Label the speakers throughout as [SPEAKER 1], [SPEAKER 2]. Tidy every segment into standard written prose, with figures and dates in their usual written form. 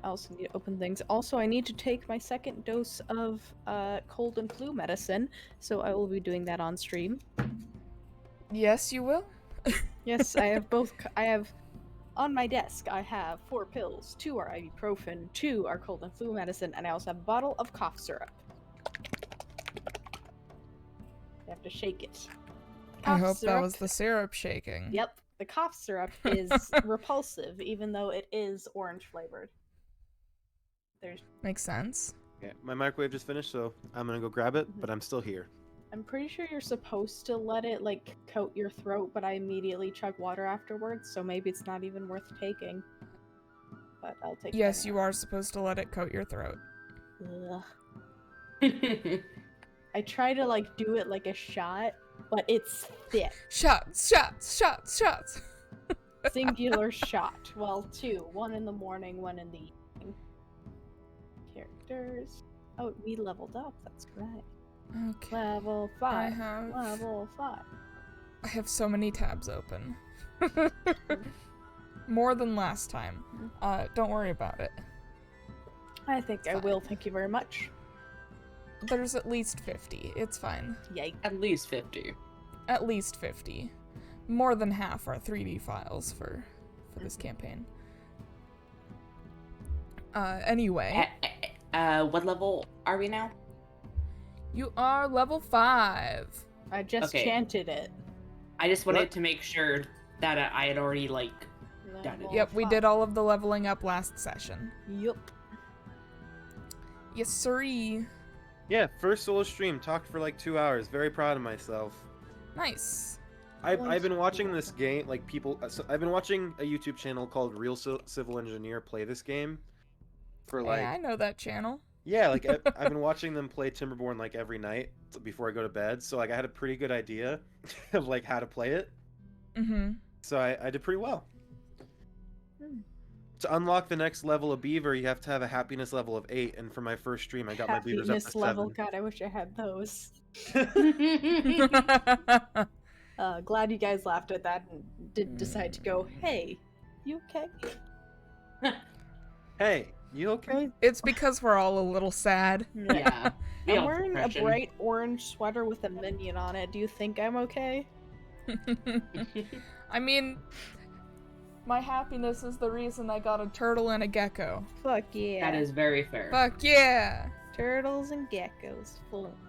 [SPEAKER 1] also need to open things. Also, I need to take my second dose of cold and flu medicine, so I will be doing that on stream.
[SPEAKER 2] Yes, you will.
[SPEAKER 1] Yes, I have both. I have on my desk. I have 4 pills. 2 are ibuprofen. 2 are cold and flu medicine, and I also have a bottle of cough syrup. You have to shake it.
[SPEAKER 2] I hope that was the syrup shaking.
[SPEAKER 1] Yep, the cough syrup is repulsive, even though it is orange flavored.
[SPEAKER 2] Makes sense.
[SPEAKER 3] Yeah, my microwave just finished, so I'm gonna go grab it, but I'm still here.
[SPEAKER 1] I'm pretty sure you're supposed to let it, like, coat your throat, but I immediately chug water afterwards, so maybe it's not even worth taking. But I'll take it.
[SPEAKER 2] Yes, you are supposed to let it coat your throat.
[SPEAKER 1] Ugh. I try to, like, do it like a shot, but it's thick.
[SPEAKER 2] Shots, shots, shots, shots.
[SPEAKER 1] Singular shot. Well, 2. 1 in the morning, 1 in the evening. Characters. Oh, we leveled up. That's right.
[SPEAKER 2] Okay.
[SPEAKER 1] Level 5. Level 5.
[SPEAKER 2] I have so many tabs open. More than last time. Don't worry about it.
[SPEAKER 1] I think I will. Thank you very much.
[SPEAKER 2] There's at least 50. It's fine.
[SPEAKER 1] Yikes.
[SPEAKER 4] At least 50.
[SPEAKER 2] At least 50. More than half are 3D files for this campaign. Anyway.
[SPEAKER 4] What level are we now?
[SPEAKER 2] You are level 5.
[SPEAKER 1] I just chanted it.
[SPEAKER 4] I just wanted to make sure that I had already, like, done it.
[SPEAKER 2] Yep, we did all of the leveling up last session.
[SPEAKER 1] Yup.
[SPEAKER 2] Yes, sirree.
[SPEAKER 3] Yeah, first solo stream, talked for like 2 hours. Very proud of myself.
[SPEAKER 2] Nice.
[SPEAKER 3] I've been watching this game, like people. I've been watching a YouTube channel called Real Civil Engineer play this game. For like.
[SPEAKER 2] Yeah, I know that channel.
[SPEAKER 3] Yeah, like I've been watching them play Timberborn like every night before I go to bed. So like I had a pretty good idea of like how to play it.
[SPEAKER 2] Mm-hmm.
[SPEAKER 3] So I did pretty well. To unlock the next level of Beaver, you have to have a happiness level of 8, and for my first stream, I got my Beavers up to 7.
[SPEAKER 1] Level. God, I wish I had those. Glad you guys laughed at that and did decide to go, hey, you okay?
[SPEAKER 3] Hey, you okay?
[SPEAKER 2] It's because we're all a little sad.
[SPEAKER 4] Yeah.
[SPEAKER 1] I'm wearing a bright orange sweater with a minion on it. Do you think I'm okay?
[SPEAKER 2] I mean, my happiness is the reason I got a turtle and a gecko.
[SPEAKER 1] Fuck yeah.
[SPEAKER 4] That is very fair.
[SPEAKER 2] Fuck yeah.
[SPEAKER 1] Turtles and geckos.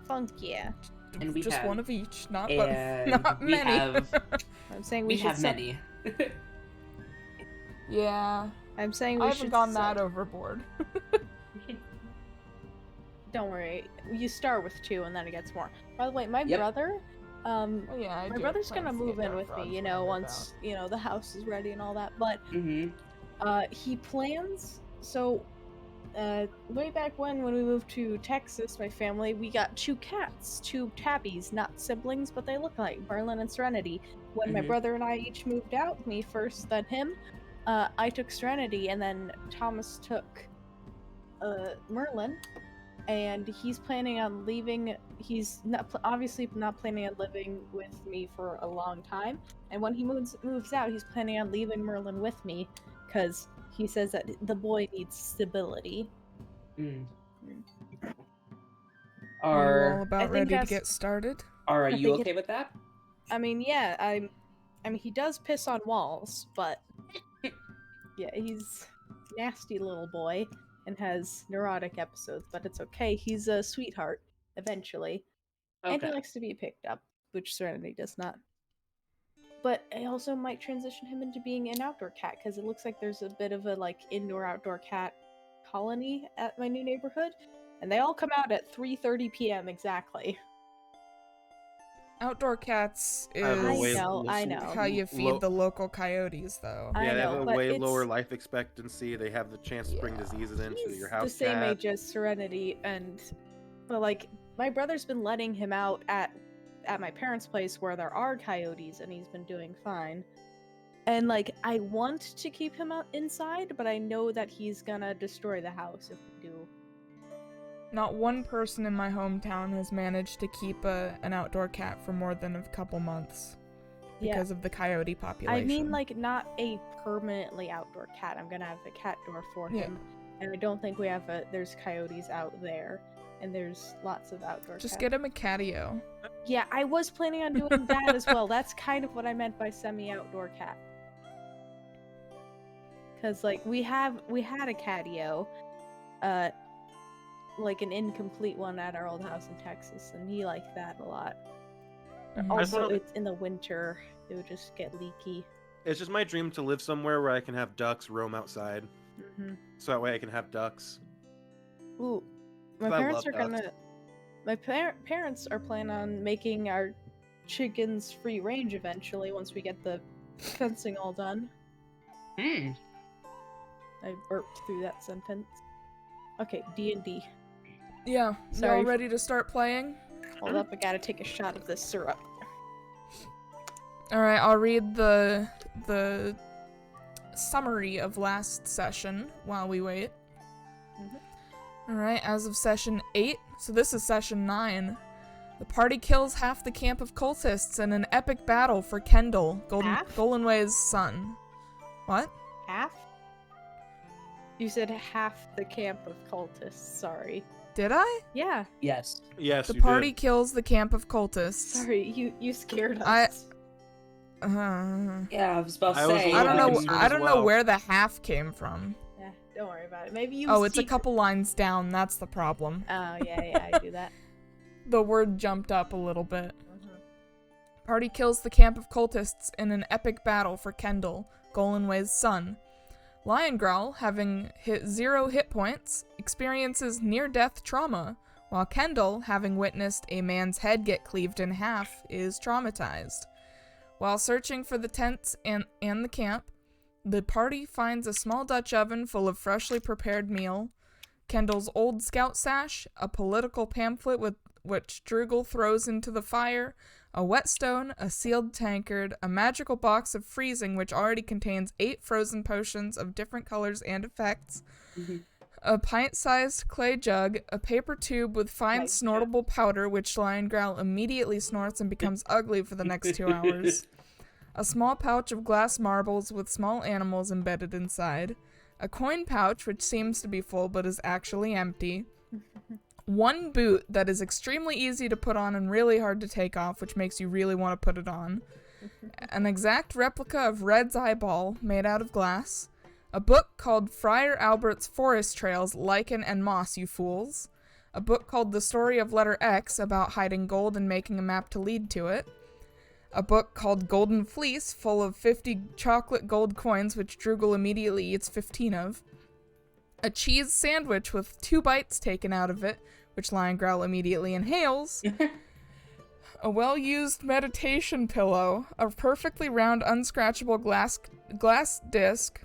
[SPEAKER 1] Funk yeah.
[SPEAKER 4] And we
[SPEAKER 2] just
[SPEAKER 4] have,
[SPEAKER 2] one of each, not
[SPEAKER 4] we
[SPEAKER 2] many.
[SPEAKER 1] I'm saying
[SPEAKER 4] we have many.
[SPEAKER 2] Yeah.
[SPEAKER 1] I'm saying
[SPEAKER 2] I haven't gone that overboard.
[SPEAKER 1] Don't worry. You start with 2 and then it gets more. By the way, my brother,
[SPEAKER 2] my
[SPEAKER 1] brother's gonna move in with me, you know, once, you know, the house is ready and all that, but he plans, so way back when we moved to Texas, my family, we got 2 cats, 2 tabbies, not siblings, but they look like Merlin and Serenity. When my brother and I each moved out, me first, then him, I took Serenity, and then Thomas took Merlin, and he's planning on leaving. He's obviously not planning on living with me for a long time, and when he moves out, he's planning on leaving Merlin with me, because he says that the boy needs stability.
[SPEAKER 2] Are you all about ready to get started?
[SPEAKER 4] Are you okay with that?
[SPEAKER 1] I mean, yeah, I mean, he does piss on walls, but yeah, he's a nasty little boy and has neurotic episodes, but it's okay. He's a sweetheart, eventually. Okay. And he likes to be picked up, which Serenity does not. But I also might transition him into being an outdoor cat, because it looks like there's a bit of a, like, indoor-outdoor cat colony at my new neighborhood, and they all come out at 3:30 p.m. exactly.
[SPEAKER 2] Outdoor cats is
[SPEAKER 1] I know.
[SPEAKER 2] how you feed the local coyotes, though.
[SPEAKER 3] Yeah, they have a way lower life expectancy. They have the chance to bring diseases into your house.
[SPEAKER 1] He's the same age as Serenity, and but like my brother's been letting him out at my parents' place where there are coyotes, and he's been doing fine. And like I want to keep him out inside, but I know that he's gonna destroy the house if we do.
[SPEAKER 2] Not one person in my hometown has managed to keep an outdoor cat for more than a couple months because of the coyote population.
[SPEAKER 1] I mean, like, not a permanently outdoor cat. I'm gonna have a cat door for him. and I don't think we have there's coyotes out there, and there's lots of outdoor
[SPEAKER 2] Just
[SPEAKER 1] cats.
[SPEAKER 2] get him a catio.
[SPEAKER 1] Yeah, I was planning on doing that as well. That's kind of what I meant by semi-outdoor cat. Cause like we had a catio, like an incomplete one at our old house in Texas, and he liked that a lot.
[SPEAKER 2] Mhm.
[SPEAKER 1] Also, it's in the winter; it would just get leaky.
[SPEAKER 3] It's just my dream to live somewhere where I can have ducks roam outside.
[SPEAKER 1] Mm-hmm.
[SPEAKER 3] So that way I can have ducks.
[SPEAKER 1] Ooh, my
[SPEAKER 3] I
[SPEAKER 1] parents
[SPEAKER 3] love
[SPEAKER 1] are
[SPEAKER 3] ducks.
[SPEAKER 1] gonna. My parents are planning on making our chickens free range eventually once we get the fencing all done.
[SPEAKER 4] Hmm.
[SPEAKER 1] I burped through that sentence. Okay, D&D.
[SPEAKER 2] Yeah,
[SPEAKER 1] Sorry
[SPEAKER 2] y'all
[SPEAKER 1] for-
[SPEAKER 2] ready to start playing?
[SPEAKER 1] Hold up, I gotta take a shot of this syrup.
[SPEAKER 2] Alright, I'll read the summary of last session while we wait. Alright, as of session 8, so this is session 9. The party kills half the camp of cultists in an epic battle for Kendall,
[SPEAKER 1] Half?
[SPEAKER 2] Golenway's son. What?
[SPEAKER 1] Half? You said half the camp of cultists, sorry.
[SPEAKER 2] Did I?
[SPEAKER 1] Yeah,
[SPEAKER 4] Yes.
[SPEAKER 3] Yes,
[SPEAKER 2] The
[SPEAKER 3] you
[SPEAKER 2] party
[SPEAKER 3] did.
[SPEAKER 2] kills the camp of cultists.
[SPEAKER 1] sorry, you scared us.
[SPEAKER 4] Yeah, I was about to
[SPEAKER 3] I was
[SPEAKER 4] say.
[SPEAKER 3] a
[SPEAKER 2] I don't
[SPEAKER 3] little
[SPEAKER 2] know.
[SPEAKER 3] concerned
[SPEAKER 2] I
[SPEAKER 3] as
[SPEAKER 2] don't know
[SPEAKER 3] well.
[SPEAKER 2] where the half came from.
[SPEAKER 1] Yeah, don't worry about it. Maybe you
[SPEAKER 2] Oh, it's a
[SPEAKER 1] secret-
[SPEAKER 2] couple lines down. That's the problem.
[SPEAKER 1] Oh, yeah, I do that.
[SPEAKER 2] The word jumped up a little bit.
[SPEAKER 1] Mhm.
[SPEAKER 2] Party kills the camp of cultists in an epic battle for Kendall, Golenway's son. Lion Growl, having hit 0 hit points, experiences near-death trauma, while Kendall, having witnessed a man's head get cleaved in half, is traumatized. While searching for the tents and the camp, the party finds a small Dutch oven full of freshly prepared meal, Kendall's old scout sash, a political pamphlet with which Droogle throws into the fire, a whetstone, a sealed tankard, a magical box of freezing which already contains 8 frozen potions of different colors and effects, a pint-sized clay jug, a paper tube with fine
[SPEAKER 1] Like
[SPEAKER 2] snortable powder which Lion Growl immediately snorts and becomes ugly for the next 2 hours, a small pouch of glass marbles with small animals embedded inside, a coin pouch which seems to be full but is actually empty, one boot that is extremely easy to put on and really hard to take off, which makes you really want to put it on, an exact replica of Red's eyeball made out of glass, a book called Friar Albert's Forest Trails, Lichen and Moss, You Fools, a book called The Story of Letter X about hiding gold and making a map to lead to it, a book called Golden Fleece full of 50 chocolate gold coins which Droogle immediately eats 15 of, a cheese sandwich with 2 bites taken out of it, which Lion Growl immediately inhales, a well-used meditation pillow, a perfectly round unscratchable glass disc,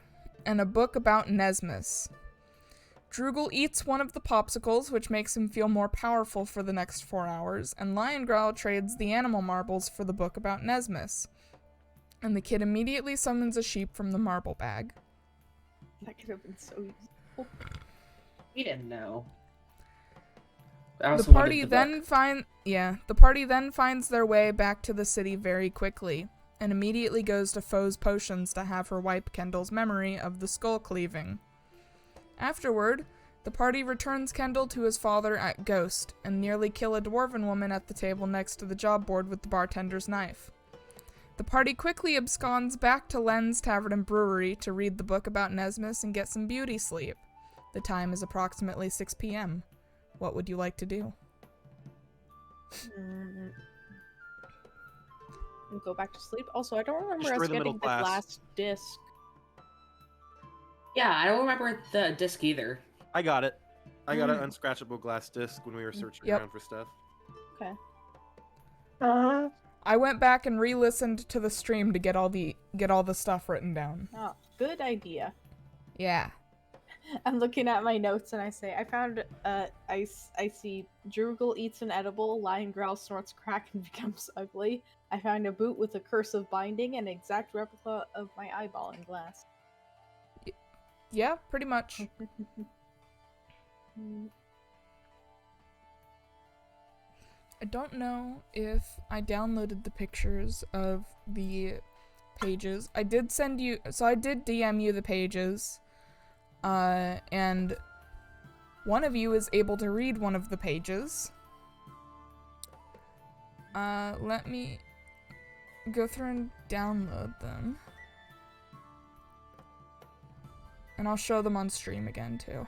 [SPEAKER 2] and a book about Nesmus. Droogle eats one of the popsicles, which makes him feel more powerful for the next 4 hours, and Lion Growl trades the animal marbles for the book about Nesmus. And the kid immediately summons a sheep from the marble bag.
[SPEAKER 1] That could have been so easy.
[SPEAKER 4] We didn't know.
[SPEAKER 2] The party then finds their way back to the city very quickly, and immediately goes to Foe's Potions to have her wipe Kendall's memory of the skull cleaving. Afterward, the party returns Kendall to his father at Ghost, and nearly kill a dwarven woman at the table next to the job board with the bartender's knife. The party quickly absconds back to Len's Tavern and Brewery to read the book about Nesmus and get some beauty sleep. The time is approximately 6 p.m. What would you like to do?
[SPEAKER 1] Go back to sleep. Also, I don't remember
[SPEAKER 3] Destroy
[SPEAKER 1] us
[SPEAKER 3] the
[SPEAKER 1] getting
[SPEAKER 3] middle
[SPEAKER 1] the
[SPEAKER 3] class.
[SPEAKER 1] glass disc.
[SPEAKER 4] Yeah, I don't remember the disc either.
[SPEAKER 3] I got it. I got an unscratchable glass disc when we were searching
[SPEAKER 2] Yep.
[SPEAKER 3] around for stuff.
[SPEAKER 1] Okay.
[SPEAKER 2] I went back and re-listened to the stream to get all the stuff written down.
[SPEAKER 1] Oh, good idea.
[SPEAKER 2] Yeah.
[SPEAKER 1] I'm looking at my notes and I say, I found, I see Droogle eats an edible, Lion Growl snorts crack and becomes ugly. I found a boot with a cursive binding and an exact replica of my eyeball in glass.
[SPEAKER 2] Yeah, pretty much. I don't know if I downloaded the pictures of the pages. I did DM you the pages. And one of you is able to read one of the pages. Let me go through and download them. And I'll show them on stream again, too.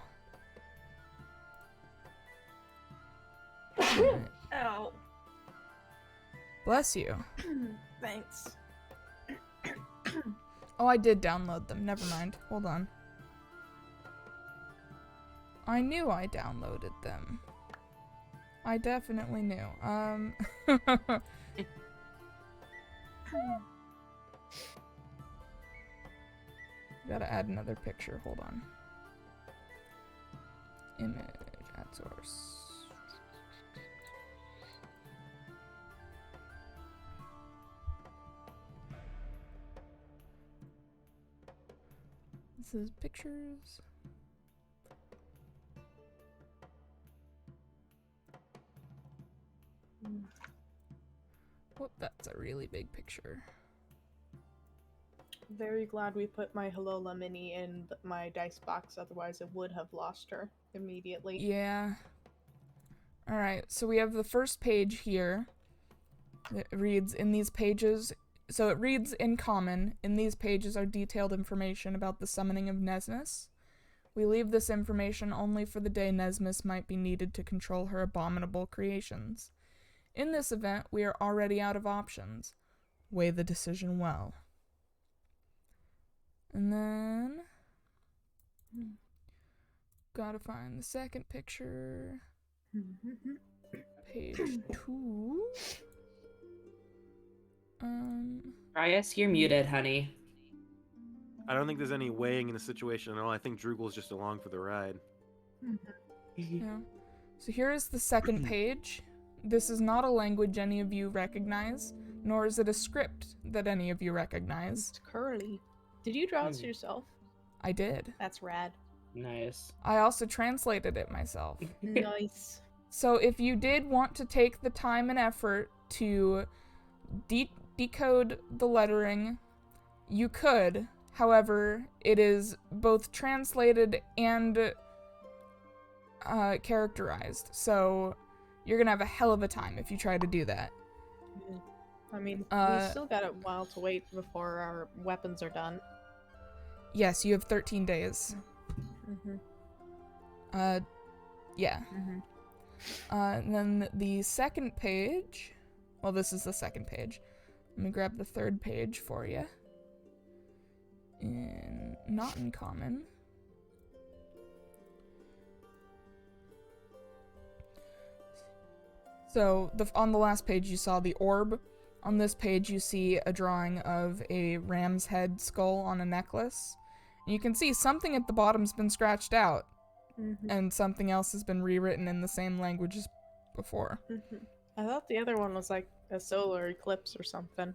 [SPEAKER 2] Alright.
[SPEAKER 1] Ow.
[SPEAKER 2] Bless you.
[SPEAKER 1] Thanks.
[SPEAKER 2] Oh, I did download them. Never mind. Hold on. I knew I downloaded them. I definitely knew. Gotta add another picture. Hold on. Image. Add source. This is pictures. Oh, that's a really big picture.
[SPEAKER 1] Very glad we put my Halola Mini in my dice box, otherwise I would have lost her immediately.
[SPEAKER 2] Yeah. Alright, so we have the first page here. It reads, in these pages... So it reads in common, in these pages are detailed information about the summoning of Nesmus. We leave this information only for the day Nesmus might be needed to control her abominable creations. In this event, we are already out of options. Weigh the decision well. And then... Gotta find the second picture. Page 2.
[SPEAKER 4] Rias, you're muted, honey.
[SPEAKER 3] I don't think there's any weighing in the situation at all. I think Drugel's just along for the ride.
[SPEAKER 2] Yeah. So here is the second page. This is not a language any of you recognize, nor is it a script that any of you recognize.
[SPEAKER 1] It's curly. Did you draw this yourself?
[SPEAKER 2] I did.
[SPEAKER 1] That's rad.
[SPEAKER 4] Nice.
[SPEAKER 2] I also translated it myself.
[SPEAKER 1] Nice.
[SPEAKER 2] So if you did want to take the time and effort to decode the lettering, you could. However, it is both translated and characterized, so you're gonna have a hell of a time if you try to do that.
[SPEAKER 1] I mean, we still got a while to wait before our weapons are done.
[SPEAKER 2] Yes, you have 13 days. Yeah. And then the second page, well, this is the second page. Let me grab the third page for you. Not in common. So, on the last page you saw the orb. On this page you see a drawing of a ram's head skull on a necklace. And you can see something at the bottom's been scratched out. And something else has been rewritten in the same language as before.
[SPEAKER 1] I thought the other one was like a solar eclipse or something.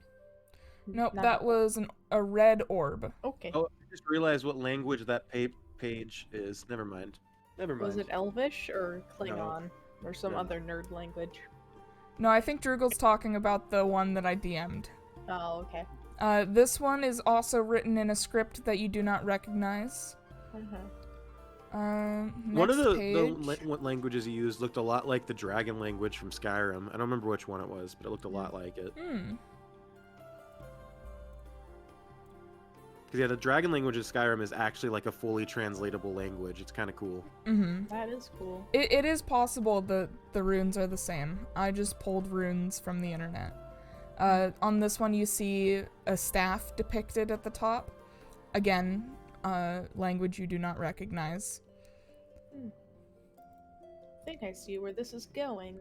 [SPEAKER 2] Nope, that was a red orb.
[SPEAKER 1] Okay.
[SPEAKER 3] Oh, I just realized what language that page is. Never mind. Never mind.
[SPEAKER 1] Was it Elvish or Klingon or some other nerd language?
[SPEAKER 2] No, I think Drugel's talking about the one that I DM'd.
[SPEAKER 1] Oh, okay.
[SPEAKER 2] This one is also written in a script that you do not recognize.
[SPEAKER 3] One of the languages he used looked a lot like the dragon language from Skyrim. I don't remember which one it was, but it looked a lot like it. Because, yeah, the dragon language of Skyrim is actually like a fully translatable language. It's kind of cool.
[SPEAKER 1] That is cool.
[SPEAKER 2] It is possible that the runes are the same. I just pulled runes from the internet. On this one, you see a staff depicted at the top. Again, language you do not recognize.
[SPEAKER 1] I think I see where this is going.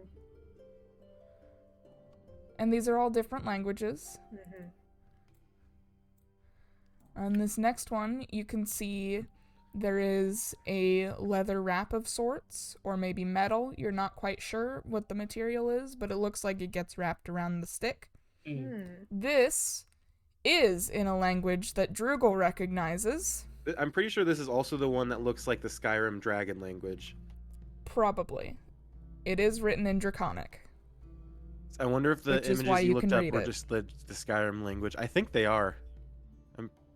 [SPEAKER 2] And these are all different languages. On this next one, you can see there is a leather wrap of sorts, or maybe metal. You're not quite sure what the material is, but it looks like it gets wrapped around the stick. This is in a language that Drugel recognizes.
[SPEAKER 3] I'm pretty sure this is also the one that looks like the Skyrim dragon language.
[SPEAKER 2] Probably. It is written in Draconic.
[SPEAKER 3] I wonder if the images you looked up were
[SPEAKER 2] it.
[SPEAKER 3] just the Skyrim language. I think they are.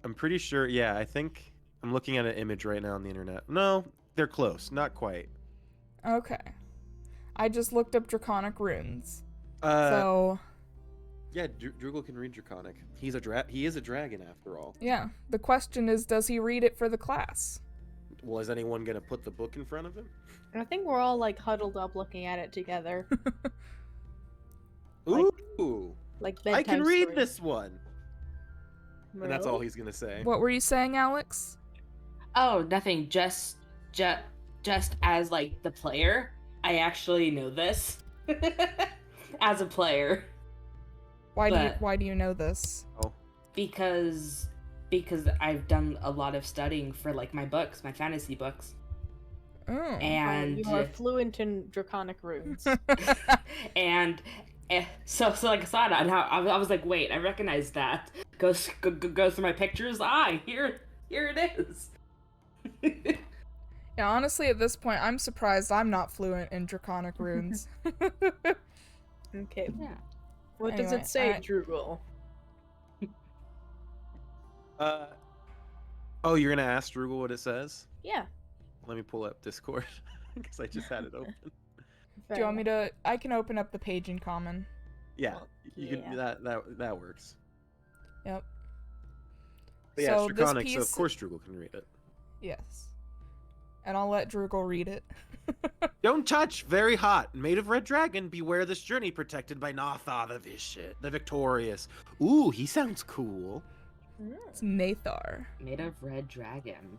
[SPEAKER 3] I'm pretty sure. Yeah, I think I'm looking at an image right now on the internet. No, they're close. Not quite.
[SPEAKER 2] Okay. I just looked up Draconic runes.
[SPEAKER 3] Uh,
[SPEAKER 2] So,
[SPEAKER 3] yeah, Drugel can read Draconic. He is a dragon after all.
[SPEAKER 2] yeah. The question is, does he read it for the class?
[SPEAKER 3] Well, is anyone gonna put the book in front of him?
[SPEAKER 1] I think we're all like huddled up looking at it together. Like-
[SPEAKER 3] Ooh,
[SPEAKER 1] Like
[SPEAKER 3] I can
[SPEAKER 1] bedtime
[SPEAKER 3] read
[SPEAKER 1] stories.
[SPEAKER 3] this one. And that's all
[SPEAKER 1] Really?
[SPEAKER 3] he's gonna say.
[SPEAKER 2] What were you saying, Alex?
[SPEAKER 4] Oh, nothing. Just as like the player, I actually know this as a player
[SPEAKER 2] Why do you know this?
[SPEAKER 3] Oh,
[SPEAKER 4] because I've done a lot of studying for like my books, my fantasy books,
[SPEAKER 2] Oh.
[SPEAKER 4] and
[SPEAKER 1] You are fluent in Draconic runes.
[SPEAKER 4] and so like I saw that, and I was like, wait, I recognize that. Go through my pictures. Here it is.
[SPEAKER 2] Yeah, honestly, at this point, I'm surprised I'm not fluent in Draconic runes.
[SPEAKER 1] Okay.
[SPEAKER 4] Yeah.
[SPEAKER 1] What does
[SPEAKER 2] Anyway,
[SPEAKER 1] it say,
[SPEAKER 2] I-
[SPEAKER 1] Drugel?
[SPEAKER 3] oh, you're gonna ask Drugel what it says?
[SPEAKER 1] Yeah.
[SPEAKER 3] Let me pull up Discord because I just had it open.
[SPEAKER 2] Do you want me to? I can open up the page in common.
[SPEAKER 3] Yeah,
[SPEAKER 1] Well,
[SPEAKER 3] you
[SPEAKER 1] yeah.
[SPEAKER 3] can. That works.
[SPEAKER 2] Yep.
[SPEAKER 3] But yeah,
[SPEAKER 2] So
[SPEAKER 3] it's
[SPEAKER 2] this
[SPEAKER 3] Draconic, so of
[SPEAKER 2] piece-
[SPEAKER 3] course Drugel can read it.
[SPEAKER 2] Yes. And I'll let Drugel read it.
[SPEAKER 3] Don't touch! Very hot. Made of red dragon, beware this journey protected by Natha the victorious. Ooh, he sounds cool.
[SPEAKER 2] It's Nathar.
[SPEAKER 4] Made of red dragon.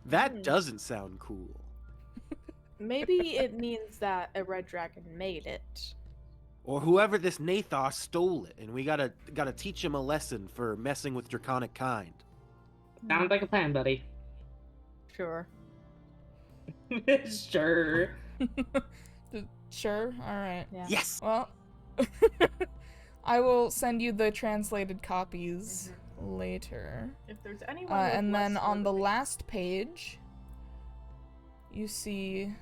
[SPEAKER 3] That doesn't sound cool.
[SPEAKER 1] Maybe it means that a red dragon made it.
[SPEAKER 3] Or whoever this Nathar stole it, and we gotta teach him a lesson for messing with draconic kind.
[SPEAKER 4] Sounds like a plan, buddy.
[SPEAKER 1] Sure.
[SPEAKER 4] Sure.
[SPEAKER 2] Sure. All right.
[SPEAKER 1] Yeah.
[SPEAKER 3] Yes!
[SPEAKER 2] Well, I will send you the translated copies later.
[SPEAKER 1] If there's anyone
[SPEAKER 2] And then on the last page, you see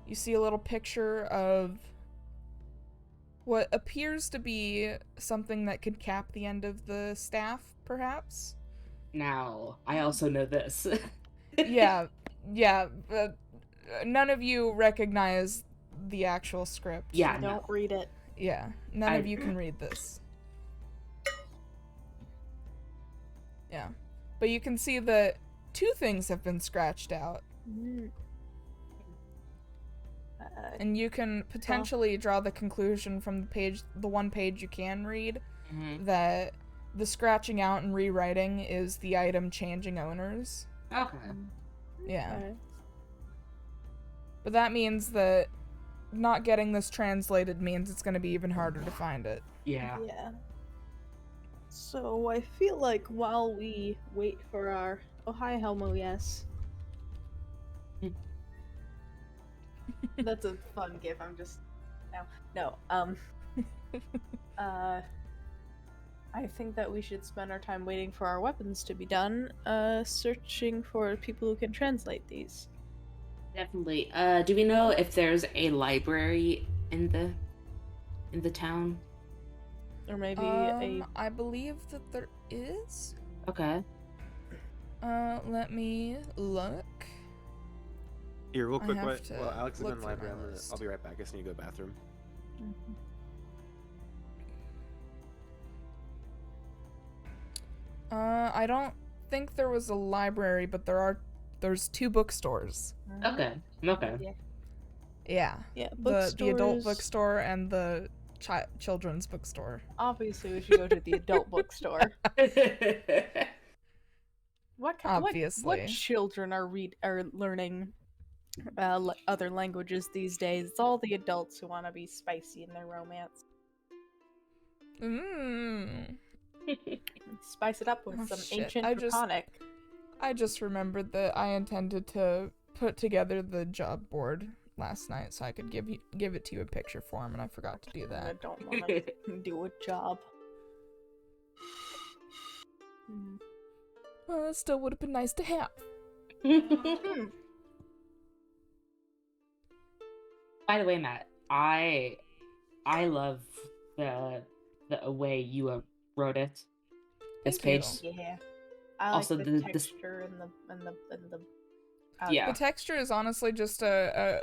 [SPEAKER 2] a little picture of what appears to be something that could cap the end of the staff, perhaps.
[SPEAKER 4] Now, I also know this.
[SPEAKER 2] Yeah. None of you recognize the actual script.
[SPEAKER 4] Yeah,
[SPEAKER 1] don't
[SPEAKER 4] no.
[SPEAKER 1] read it.
[SPEAKER 2] Yeah, none of you can read this. Yeah. But you can see that two things have been scratched out. And you can potentially draw the conclusion from the one page you can read, that the scratching out and rewriting is the item changing owners.
[SPEAKER 4] Okay.
[SPEAKER 2] Yeah.
[SPEAKER 1] Okay.
[SPEAKER 2] But that means that not getting this translated means it's going to be even harder to find it.
[SPEAKER 4] Yeah.
[SPEAKER 1] Yeah. So I feel like while we wait for our hi Helmo, yes. That's a fun gif. I'm just no. I think that we should spend our time waiting for our weapons to be done, searching for people who can translate these.
[SPEAKER 4] Definitely. Do we know if there's a library in the town?
[SPEAKER 1] Or maybe a
[SPEAKER 2] I believe that there is.
[SPEAKER 4] Okay.
[SPEAKER 2] Let me look.
[SPEAKER 3] Here, real
[SPEAKER 2] I
[SPEAKER 3] quick,
[SPEAKER 2] have to
[SPEAKER 3] while Alex is
[SPEAKER 2] look
[SPEAKER 3] in the
[SPEAKER 2] through
[SPEAKER 3] library,
[SPEAKER 2] my list.
[SPEAKER 3] I'll be right back. I just need to go to the bathroom.
[SPEAKER 2] I don't think there was a library, but there's two bookstores.
[SPEAKER 4] Okay. Okay.
[SPEAKER 2] Yeah.
[SPEAKER 1] Yeah,
[SPEAKER 2] The adult
[SPEAKER 1] bookstores.
[SPEAKER 2] bookstore and the children's bookstore.
[SPEAKER 1] Obviously, we should go to the adult bookstore.
[SPEAKER 2] Obviously.
[SPEAKER 1] What children are learning other languages these days? It's all the adults who want to be spicy in their romance. Spice it up with
[SPEAKER 2] Oh,
[SPEAKER 1] some
[SPEAKER 2] shit.
[SPEAKER 1] ancient Draconic.
[SPEAKER 2] I just remembered that I intended to put together the job board last night so I could give it to you in picture form, and I forgot to do
[SPEAKER 1] I
[SPEAKER 2] that.
[SPEAKER 1] don't want to do a job.
[SPEAKER 2] Well, it still would have been nice to have.
[SPEAKER 4] By the way, Matt, I love the way you wrote it. This
[SPEAKER 2] Thank you.
[SPEAKER 4] page.
[SPEAKER 1] Yeah. I like
[SPEAKER 4] Also,
[SPEAKER 1] the texture and the
[SPEAKER 4] Yeah.
[SPEAKER 2] The texture is honestly just a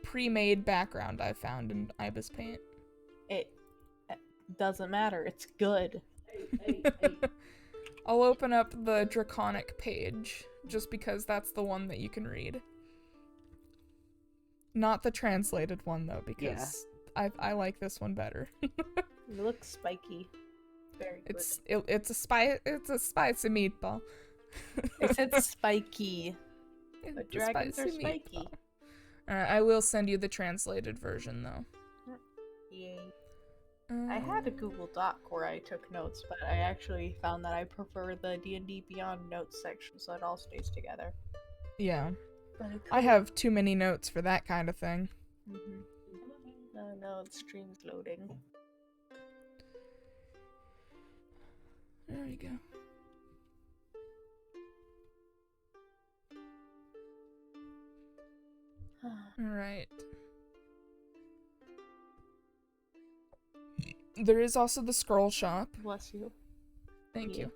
[SPEAKER 2] pre-made background I found in Ibis Paint.
[SPEAKER 1] It doesn't matter. It's good.
[SPEAKER 2] I'll open up the Draconic page, just because that's the one that you can read. Not the translated one, though, because I like this one better.
[SPEAKER 1] It looks spiky. Very good.
[SPEAKER 2] It's a spicy meatball.
[SPEAKER 1] I said spiky. But
[SPEAKER 2] It's a
[SPEAKER 1] dragons are
[SPEAKER 2] spicy
[SPEAKER 1] spiky.
[SPEAKER 2] meatball. Alright, I will send you the translated version, though.
[SPEAKER 1] Yay. I had a Google Doc where I took notes, but I actually found that I prefer the D&D Beyond notes section, so it all stays together.
[SPEAKER 2] Yeah.
[SPEAKER 1] But
[SPEAKER 2] I have too many notes for that kind of thing.
[SPEAKER 1] Oh no, the stream's loading.
[SPEAKER 2] There we go. Alright. There is also the scroll shop.
[SPEAKER 1] Bless you.
[SPEAKER 2] Thank you.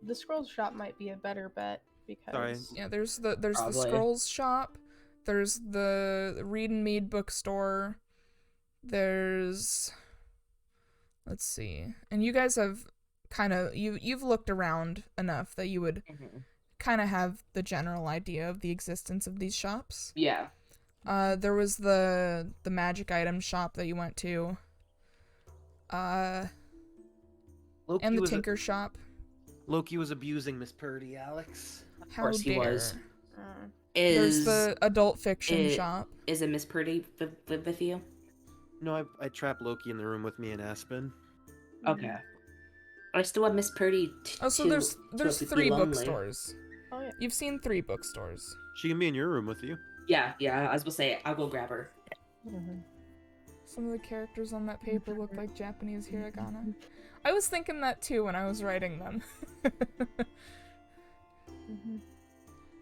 [SPEAKER 1] The scroll shop might be a better bet because
[SPEAKER 3] Sorry.
[SPEAKER 2] Yeah, there's the
[SPEAKER 4] Probably.
[SPEAKER 2] scrolls shop. There's the Read and Mead bookstore. There's, let's see. And you guys have kind of you've looked around enough that you would kind of have the general idea of the existence of these shops.
[SPEAKER 4] Yeah.
[SPEAKER 2] There was the magic item shop that you went to.
[SPEAKER 3] Loki
[SPEAKER 2] And the
[SPEAKER 3] was
[SPEAKER 2] tinker shop.
[SPEAKER 3] Loki was abusing Miss Purdy, Alex.
[SPEAKER 2] How
[SPEAKER 4] course he
[SPEAKER 2] dare.
[SPEAKER 4] was.
[SPEAKER 2] There's the adult fiction shop.
[SPEAKER 4] Is it Miss Purdy with you?
[SPEAKER 3] No, I trapped Loki in the room with me and Aspen.
[SPEAKER 4] Okay. I still want Miss Purdy
[SPEAKER 2] Oh, so there's
[SPEAKER 4] be
[SPEAKER 2] 3
[SPEAKER 4] lonely.
[SPEAKER 2] bookstores.
[SPEAKER 1] Oh yeah.
[SPEAKER 2] You've seen 3 bookstores.
[SPEAKER 3] She can be in your room with you.
[SPEAKER 4] Yeah, I was gonna say, I'll go grab her.
[SPEAKER 2] Some of the characters on that paper look like Japanese hiragana. I was thinking that too when I was writing them.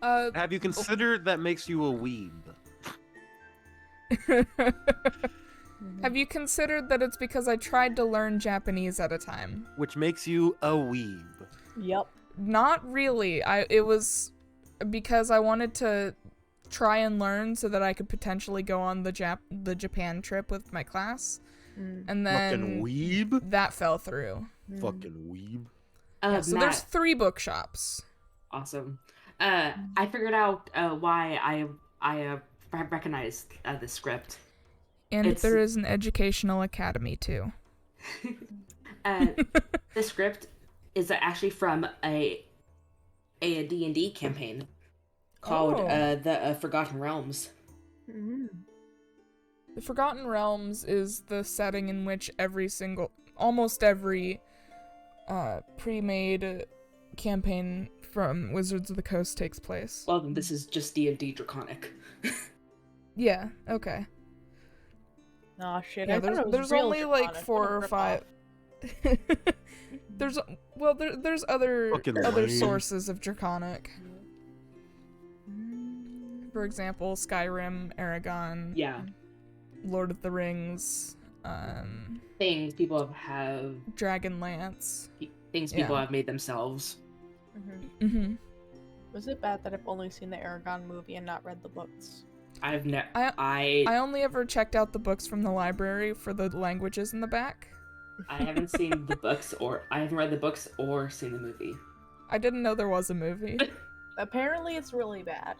[SPEAKER 3] Have you considered that makes you a weeb?
[SPEAKER 2] Have you considered that it's because I tried to learn Japanese at a time?
[SPEAKER 3] Which makes you a weeb.
[SPEAKER 1] Yep.
[SPEAKER 2] Not really. It was because I wanted to try and learn so that I could potentially go on the Japan trip with my class. And then
[SPEAKER 3] Fucking weeb?
[SPEAKER 2] that fell through.
[SPEAKER 3] Fucking weeb.
[SPEAKER 2] Yeah, so
[SPEAKER 4] Matt,
[SPEAKER 2] there's 3 bookshops.
[SPEAKER 4] awesome. I figured out why I recognized the script.
[SPEAKER 2] And there is an educational academy too.
[SPEAKER 4] The script is actually from a D&D campaign called the Forgotten Realms.
[SPEAKER 2] The Forgotten Realms is the setting in which almost every pre-made campaign from Wizards of the Coast takes place.
[SPEAKER 4] Well, then this is just D&D Draconic.
[SPEAKER 2] Yeah, okay.
[SPEAKER 1] Oh shit.
[SPEAKER 2] Yeah,
[SPEAKER 1] I thought it was
[SPEAKER 2] there's
[SPEAKER 1] real
[SPEAKER 2] only like
[SPEAKER 1] Draconic.
[SPEAKER 2] 4
[SPEAKER 1] What a
[SPEAKER 2] or
[SPEAKER 1] rip-off.
[SPEAKER 2] 5. There's other
[SPEAKER 3] Fucking
[SPEAKER 2] other
[SPEAKER 3] lame.
[SPEAKER 2] sources of Draconic. For example, Skyrim, Aragon,
[SPEAKER 4] Yeah.
[SPEAKER 2] Lord of the Rings,
[SPEAKER 4] Things people have
[SPEAKER 2] Dragonlance.
[SPEAKER 4] people have made themselves.
[SPEAKER 2] Mm-hmm.
[SPEAKER 1] Was it bad that I've only seen the Aragon movie and not read the books?
[SPEAKER 4] I've never.
[SPEAKER 2] I only ever checked out the books from the library for the languages in the back.
[SPEAKER 4] I haven't seen the books, or I haven't read the books or seen the movie.
[SPEAKER 2] I didn't know there was a movie.
[SPEAKER 1] Apparently it's really bad,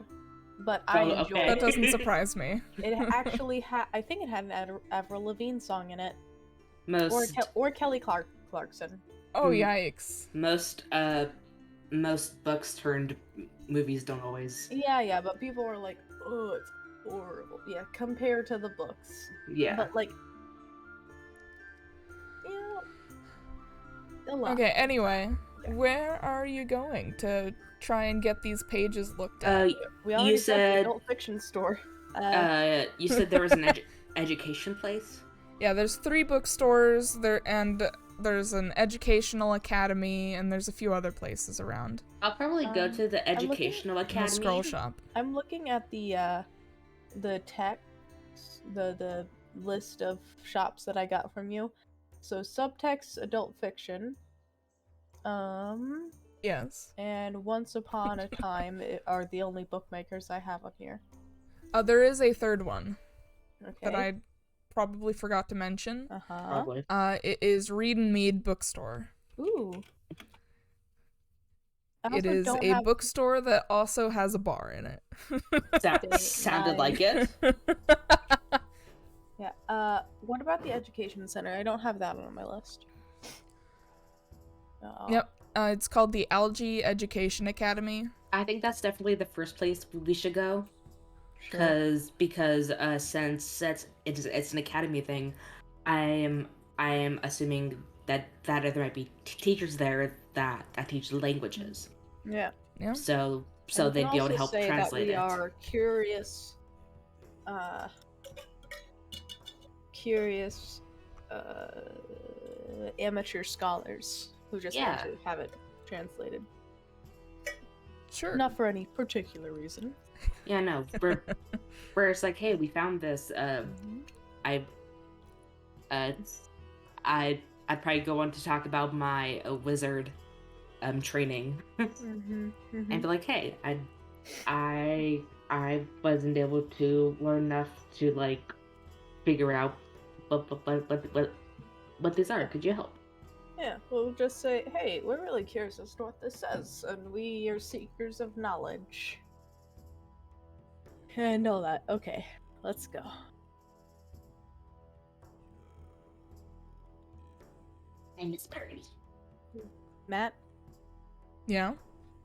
[SPEAKER 1] but I
[SPEAKER 4] Oh,
[SPEAKER 1] enjoyed
[SPEAKER 4] okay.
[SPEAKER 2] That
[SPEAKER 1] it.
[SPEAKER 2] doesn't surprise me.
[SPEAKER 1] It actually had, I think it had an Avril Lavigne song in it,
[SPEAKER 4] Most
[SPEAKER 1] or Kelly Clarkson.
[SPEAKER 2] Oh, yikes.
[SPEAKER 4] most books turned movies don't always.
[SPEAKER 1] Yeah, but people were like, "Oh, it's horrible." Yeah, compared to the books.
[SPEAKER 4] Yeah.
[SPEAKER 1] But like, a lot.
[SPEAKER 2] Okay, anyway, where are you going to try and get these pages looked at?
[SPEAKER 1] We already
[SPEAKER 4] you
[SPEAKER 1] said the
[SPEAKER 4] said
[SPEAKER 1] adult fiction store.
[SPEAKER 4] you said there was an education place.
[SPEAKER 2] Yeah, there's 3 bookstores there, and there's an educational academy, and there's a few other places around.
[SPEAKER 4] I'll probably go to the educational
[SPEAKER 2] And a
[SPEAKER 4] academy.
[SPEAKER 2] scroll shop.
[SPEAKER 1] I'm looking at the text, the list of shops that I got from you. So subtext, adult fiction.
[SPEAKER 2] Yes.
[SPEAKER 1] And Once Upon a Time are the only bookmakers I have on here.
[SPEAKER 2] There is a third one that
[SPEAKER 1] Okay.
[SPEAKER 2] I probably forgot to mention.
[SPEAKER 1] Uh-huh.
[SPEAKER 4] Probably.
[SPEAKER 2] It is Read and Mead Bookstore.
[SPEAKER 1] Ooh. I
[SPEAKER 2] It
[SPEAKER 1] also
[SPEAKER 2] is
[SPEAKER 1] don't
[SPEAKER 2] a
[SPEAKER 1] have...
[SPEAKER 2] bookstore that also has a bar in it.
[SPEAKER 4] Sounded like it.
[SPEAKER 1] Yeah. What about the education center? I don't have that on my list. Oh.
[SPEAKER 2] Yep. It's called the Algae Education Academy.
[SPEAKER 4] I think that's definitely the first place we should go.
[SPEAKER 1] Sure.
[SPEAKER 4] Because since it's an academy thing, I am assuming that there might be teachers there that teach languages.
[SPEAKER 1] Yeah.
[SPEAKER 2] Yeah.
[SPEAKER 4] So
[SPEAKER 1] And we
[SPEAKER 4] they'd
[SPEAKER 1] can
[SPEAKER 4] be able to
[SPEAKER 1] also
[SPEAKER 4] help
[SPEAKER 1] say
[SPEAKER 4] translate
[SPEAKER 1] that we
[SPEAKER 4] it.
[SPEAKER 1] are curious, amateur scholars who just want
[SPEAKER 4] Yeah.
[SPEAKER 1] to have it translated.
[SPEAKER 2] Sure.
[SPEAKER 1] Not for any particular reason.
[SPEAKER 4] Yeah, no. Where it's like, hey, we found this. I'd probably go on to talk about my wizard training
[SPEAKER 1] Mm-hmm. Mm-hmm.
[SPEAKER 4] and be like, hey, I wasn't able to learn enough to like figure out what these are. Could you help?
[SPEAKER 1] Yeah, we'll just say, hey, we're really curious as to what this says, and we are seekers of knowledge. I know that. Okay, let's go.
[SPEAKER 4] I miss Purdy.
[SPEAKER 1] Matt,
[SPEAKER 2] Yeah.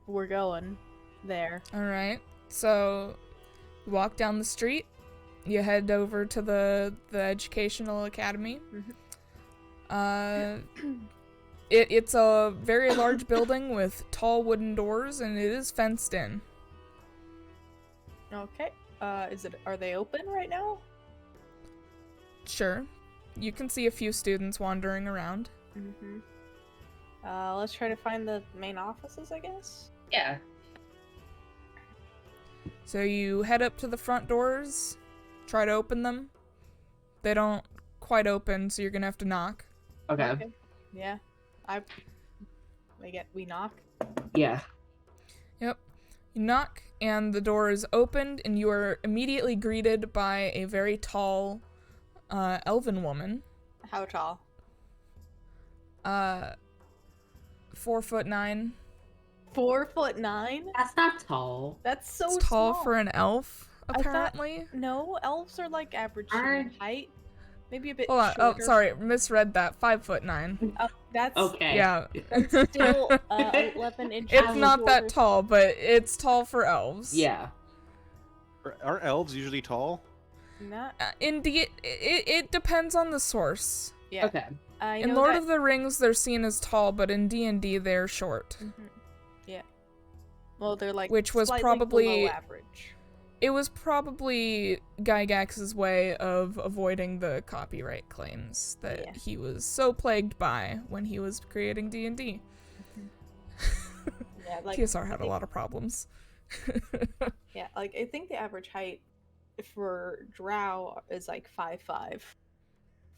[SPEAKER 1] we're going there.
[SPEAKER 2] All right. So, you walk down the street. You head over to the educational academy. It's a very large building with tall wooden doors, and it is fenced in.
[SPEAKER 1] Okay. Are they open right now?
[SPEAKER 2] Sure. You can see a few students wandering around.
[SPEAKER 1] Mm-hmm. Let's try to find the main offices, I guess.
[SPEAKER 4] Yeah.
[SPEAKER 2] So you head up to the front doors, try to open them. They don't quite open, so you're gonna have to knock.
[SPEAKER 4] Okay.
[SPEAKER 1] Yeah. We knock.
[SPEAKER 4] Yeah.
[SPEAKER 2] Yep. You knock, and the door is opened, and you are immediately greeted by a very tall, elven woman.
[SPEAKER 1] How tall?
[SPEAKER 2] 4'9".
[SPEAKER 1] 4'9"?
[SPEAKER 4] That's not tall.
[SPEAKER 1] That's so
[SPEAKER 2] It's tall
[SPEAKER 1] small.
[SPEAKER 2] for an elf,
[SPEAKER 1] I thought-
[SPEAKER 2] apparently.
[SPEAKER 1] No, elves are like average human height. Maybe a bit
[SPEAKER 2] Hold on.
[SPEAKER 1] shorter.
[SPEAKER 2] Oh, sorry, misread that. 5'9".
[SPEAKER 1] That's
[SPEAKER 4] Okay.
[SPEAKER 2] Yeah.
[SPEAKER 1] still 11 inches.
[SPEAKER 2] It's not that tall, but it's tall for elves.
[SPEAKER 4] Yeah.
[SPEAKER 3] Are elves usually tall?
[SPEAKER 1] Not.
[SPEAKER 2] Indeed, it depends on the source.
[SPEAKER 1] Yeah.
[SPEAKER 4] Okay.
[SPEAKER 1] I
[SPEAKER 2] In
[SPEAKER 1] know
[SPEAKER 2] Lord
[SPEAKER 1] that...
[SPEAKER 2] of the Rings, they're seen as tall, but in D&D, they're short.
[SPEAKER 1] Mhm. Yeah. Well, they're like
[SPEAKER 2] Which was
[SPEAKER 1] slightly
[SPEAKER 2] probably-
[SPEAKER 1] below average.
[SPEAKER 2] It was probably Gygax's way of avoiding the copyright claims that
[SPEAKER 1] Yeah.
[SPEAKER 2] he was so plagued by when he was creating D&D.
[SPEAKER 1] Yeah, like
[SPEAKER 2] TSR had a lot of problems.
[SPEAKER 1] yeah, like I think the average height for Drow is like 5'5",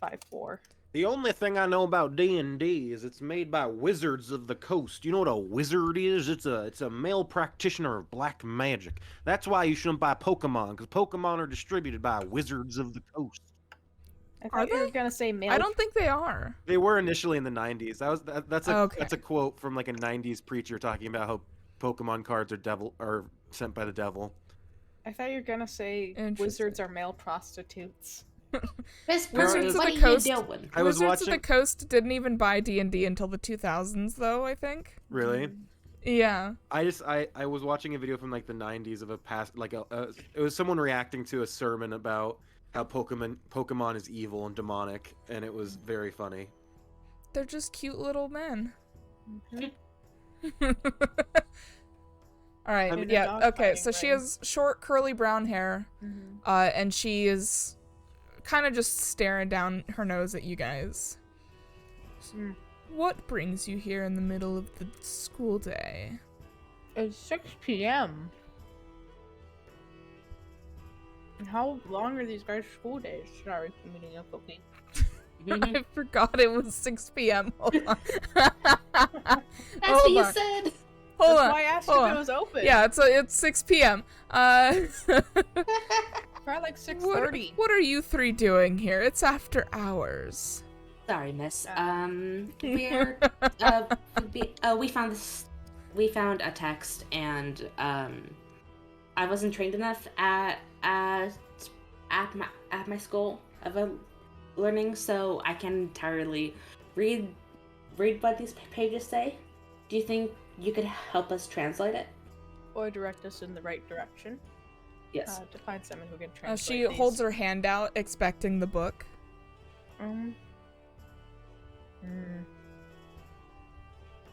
[SPEAKER 1] 5'4".
[SPEAKER 3] The only thing I know about D&D is it's made by Wizards of the Coast. You know what a wizard is? It's a male practitioner of black magic. That's why you shouldn't buy Pokemon, because Pokemon are distributed by Wizards of the Coast.
[SPEAKER 1] I
[SPEAKER 2] Are
[SPEAKER 1] thought you were
[SPEAKER 2] they?
[SPEAKER 1] gonna say male.
[SPEAKER 2] I don't think they are.
[SPEAKER 3] They were initially in the 90s. That's
[SPEAKER 2] Okay.
[SPEAKER 3] a quote from like a 90s preacher talking about how Pokemon cards are sent by the devil.
[SPEAKER 1] I thought you were gonna say
[SPEAKER 2] Interesting.
[SPEAKER 1] wizards are male prostitutes.
[SPEAKER 4] Miss
[SPEAKER 2] Wizards
[SPEAKER 4] Purdy,
[SPEAKER 2] of
[SPEAKER 4] what
[SPEAKER 2] the
[SPEAKER 4] are
[SPEAKER 2] Coast.
[SPEAKER 4] you doing?
[SPEAKER 3] I was
[SPEAKER 2] Wizards of the
[SPEAKER 3] watching-
[SPEAKER 2] Coast didn't even buy D&D until the 2000s, though, I think.
[SPEAKER 3] Really?
[SPEAKER 2] Yeah.
[SPEAKER 3] I was watching a video from like the 90s of a past it was someone reacting to a sermon about how Pokemon is evil and demonic, and it was very funny.
[SPEAKER 2] They're just cute little men.
[SPEAKER 1] Mhm.
[SPEAKER 2] Alright,
[SPEAKER 3] I mean,
[SPEAKER 2] yeah,
[SPEAKER 1] dog
[SPEAKER 2] okay,
[SPEAKER 1] fighting
[SPEAKER 2] so she
[SPEAKER 1] ring.
[SPEAKER 2] has short, curly brown hair,
[SPEAKER 1] Mhm.
[SPEAKER 2] and she is kind of just staring down her nose at you guys.
[SPEAKER 1] Mm.
[SPEAKER 2] What brings you here in the middle of the school day?
[SPEAKER 1] It's 6 p.m. How long are these guys' school days? Sorry, I'm eating a cookie.
[SPEAKER 2] I forgot it was 6 p.m. Hold on.
[SPEAKER 4] That's what
[SPEAKER 2] Hold
[SPEAKER 4] you
[SPEAKER 2] on.
[SPEAKER 4] said.
[SPEAKER 2] Hold
[SPEAKER 1] That's
[SPEAKER 2] on.
[SPEAKER 1] why I asked
[SPEAKER 2] hold
[SPEAKER 1] if
[SPEAKER 2] on.
[SPEAKER 1] it was open.
[SPEAKER 2] Yeah, it's 6 p.m.
[SPEAKER 1] Probably like 6:30.
[SPEAKER 2] What are you three doing here? It's after hours.
[SPEAKER 4] Sorry, miss.
[SPEAKER 1] We're
[SPEAKER 4] We found this. We found a text, and I wasn't trained enough at my school of learning, so I can entirely read what these pages say. Do you think you could help us translate it?
[SPEAKER 1] or direct us in the right direction.
[SPEAKER 4] Yes.
[SPEAKER 1] To find someone who can translate
[SPEAKER 2] She holds her hand out, expecting the book.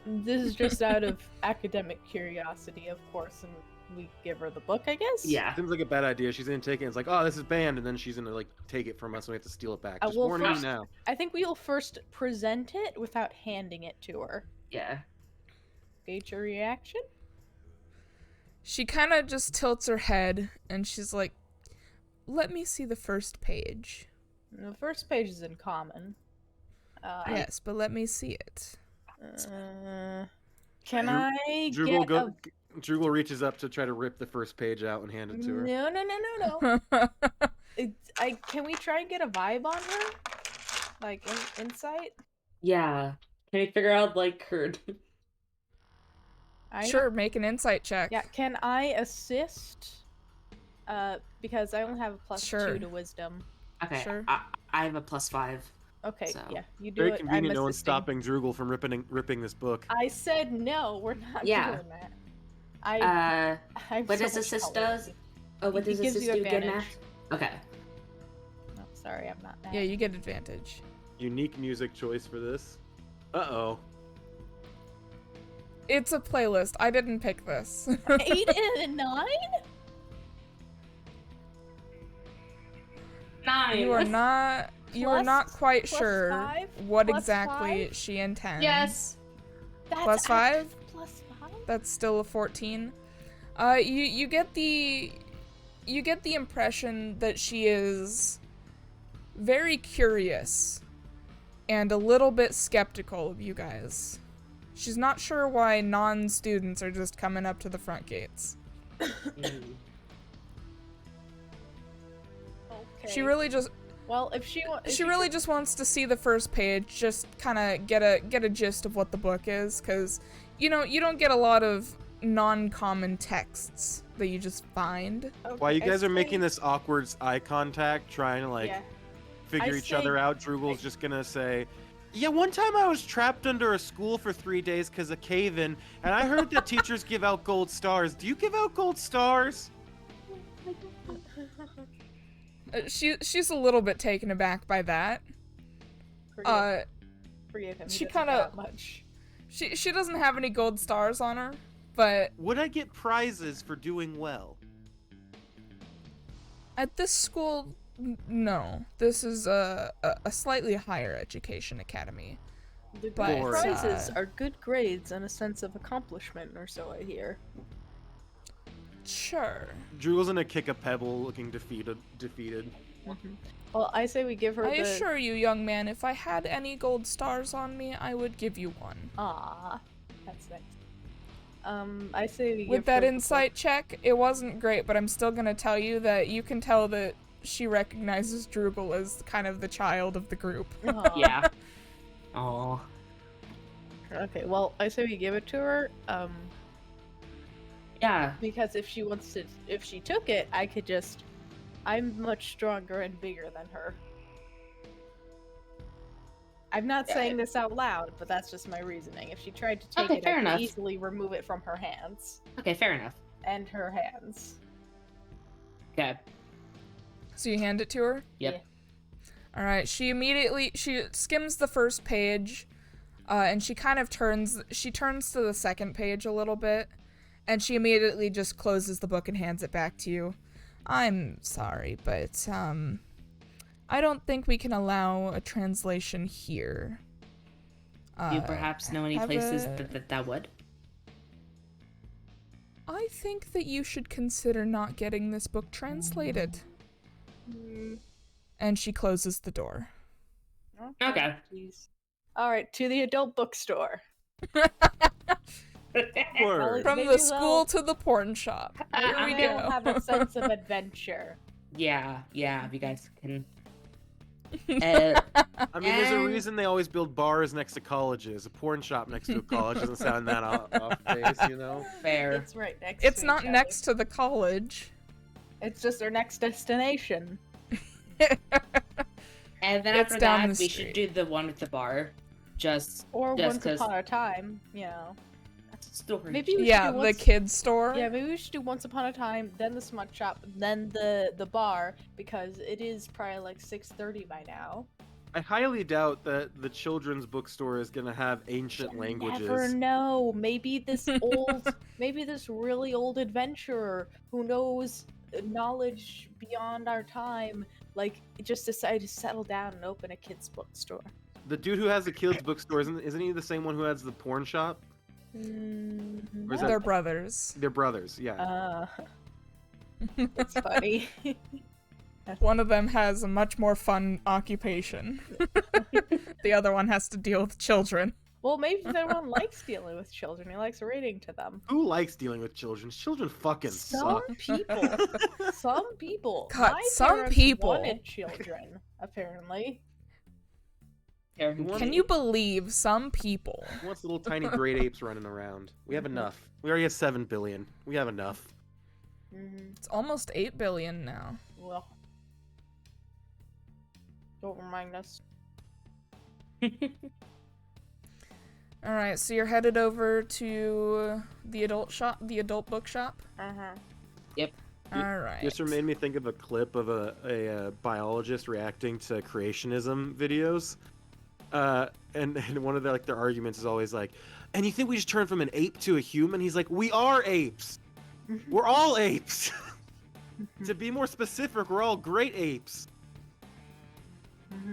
[SPEAKER 1] This is just out of academic curiosity, of course, and we give her the book, I guess?
[SPEAKER 4] Yeah.
[SPEAKER 3] Seems like a bad idea. She's gonna take it. And it's like, oh, this is banned, and then she's gonna like take it from us, and we have to steal it back. Just
[SPEAKER 1] well,
[SPEAKER 3] warning you
[SPEAKER 1] first-
[SPEAKER 3] now.
[SPEAKER 1] I think we'll first present it without handing it to her.
[SPEAKER 4] Yeah.
[SPEAKER 1] Gauge her reaction?
[SPEAKER 2] She kind of just tilts her head, and she's like, "Let me see the first page."
[SPEAKER 1] The first page is in common.
[SPEAKER 2] Yes, but let me see it.
[SPEAKER 1] Can I
[SPEAKER 3] Drugel reaches up to try to rip the first page out and hand it to her.
[SPEAKER 1] No. Can we try and get a vibe on her? Like, insight?
[SPEAKER 4] Yeah. Can we figure out like her?
[SPEAKER 2] Sure, make an insight check.
[SPEAKER 1] Yeah, can I assist? Because I only have a +2 to wisdom.
[SPEAKER 4] Okay.
[SPEAKER 2] Sure.
[SPEAKER 4] I have a +5.
[SPEAKER 1] Okay,
[SPEAKER 4] So.
[SPEAKER 1] yeah, you do
[SPEAKER 3] Very
[SPEAKER 1] it.
[SPEAKER 3] convenient.
[SPEAKER 1] I'm
[SPEAKER 3] No one's
[SPEAKER 1] assisting.
[SPEAKER 3] stopping Drugel from ripping this book.
[SPEAKER 1] I said no. We're not
[SPEAKER 4] Yeah.
[SPEAKER 1] doing that.
[SPEAKER 4] What does assist does? Oh, what does
[SPEAKER 1] gives
[SPEAKER 4] assist
[SPEAKER 1] you
[SPEAKER 4] do? Get
[SPEAKER 1] advantage.
[SPEAKER 4] math? Okay.
[SPEAKER 1] No, sorry, I'm not mad.
[SPEAKER 2] Yeah, you get advantage.
[SPEAKER 3] Unique music choice for this. Uh-oh.
[SPEAKER 2] It's a playlist. I didn't pick this.
[SPEAKER 1] 8 and a 9?
[SPEAKER 4] 9.
[SPEAKER 2] You are not. You are not quite sure
[SPEAKER 1] +5?
[SPEAKER 2] what
[SPEAKER 1] Plus
[SPEAKER 2] exactly
[SPEAKER 1] 5?
[SPEAKER 2] she intends.
[SPEAKER 4] Yes.
[SPEAKER 1] That's
[SPEAKER 2] +5?
[SPEAKER 1] +5?
[SPEAKER 2] That's still a 14. You get the impression that she is very curious and a little bit skeptical of you guys. She's not sure why non-students are just coming up to the front gates.
[SPEAKER 1] Okay.
[SPEAKER 2] She really just
[SPEAKER 1] Well, if she
[SPEAKER 2] just wants to see the first page, just kind of get a gist of what the book is, because you don't get a lot of non-common texts that you just find.
[SPEAKER 1] Okay,
[SPEAKER 3] While you guys
[SPEAKER 1] I
[SPEAKER 3] are
[SPEAKER 1] say-
[SPEAKER 3] making this awkward eye contact, trying to like
[SPEAKER 1] Yeah.
[SPEAKER 3] figure
[SPEAKER 1] I
[SPEAKER 3] each
[SPEAKER 1] say-
[SPEAKER 3] other out, Drugel's just gonna say, "Yeah, one time I was trapped under a school for 3 days because of cave-in, and I heard that teachers give out gold stars. Do you give out gold stars?"
[SPEAKER 2] She's a little bit taken aback by that.
[SPEAKER 1] Forgive him. He
[SPEAKER 2] she
[SPEAKER 1] doesn't
[SPEAKER 2] kinda-
[SPEAKER 1] have much.
[SPEAKER 2] She doesn't have any gold stars on her, but
[SPEAKER 3] Would I get prizes for doing well?
[SPEAKER 2] at this school, no. This is a slightly higher education academy.
[SPEAKER 1] The
[SPEAKER 2] But,
[SPEAKER 1] good prizes
[SPEAKER 2] uh,
[SPEAKER 1] are good grades and a sense of accomplishment, or so I hear.
[SPEAKER 2] Sure.
[SPEAKER 3] Drugel's gonna kick a pebble, looking defeated.
[SPEAKER 1] Well, I say we give her
[SPEAKER 2] I
[SPEAKER 1] the.
[SPEAKER 2] assure you, young man, if I had any gold stars on me, I would give you one.
[SPEAKER 1] Ah, that's nice. I say we
[SPEAKER 2] With
[SPEAKER 1] give
[SPEAKER 2] that
[SPEAKER 1] her
[SPEAKER 2] insight check, it wasn't great, but I'm still gonna tell you that you can tell that she recognizes Drugel as kind of the child of the group.
[SPEAKER 1] Aw.
[SPEAKER 4] Yeah. Oh.
[SPEAKER 1] Okay, well, I say we give it to her.
[SPEAKER 4] Yeah.
[SPEAKER 1] Because if she took it, I could just. I'm much stronger and bigger than her. I'm not saying this out loud, but that's just my reasoning. If she tried to take
[SPEAKER 4] Okay,
[SPEAKER 1] it,
[SPEAKER 4] fair
[SPEAKER 1] I could
[SPEAKER 4] enough.
[SPEAKER 1] easily remove it from her hands.
[SPEAKER 4] Okay, fair enough.
[SPEAKER 1] And her hands.
[SPEAKER 4] Okay.
[SPEAKER 2] So you hand it to her?
[SPEAKER 4] Yep.
[SPEAKER 2] Alright, she skims the first page, and she kind of turns to the second page a little bit, and she immediately just closes the book and hands it back to you. I'm sorry, but, I don't think we can allow a translation here.
[SPEAKER 4] Do you perhaps know any
[SPEAKER 2] have
[SPEAKER 4] places
[SPEAKER 2] a-
[SPEAKER 4] that would?
[SPEAKER 2] I think that you should consider not getting this book translated. And she closes the door.
[SPEAKER 4] Okay.
[SPEAKER 1] Please. All right, to the adult bookstore.
[SPEAKER 3] Word.
[SPEAKER 2] From
[SPEAKER 1] Maybe
[SPEAKER 2] the
[SPEAKER 1] they'll-
[SPEAKER 2] school to the porn shop.
[SPEAKER 1] Maybe
[SPEAKER 2] Here we
[SPEAKER 1] they'll
[SPEAKER 2] go.
[SPEAKER 1] have a sense of adventure.
[SPEAKER 4] Yeah, if you guys can.
[SPEAKER 3] I mean, there's a
[SPEAKER 4] And-
[SPEAKER 3] reason they always build bars next to colleges. A porn shop next to a college doesn't sound that off base, you know?
[SPEAKER 4] Fair.
[SPEAKER 1] It's right next
[SPEAKER 2] It's
[SPEAKER 1] to
[SPEAKER 2] not
[SPEAKER 1] each
[SPEAKER 2] next to the college.
[SPEAKER 1] other. It's just their next destination.
[SPEAKER 4] And then
[SPEAKER 2] It's
[SPEAKER 4] after
[SPEAKER 2] down
[SPEAKER 4] that,
[SPEAKER 2] the
[SPEAKER 4] we should
[SPEAKER 2] street.
[SPEAKER 4] do the one with the bar. Just
[SPEAKER 1] Or
[SPEAKER 4] Just
[SPEAKER 1] once
[SPEAKER 4] 'cause-
[SPEAKER 1] upon a time, you know.
[SPEAKER 4] that's a story.
[SPEAKER 1] Maybe we
[SPEAKER 2] Yeah,
[SPEAKER 1] should do
[SPEAKER 2] the
[SPEAKER 1] once...
[SPEAKER 2] kids store.
[SPEAKER 1] Yeah, maybe we should do once upon a time, then the smut shop, then the bar, because it is probably like 6:30 by now.
[SPEAKER 3] I highly doubt that the children's bookstore is gonna have ancient
[SPEAKER 1] You
[SPEAKER 3] languages.
[SPEAKER 1] never know. Maybe this maybe this really old adventurer who knows knowledge beyond our time, like, just decided to settle down and open a kids' bookstore.
[SPEAKER 3] The dude who has the kids' bookstore isn't he the same one who has the porn shop? Or is
[SPEAKER 1] No.
[SPEAKER 3] that-
[SPEAKER 2] They're brothers.
[SPEAKER 3] They're brothers, yeah.
[SPEAKER 1] That's funny.
[SPEAKER 2] One of them has a much more fun occupation. The other one has to deal with children.
[SPEAKER 1] Well, maybe everyone likes dealing with children. He likes reading to them.
[SPEAKER 3] Who likes dealing with children? Children fucking
[SPEAKER 1] Some
[SPEAKER 3] suck.
[SPEAKER 1] people. Some people.
[SPEAKER 2] God,
[SPEAKER 1] My
[SPEAKER 2] some
[SPEAKER 1] parents
[SPEAKER 2] people.
[SPEAKER 1] wanted children, apparently.
[SPEAKER 4] Fair.
[SPEAKER 3] Who wants-
[SPEAKER 2] Can you believe some people?
[SPEAKER 3] Who wants little tiny great apes running around? We have enough. We already have 7 billion. We have enough.
[SPEAKER 2] It's almost 8 billion now.
[SPEAKER 1] Well, don't remind us.
[SPEAKER 2] Alright, so you're headed over to the adult bookshop?
[SPEAKER 1] Uh-huh.
[SPEAKER 2] Alright.
[SPEAKER 3] This made me think of a clip of a biologist reacting to creationism videos. And one of their arguments is always like, and you think we just turned from an ape to a human? He's like, we are apes. We're all apes. To be more specific, we're all great apes.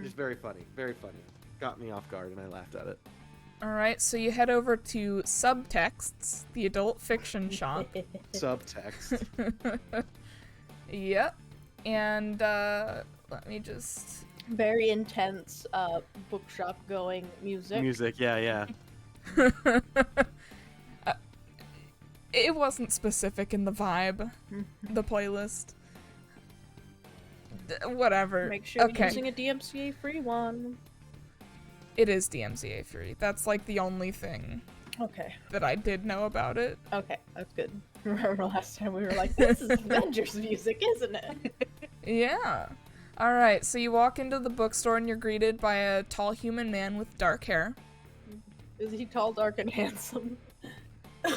[SPEAKER 3] Just very funny. Very funny. Got me off guard and I laughed at it.
[SPEAKER 2] Alright, so you head over to Subtexts, the adult fiction shop.
[SPEAKER 3] Subtext.
[SPEAKER 2] Yep. And, let me just...
[SPEAKER 1] Very intense bookshop going music.
[SPEAKER 3] Music, yeah.
[SPEAKER 2] It wasn't specific in the vibe, the playlist. Whatever.
[SPEAKER 1] Make sure
[SPEAKER 2] okay.
[SPEAKER 1] you're using a DMCA free one.
[SPEAKER 2] It is DMCA free. That's like the only thing
[SPEAKER 1] Okay.
[SPEAKER 2] that I did know about it.
[SPEAKER 1] Okay, that's good. Remember last time we were like, this is Avengers music, isn't it?
[SPEAKER 2] Yeah. Alright, so you walk into the bookstore and you're greeted by a tall human man with dark hair.
[SPEAKER 1] Is he tall, dark, and handsome?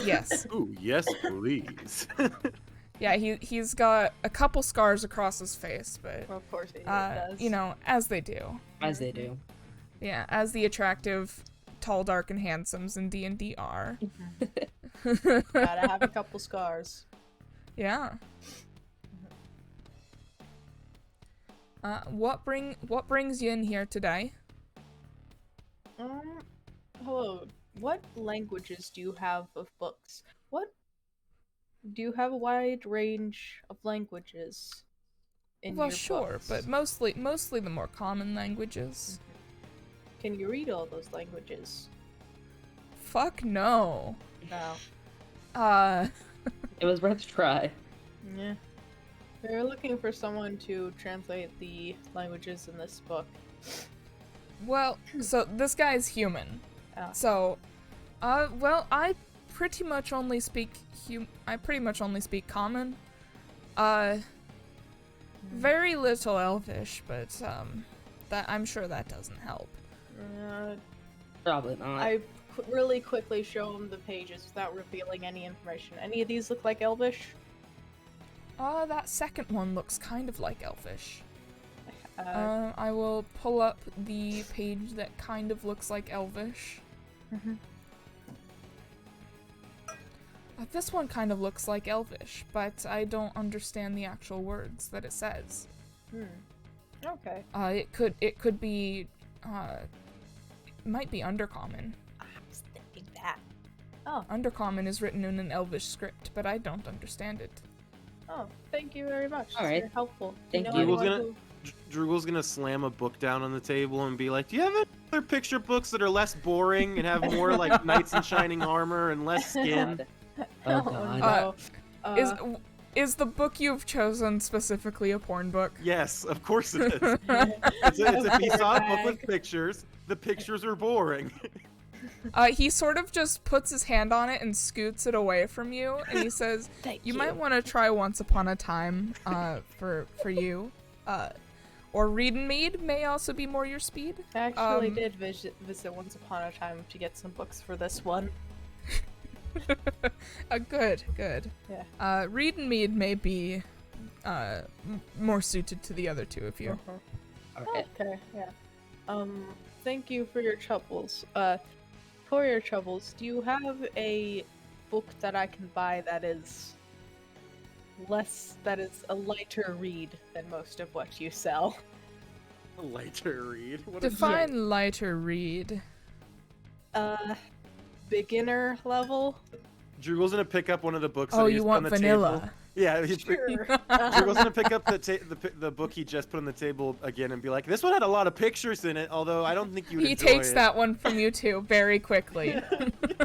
[SPEAKER 2] Yes.
[SPEAKER 3] Ooh, yes, please.
[SPEAKER 2] Yeah, he's got a couple scars across his face, but,
[SPEAKER 1] Well, of course he does.
[SPEAKER 2] you know, as they do.
[SPEAKER 4] As they do.
[SPEAKER 2] Yeah, as the attractive, tall, dark, and handsomes in D&D are.
[SPEAKER 1] Gotta have a couple scars.
[SPEAKER 2] Yeah. What brings you in here today?
[SPEAKER 1] Hello. What languages do you have of books? Do you have a wide range of languages in
[SPEAKER 2] Well,
[SPEAKER 1] your
[SPEAKER 2] sure,
[SPEAKER 1] books?
[SPEAKER 2] but mostly the more common languages.
[SPEAKER 1] Can you read all those languages?
[SPEAKER 2] Fuck no.
[SPEAKER 1] No.
[SPEAKER 4] It was worth a try.
[SPEAKER 1] Yeah. We're looking for someone to translate the languages in this book.
[SPEAKER 2] Well, so this guy's human.
[SPEAKER 1] Oh.
[SPEAKER 2] So, well, I pretty much only speak common. Very little Elvish, but that I'm sure that doesn't help.
[SPEAKER 4] Probably not.
[SPEAKER 1] I really quickly show him the pages without revealing any information. Any of these look like Elvish?
[SPEAKER 2] That second one looks kind of like Elvish.
[SPEAKER 1] Uh,
[SPEAKER 2] I will pull up the page that kind of looks like Elvish. This one kind of looks like Elvish, but I don't understand the actual words that it says.
[SPEAKER 1] Okay.
[SPEAKER 2] It could be, it might be Undercommon.
[SPEAKER 1] I was thinking that. Oh,
[SPEAKER 2] Undercommon is written in an Elvish script, but I don't understand it.
[SPEAKER 1] oh, thank you very much.
[SPEAKER 4] All
[SPEAKER 1] That's
[SPEAKER 4] right.
[SPEAKER 1] very helpful.
[SPEAKER 4] Thank
[SPEAKER 1] know
[SPEAKER 4] you.
[SPEAKER 1] anyone
[SPEAKER 3] Drugul's
[SPEAKER 1] who-
[SPEAKER 3] Drugul's gonna slam a book down on the table and be like, "Do you have any other picture books that are less boring and have more like knights in shining armor and less skin?
[SPEAKER 5] Oh god.
[SPEAKER 1] no.
[SPEAKER 2] Is the book you've chosen specifically a porn book?
[SPEAKER 3] Yes, of course it is. It's if he saw a book with pictures, the pictures are boring.
[SPEAKER 2] He sort of just puts his hand on it and scoots it away from you, and he says, "You might want to try Once Upon a Time, for you. Or Read and Mead may also be more your speed."
[SPEAKER 1] I actually did visit Once Upon a Time to get some books for this one.
[SPEAKER 2] Good.
[SPEAKER 1] Yeah.
[SPEAKER 2] Read and Mead may be more suited to the other two of you.
[SPEAKER 5] Alright.
[SPEAKER 1] Okay, yeah. Thank you for your troubles. For your troubles, do you have a book that I can buy that is a lighter read than most of what you sell?
[SPEAKER 3] A lighter read. What is
[SPEAKER 2] Define lighter read.
[SPEAKER 1] Beginner level?
[SPEAKER 3] Drugol's gonna pick up one of the books.
[SPEAKER 2] Oh,
[SPEAKER 3] that he
[SPEAKER 2] you
[SPEAKER 3] just put
[SPEAKER 2] want
[SPEAKER 3] on the
[SPEAKER 2] vanilla?
[SPEAKER 3] Table. Yeah,
[SPEAKER 1] Sure.
[SPEAKER 3] Drugol's gonna pick up the book he just put on the table again and be like, "This one had a lot of pictures in it, although I don't think you would
[SPEAKER 2] He
[SPEAKER 3] enjoy
[SPEAKER 2] takes
[SPEAKER 3] it."
[SPEAKER 2] that one from you too very quickly.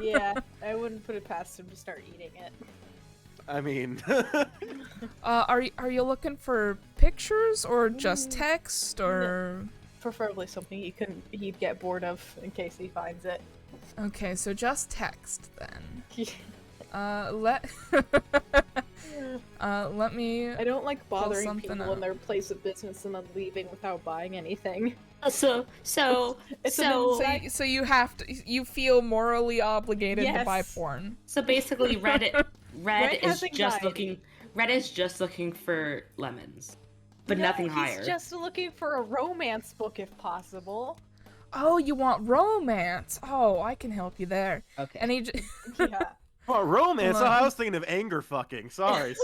[SPEAKER 1] Yeah, I wouldn't put it past him to start eating it.
[SPEAKER 3] I mean,
[SPEAKER 2] Are you looking for pictures or just text or?
[SPEAKER 1] Preferably something he'd get bored of in case he finds it.
[SPEAKER 2] Okay, so just text then.
[SPEAKER 1] I
[SPEAKER 2] Let me.
[SPEAKER 1] don't like bothering
[SPEAKER 2] something
[SPEAKER 1] people
[SPEAKER 2] up.
[SPEAKER 1] in their place of business and then leaving without buying anything.
[SPEAKER 4] So
[SPEAKER 1] It's an
[SPEAKER 2] So you have to. You feel morally obligated to buy
[SPEAKER 1] Yes.
[SPEAKER 2] porn.
[SPEAKER 4] so basically, Red is
[SPEAKER 1] has
[SPEAKER 4] just
[SPEAKER 1] anxiety.
[SPEAKER 4] looking for lemons, but
[SPEAKER 1] No,
[SPEAKER 4] nothing
[SPEAKER 1] he's
[SPEAKER 4] higher.
[SPEAKER 1] just looking for a romance book if possible.
[SPEAKER 2] Oh, you want romance? Oh, I can help you there.
[SPEAKER 5] Okay.
[SPEAKER 2] And he.
[SPEAKER 1] Yeah.
[SPEAKER 3] oh, romance.
[SPEAKER 2] Hold
[SPEAKER 3] Oh,
[SPEAKER 2] on.
[SPEAKER 3] I was thinking of anger fucking. Sorry.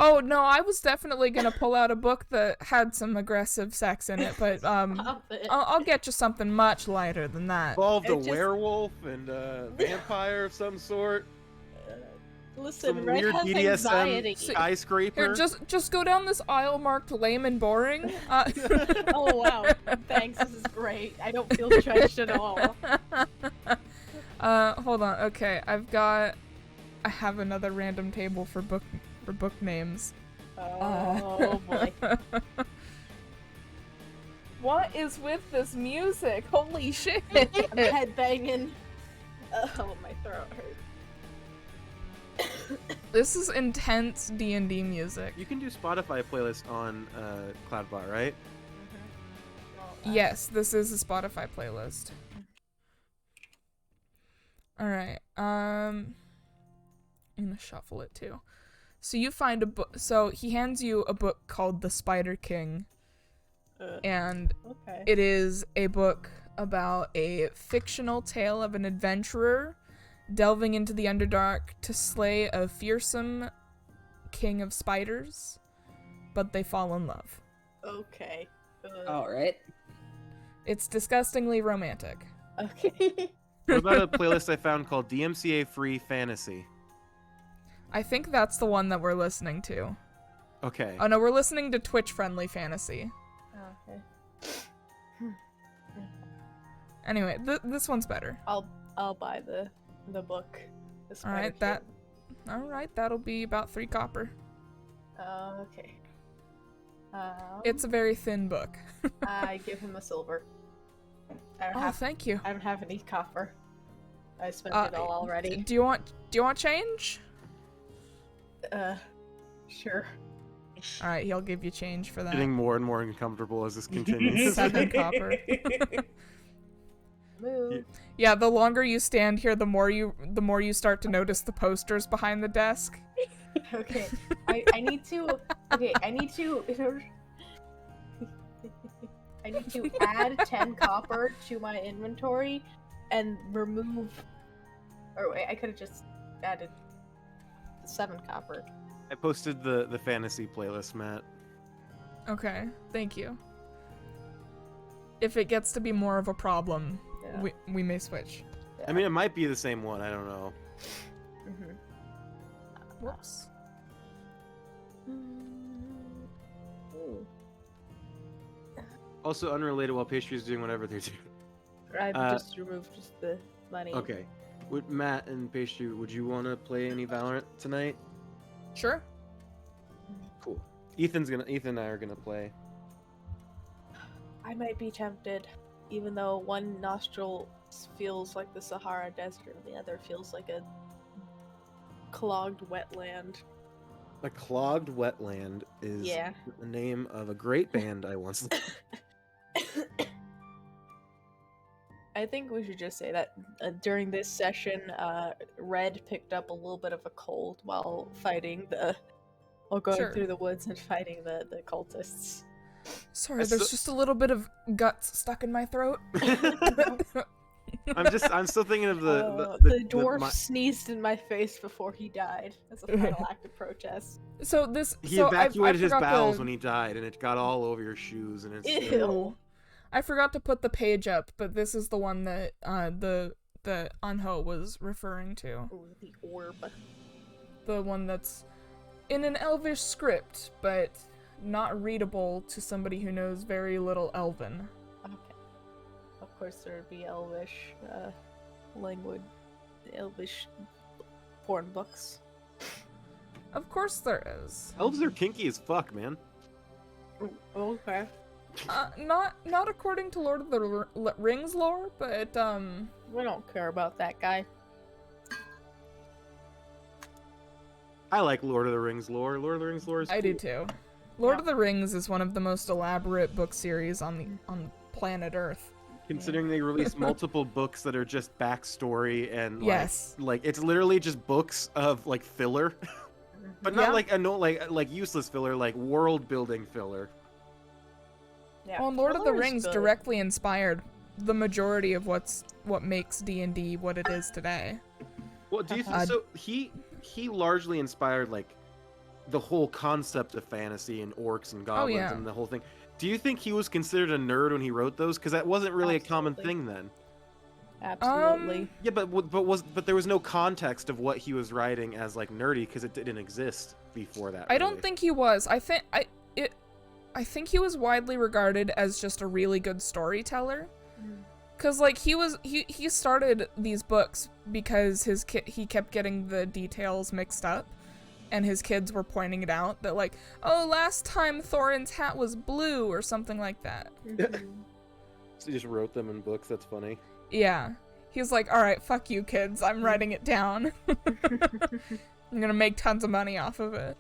[SPEAKER 2] Oh no, I was definitely gonna pull out a book that had some aggressive sex in it, but
[SPEAKER 1] Stop it.
[SPEAKER 2] I'll get you something much lighter than that.
[SPEAKER 3] Involved a
[SPEAKER 1] It just-
[SPEAKER 3] werewolf and a vampire of some sort.
[SPEAKER 1] Listen,
[SPEAKER 3] Some
[SPEAKER 1] Red
[SPEAKER 3] weird
[SPEAKER 1] has
[SPEAKER 3] BDSM
[SPEAKER 1] anxiety.
[SPEAKER 3] skyscraper.
[SPEAKER 2] Here, just go down this aisle marked lame and boring.
[SPEAKER 1] Oh wow, thanks. This is great. I don't feel judged at all.
[SPEAKER 2] Hold on. Okay, I have another random table for book names.
[SPEAKER 1] Oh boy.
[SPEAKER 2] What is with this music? Holy shit!
[SPEAKER 1] I'm headbanging. Oh, my throat hurts.
[SPEAKER 2] This is intense D&D music.
[SPEAKER 3] You can do Spotify playlist on Cloudbot, right?
[SPEAKER 2] Yes, this is a Spotify playlist. Alright, I'm gonna shuffle it too. So you find a book, so he hands you a book called The Spider King, and
[SPEAKER 1] Okay.
[SPEAKER 2] it is a book about a fictional tale of an adventurer delving into the Underdark to slay a fearsome king of spiders, but they fall in love.
[SPEAKER 1] Okay.
[SPEAKER 5] Alright.
[SPEAKER 2] It's disgustingly romantic.
[SPEAKER 1] Okay.
[SPEAKER 3] What about a playlist I found called DMCA Free Fantasy?
[SPEAKER 2] I think that's the one that we're listening to.
[SPEAKER 3] Okay.
[SPEAKER 2] Oh no, we're listening to Twitch Friendly Fantasy.
[SPEAKER 1] Okay.
[SPEAKER 2] Anyway, this one's better.
[SPEAKER 1] I'll buy the book. The Spider
[SPEAKER 2] Alright, that'll be about 3 copper.
[SPEAKER 1] King. Okay.
[SPEAKER 2] It's a very thin book.
[SPEAKER 1] I give him a silver.
[SPEAKER 2] Thank you.
[SPEAKER 1] I don't have any copper. I spent it all already.
[SPEAKER 2] Do you want change?
[SPEAKER 1] Sure.
[SPEAKER 2] Alright, he'll give you change for that.
[SPEAKER 3] Getting more and more uncomfortable as this continues.
[SPEAKER 2] 7 copper.
[SPEAKER 1] Move.
[SPEAKER 2] Yeah, the longer you stand here, the more you start to notice the posters behind the desk.
[SPEAKER 1] Okay. I need to. Okay. I need to. I need to add 10 copper to my inventory and remove. Or wait, I could have just added 7 copper.
[SPEAKER 3] I posted the fantasy playlist, Matt.
[SPEAKER 2] Okay, thank you. If it gets to be more of a problem,
[SPEAKER 1] Yeah.
[SPEAKER 2] we may switch.
[SPEAKER 3] I mean, it might be the same one. I don't know.
[SPEAKER 1] Mm-hmm.
[SPEAKER 2] Whoops.
[SPEAKER 3] Also unrelated while Pastry's doing whatever they're doing.
[SPEAKER 1] I've just removed just the money.
[SPEAKER 3] Okay. Would Matt and Pastry, would you want to play any Valorant tonight?
[SPEAKER 2] Sure.
[SPEAKER 3] Cool. Ethan and I are gonna play.
[SPEAKER 1] I might be tempted, even though one nostril feels like the Sahara Desert and the other feels like a clogged wetland.
[SPEAKER 3] A clogged wetland is the name of a great band I once
[SPEAKER 1] I think we should just say that during this session, Red picked up a little bit of a cold while going through the woods and fighting the cultists.
[SPEAKER 2] Sorry, there's just a little bit of guts stuck in my throat.
[SPEAKER 3] I'm still thinking of
[SPEAKER 1] the dwarf sneezed in my face before he died as a final act of protest.
[SPEAKER 3] He evacuated his bowels when he died, and it got all over your shoes, and it's
[SPEAKER 1] ew.
[SPEAKER 2] I forgot to put the page up, but this is the one that the Anho was referring to.
[SPEAKER 1] Ooh, the orb.
[SPEAKER 2] The one that's in an Elvish script, but not readable to somebody who knows very little Elven.
[SPEAKER 1] Okay. Of course there would be Elvish language, Elvish porn books.
[SPEAKER 2] Of course there is.
[SPEAKER 3] Elves are kinky as fuck, man.
[SPEAKER 1] Okay.
[SPEAKER 2] Not according to Lord of the Rings lore, but
[SPEAKER 1] we don't care about that guy.
[SPEAKER 3] I like Lord of the Rings lore. Lord of the Rings lore is cool.
[SPEAKER 2] I do too. Lord of the Rings is one of the most elaborate book series on planet Earth.
[SPEAKER 3] Considering they release multiple books that are just backstory and like it's literally just books of like filler, but not like useless filler, like world building filler.
[SPEAKER 1] Yeah.
[SPEAKER 2] Well, Lord of the Rings directly inspired the majority of what makes D&D what it is today.
[SPEAKER 3] Well, do you think so? He largely inspired like the whole concept of fantasy and orcs and goblins and the whole thing. Do you think he was considered a nerd when he wrote those? Because that wasn't really a common thing then.
[SPEAKER 1] Absolutely.
[SPEAKER 3] Yeah, but there was no context of what he was writing as like nerdy because it didn't exist before that.
[SPEAKER 2] I don't think he was. I think he was widely regarded as just a really good storyteller. Cause like he started these books because he kept getting the details mixed up, and his kids were pointing it out that like, oh, last time Thorin's hat was blue or something like that.
[SPEAKER 3] So he just wrote them in books. That's funny.
[SPEAKER 2] Yeah, he was like, all right, fuck you kids, I'm writing it down. I'm gonna make tons of money off of it.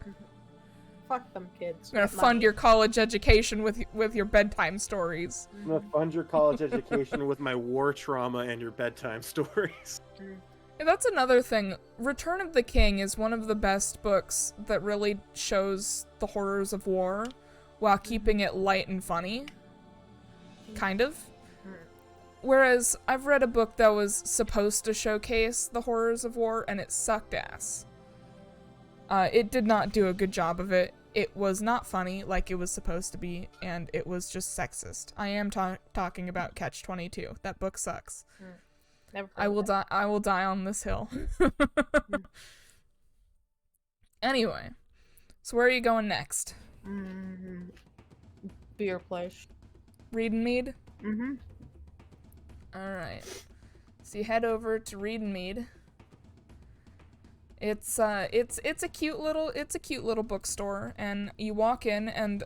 [SPEAKER 1] Fuck them kids.
[SPEAKER 2] I'm gonna fund your college education with your bedtime stories.
[SPEAKER 3] I'm gonna fund your college education with my war trauma and your bedtime stories.
[SPEAKER 2] Yeah, that's another thing. Return of the King is one of the best books that really shows the horrors of war while keeping it light and funny. Kind of. Whereas I've read a book that was supposed to showcase the horrors of war and it sucked ass. It did not do a good job of it. It was not funny like it was supposed to be, and it was just sexist. I am talking about Catch-22. That book sucks.
[SPEAKER 1] Never
[SPEAKER 2] I will die on this hill. Anyway, so where are you going next?
[SPEAKER 1] Beer place.
[SPEAKER 2] Reed and Mead? Alright. So you head over to Reed and Mead. It's a cute little bookstore, and you walk in and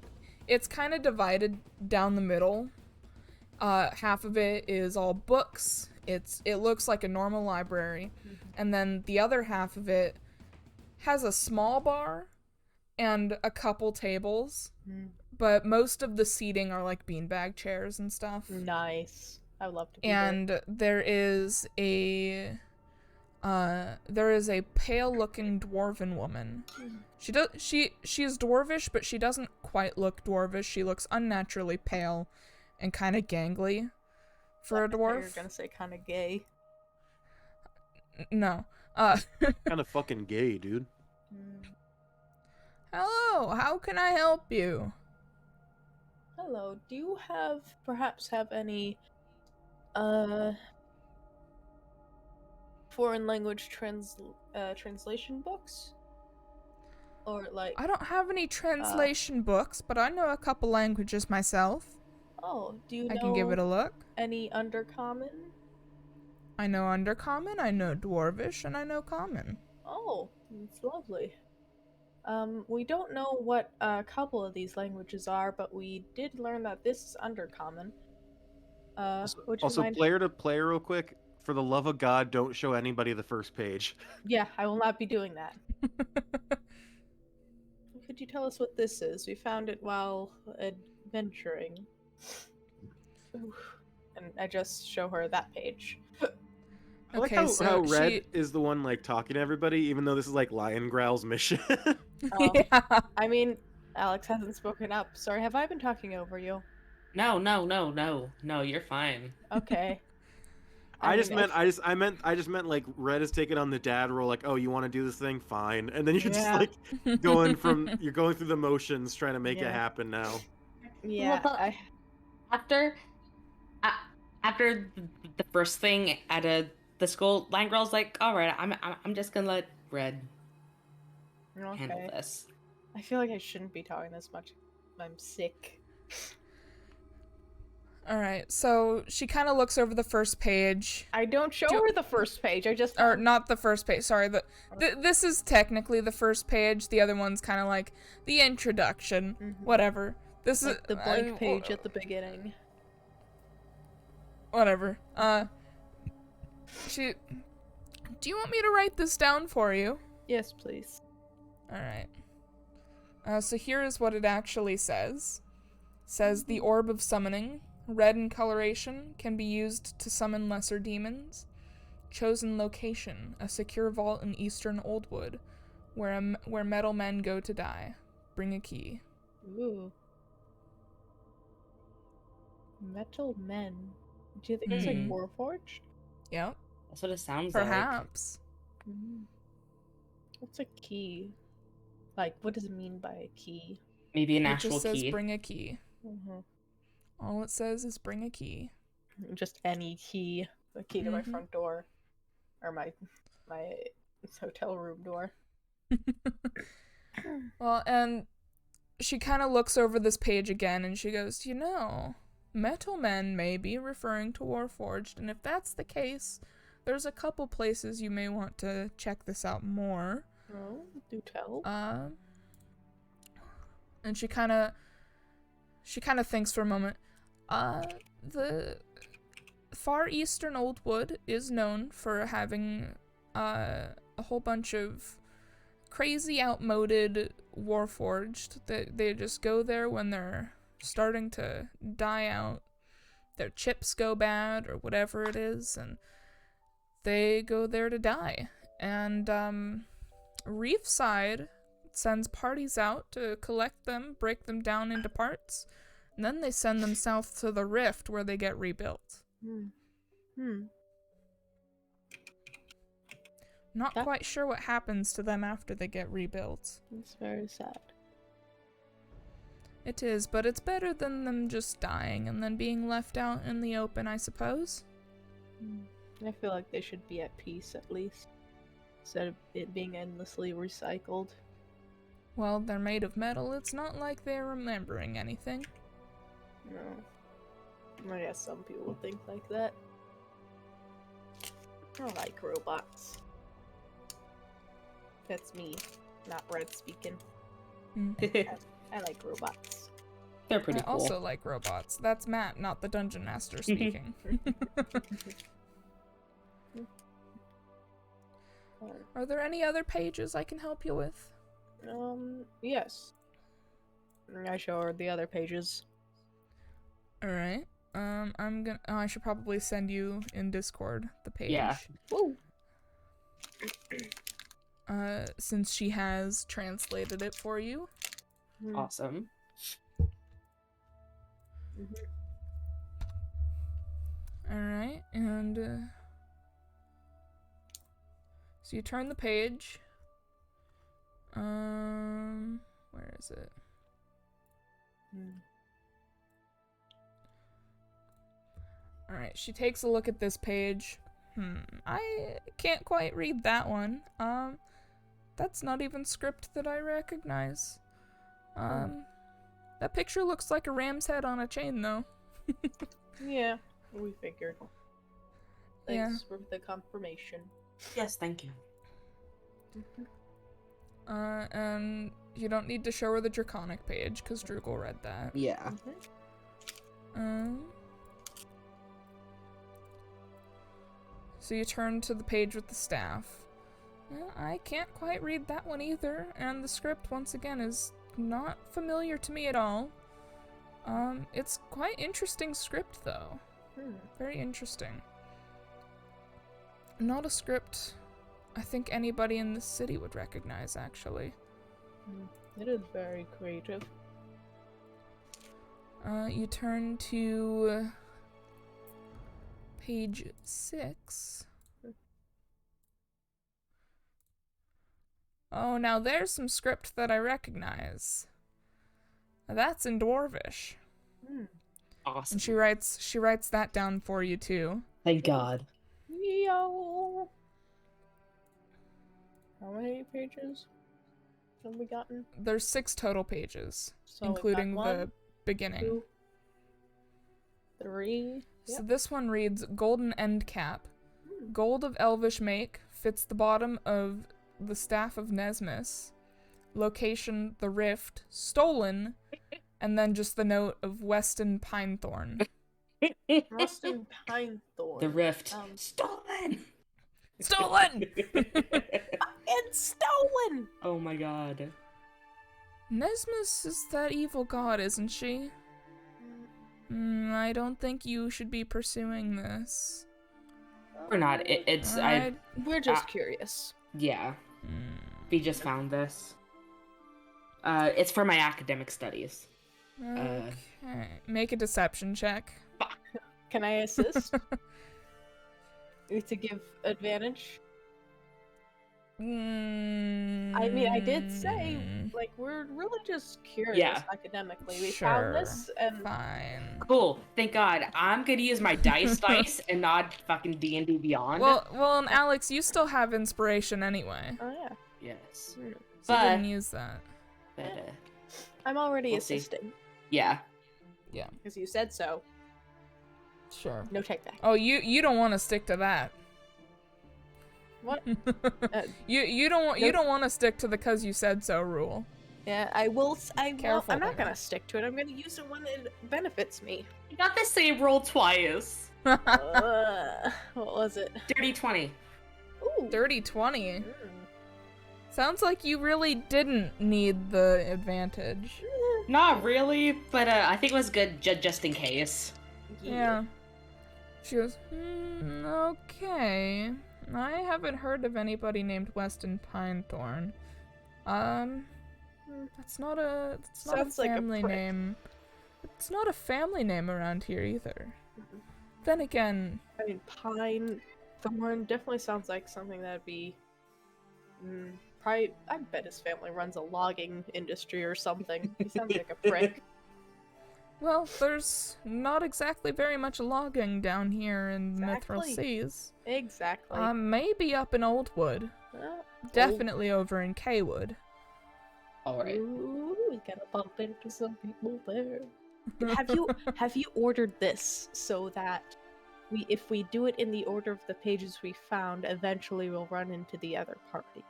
[SPEAKER 2] it's kind of divided down the middle. Half of it is all books. It looks like a normal library, and then the other half of it has a small bar and a couple tables, but most of the seating are like beanbag chairs and stuff.
[SPEAKER 1] Nice. I would love to be
[SPEAKER 2] and
[SPEAKER 1] there.
[SPEAKER 2] there is a pale-looking dwarven woman. She is dwarvish, but she doesn't quite look dwarvish. She looks unnaturally pale and kind of gangly for a dwarf.
[SPEAKER 1] You're gonna say kind of gay.
[SPEAKER 2] No.
[SPEAKER 3] Kind of fucking gay, dude.
[SPEAKER 2] Hello, how can I help you?
[SPEAKER 1] Hello, do you perhaps have any foreign language translation books? Or like
[SPEAKER 2] I don't have any translation books, but I know a couple languages myself.
[SPEAKER 1] Oh, do you
[SPEAKER 2] I
[SPEAKER 1] know
[SPEAKER 2] can give it a look.
[SPEAKER 1] any undercommon?
[SPEAKER 2] I know Undercommon, I know Dwarvish, and I know Common.
[SPEAKER 1] Oh, it's lovely. We don't know what a couple of these languages are, but we did learn that this is undercommon. Would you
[SPEAKER 3] Also,
[SPEAKER 1] mind?
[SPEAKER 3] player to player, real quick. For the love of God, don't show anybody the first page.
[SPEAKER 1] Yeah, I will not be doing that. Could you tell us what this is? We found it while adventuring. Oof. And I just show her that page.
[SPEAKER 3] I like
[SPEAKER 2] Okay,
[SPEAKER 3] how
[SPEAKER 2] so
[SPEAKER 3] Red
[SPEAKER 2] she...
[SPEAKER 3] is the one like talking to everybody, even though this is like Lion Growl's mission.
[SPEAKER 2] yeah.
[SPEAKER 1] I mean, Alex hasn't spoken up. Sorry, have I been talking over you?
[SPEAKER 4] No, you're fine.
[SPEAKER 1] Okay.
[SPEAKER 3] I just
[SPEAKER 1] mean,
[SPEAKER 3] meant I just meant like Red is taking on the dad role, like, oh, you want to do this thing, fine, and then you're just
[SPEAKER 1] Yeah.
[SPEAKER 3] like you're going through the motions trying to make it happen now.
[SPEAKER 1] Yeah,
[SPEAKER 4] Well, after a- after the first thing at the school, line girl's like, all right, I'm just gonna let Red handle
[SPEAKER 1] okay.
[SPEAKER 4] this.
[SPEAKER 1] I feel like I shouldn't be talking this much. I'm sick.
[SPEAKER 2] Alright, so she kind of looks over the first page.
[SPEAKER 1] I don't show her the first page. I just
[SPEAKER 2] Or not the first page, sorry. This is technically the first page. The other one's kind of like the introduction. Whatever. This
[SPEAKER 1] like
[SPEAKER 2] is
[SPEAKER 1] the blank page at the beginning.
[SPEAKER 2] Whatever. Do you want me to write this down for you?
[SPEAKER 1] Yes, please.
[SPEAKER 2] Alright. So here is what it actually says. It says, the Orb of Summoning, red in coloration, can be used to summon lesser demons. Chosen location, a secure vault in eastern Oldwood, where metal men go to die. Bring a key.
[SPEAKER 1] Ooh. Metal men. Do you think it's like Warforged?
[SPEAKER 2] Yep.
[SPEAKER 4] That's what it sounds like.
[SPEAKER 2] Perhaps.
[SPEAKER 1] What's a key? Like, what does it mean by a key?
[SPEAKER 4] Maybe an
[SPEAKER 2] It
[SPEAKER 4] actual
[SPEAKER 2] just says
[SPEAKER 4] key.
[SPEAKER 2] bring a key. All it says is bring a key.
[SPEAKER 1] Just any key. The key to my front door. Or my hotel room door.
[SPEAKER 2] Well, and she kind of looks over this page again and she goes, you know, metal men may be referring to Warforged, and if that's the case, there's a couple places you may want to check this out more.
[SPEAKER 1] Oh, do tell.
[SPEAKER 2] And she kind of thinks for a moment. The far eastern Oldwood is known for having a whole bunch of crazy outmoded Warforged that they just go there when they're starting to die out. Their chips go bad or whatever it is, and they go there to die. And Reefside sends parties out to collect them, break them down into parts, and then they send them south to the Rift where they get rebuilt. Not quite sure what happens to them after they get rebuilt.
[SPEAKER 1] It's very sad.
[SPEAKER 2] It is, but it's better than them just dying and then being left out in the open, I suppose.
[SPEAKER 1] I feel like they should be at peace at least, instead of it being endlessly recycled.
[SPEAKER 2] Well, they're made of metal. It's not like they're remembering anything.
[SPEAKER 1] No. I guess some people think like that. I like robots. That's me, not Red speaking. I like robots.
[SPEAKER 4] They're pretty
[SPEAKER 2] I
[SPEAKER 4] cool.
[SPEAKER 2] also like robots. That's Matt, not the Dungeon Master speaking. Are there any other pages I can help you with?
[SPEAKER 1] Yes. I show her the other pages.
[SPEAKER 2] Alright. I should probably send you in Discord the page.
[SPEAKER 4] Yeah.
[SPEAKER 1] Woo!
[SPEAKER 2] Since she has translated it for you.
[SPEAKER 4] Awesome.
[SPEAKER 2] Alright, and so you turn the page. Where is it? Alright, she takes a look at this page. I can't quite read that one. That's not even script that I recognize. That picture looks like a ram's head on a chain, though.
[SPEAKER 1] Yeah, we figured.
[SPEAKER 2] Yeah.
[SPEAKER 1] Thanks for the confirmation.
[SPEAKER 4] Yes, thank you.
[SPEAKER 2] And you don't need to show her the Draconic page, because Drugel read that.
[SPEAKER 5] Yeah.
[SPEAKER 2] So you turn to the page with the staff. I can't quite read that one either, and the script, once again, is not familiar to me at all. It's quite interesting script, though. Very interesting. Not a script I think anybody in this city would recognize, actually.
[SPEAKER 1] It is very creative.
[SPEAKER 2] You turn to page 6. Oh, now there's some script that I recognize. That's in Dwarvish.
[SPEAKER 5] Awesome.
[SPEAKER 2] And she writes that down for you too.
[SPEAKER 5] Thank God.
[SPEAKER 1] Yo. How many pages have we gotten?
[SPEAKER 2] There's 6 total pages,
[SPEAKER 1] So we've got
[SPEAKER 2] including the
[SPEAKER 1] 1,
[SPEAKER 2] beginning.
[SPEAKER 1] 2, 3.
[SPEAKER 2] So this one reads, Golden End Cap. Gold of elvish make, fits the bottom of the Staff of Nesmus. Location, the Rift, stolen, and then just the note of Weston Pinethorn.
[SPEAKER 1] Weston Pinethorn.
[SPEAKER 5] The Rift.
[SPEAKER 4] Stolen!
[SPEAKER 2] Stolen!
[SPEAKER 1] It's stolen!
[SPEAKER 5] Oh my God.
[SPEAKER 2] Nesmus is that evil god, isn't she? I don't think you should be pursuing this.
[SPEAKER 4] We're not. It's
[SPEAKER 1] We're just curious.
[SPEAKER 4] Yeah. We just found this. It's for my academic studies.
[SPEAKER 2] Okay. Make a deception check.
[SPEAKER 1] Can I assist? To give advantage? I mean, I did say, like, we're really just curious academically. We found this, and
[SPEAKER 2] fine.
[SPEAKER 4] Cool. Thank God. I'm gonna use my dice and not fucking D&D Beyond.
[SPEAKER 2] Well, and Alex, you still have inspiration anyway.
[SPEAKER 1] oh yeah,
[SPEAKER 4] Yes.
[SPEAKER 2] So you
[SPEAKER 4] But,
[SPEAKER 2] didn't use that.
[SPEAKER 1] I'm already
[SPEAKER 4] We'll see.
[SPEAKER 1] assisting
[SPEAKER 4] yeah.
[SPEAKER 2] Yeah.
[SPEAKER 1] because you said so.
[SPEAKER 2] Sure.
[SPEAKER 1] No take back.
[SPEAKER 2] Oh, you don't want to stick to that.
[SPEAKER 1] What?
[SPEAKER 2] You don't want to stick to the "cause you said so" rule.
[SPEAKER 1] Yeah, I will.
[SPEAKER 2] Careful
[SPEAKER 1] I'm not
[SPEAKER 2] there.
[SPEAKER 1] gonna stick to it. I'm gonna use it when it benefits me.
[SPEAKER 4] You got the same roll twice.
[SPEAKER 1] What was it?
[SPEAKER 4] Dirty 20.
[SPEAKER 1] Ooh.
[SPEAKER 2] Dirty 20. Sounds like you really didn't need the advantage.
[SPEAKER 4] Not really, but I think it was good just in case.
[SPEAKER 2] Yeah. She goes, okay. I haven't heard of anybody named Weston Pinethorn. That's not a
[SPEAKER 1] Sounds like a
[SPEAKER 2] family
[SPEAKER 1] prick.
[SPEAKER 2] name. It's not a family name around here either. Then again,
[SPEAKER 1] I mean, Pine Thorn definitely sounds like something that'd be. Probably, I bet his family runs a logging industry or something. He sounds like a prick.
[SPEAKER 2] well, there's not exactly very much logging down here in the Mithral
[SPEAKER 1] Exactly.
[SPEAKER 2] Seas.
[SPEAKER 1] Exactly.
[SPEAKER 2] Maybe up in Oldwood. Definitely over in Kaywood.
[SPEAKER 5] Alright.
[SPEAKER 1] Ooh, we gotta bump into some people there. have you ordered this so that if we do it in the order of the pages we found, eventually we'll run into the other party?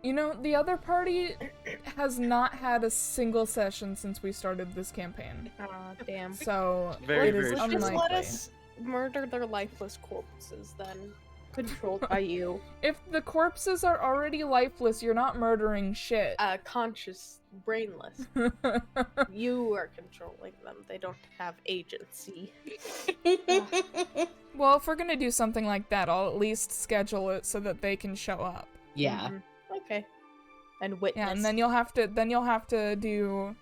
[SPEAKER 2] You know, the other party has not had a single session since we started this campaign.
[SPEAKER 1] Aw, damn.
[SPEAKER 2] So,
[SPEAKER 3] Very,
[SPEAKER 2] it is
[SPEAKER 3] very
[SPEAKER 1] Just
[SPEAKER 2] unlikely.
[SPEAKER 1] let us murder their lifeless corpses then. Controlled by you.
[SPEAKER 2] If the corpses are already lifeless, you're not murdering shit.
[SPEAKER 1] Conscious, brainless. You are controlling them. They don't have agency.
[SPEAKER 2] Well, if we're gonna do something like that, I'll at least schedule it so that they can show up.
[SPEAKER 5] Yeah.
[SPEAKER 1] Mhm. Okay. And witness.
[SPEAKER 2] Yeah, and then you'll have to do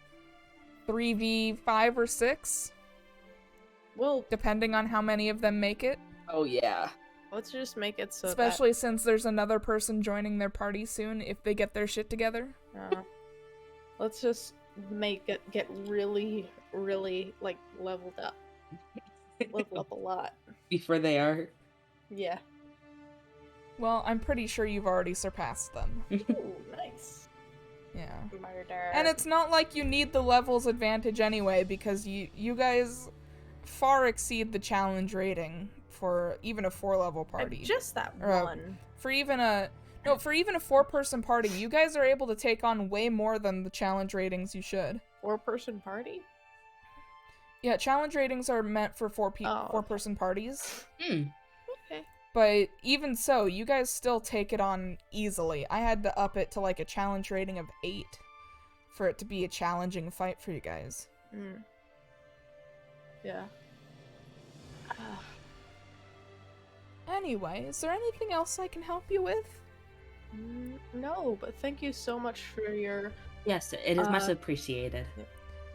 [SPEAKER 2] 3v5 or 6,
[SPEAKER 1] Well,
[SPEAKER 2] depending on how many of them make it.
[SPEAKER 5] Oh yeah.
[SPEAKER 1] let's just make it so
[SPEAKER 2] Especially since there's another person joining their party soon if they get their shit together.
[SPEAKER 1] that, let's just make it get really, really, like, leveled up. Level up a lot.
[SPEAKER 5] Before they are.
[SPEAKER 1] Yeah.
[SPEAKER 2] Well, I'm pretty sure you've already surpassed them.
[SPEAKER 1] Ooh, nice.
[SPEAKER 2] Yeah.
[SPEAKER 1] Murder.
[SPEAKER 2] And it's not like you need the levels advantage anyway, because you guys far exceed the challenge rating for even a 4-level party.
[SPEAKER 1] Just that
[SPEAKER 2] Or
[SPEAKER 1] one.
[SPEAKER 2] For even a 4-person party, you guys are able to take on way more than the challenge ratings you should.
[SPEAKER 1] 4-person party?
[SPEAKER 2] Yeah, challenge ratings are meant for 4-person parties.
[SPEAKER 1] Okay.
[SPEAKER 2] But even so, you guys still take it on easily. I had to up it to like a challenge rating of 8 for it to be a challenging fight for you guys.
[SPEAKER 1] Yeah.
[SPEAKER 2] Anyway, is there anything else I can help you with?
[SPEAKER 1] No, but thank you so much for your...
[SPEAKER 4] Yes, it is much appreciated.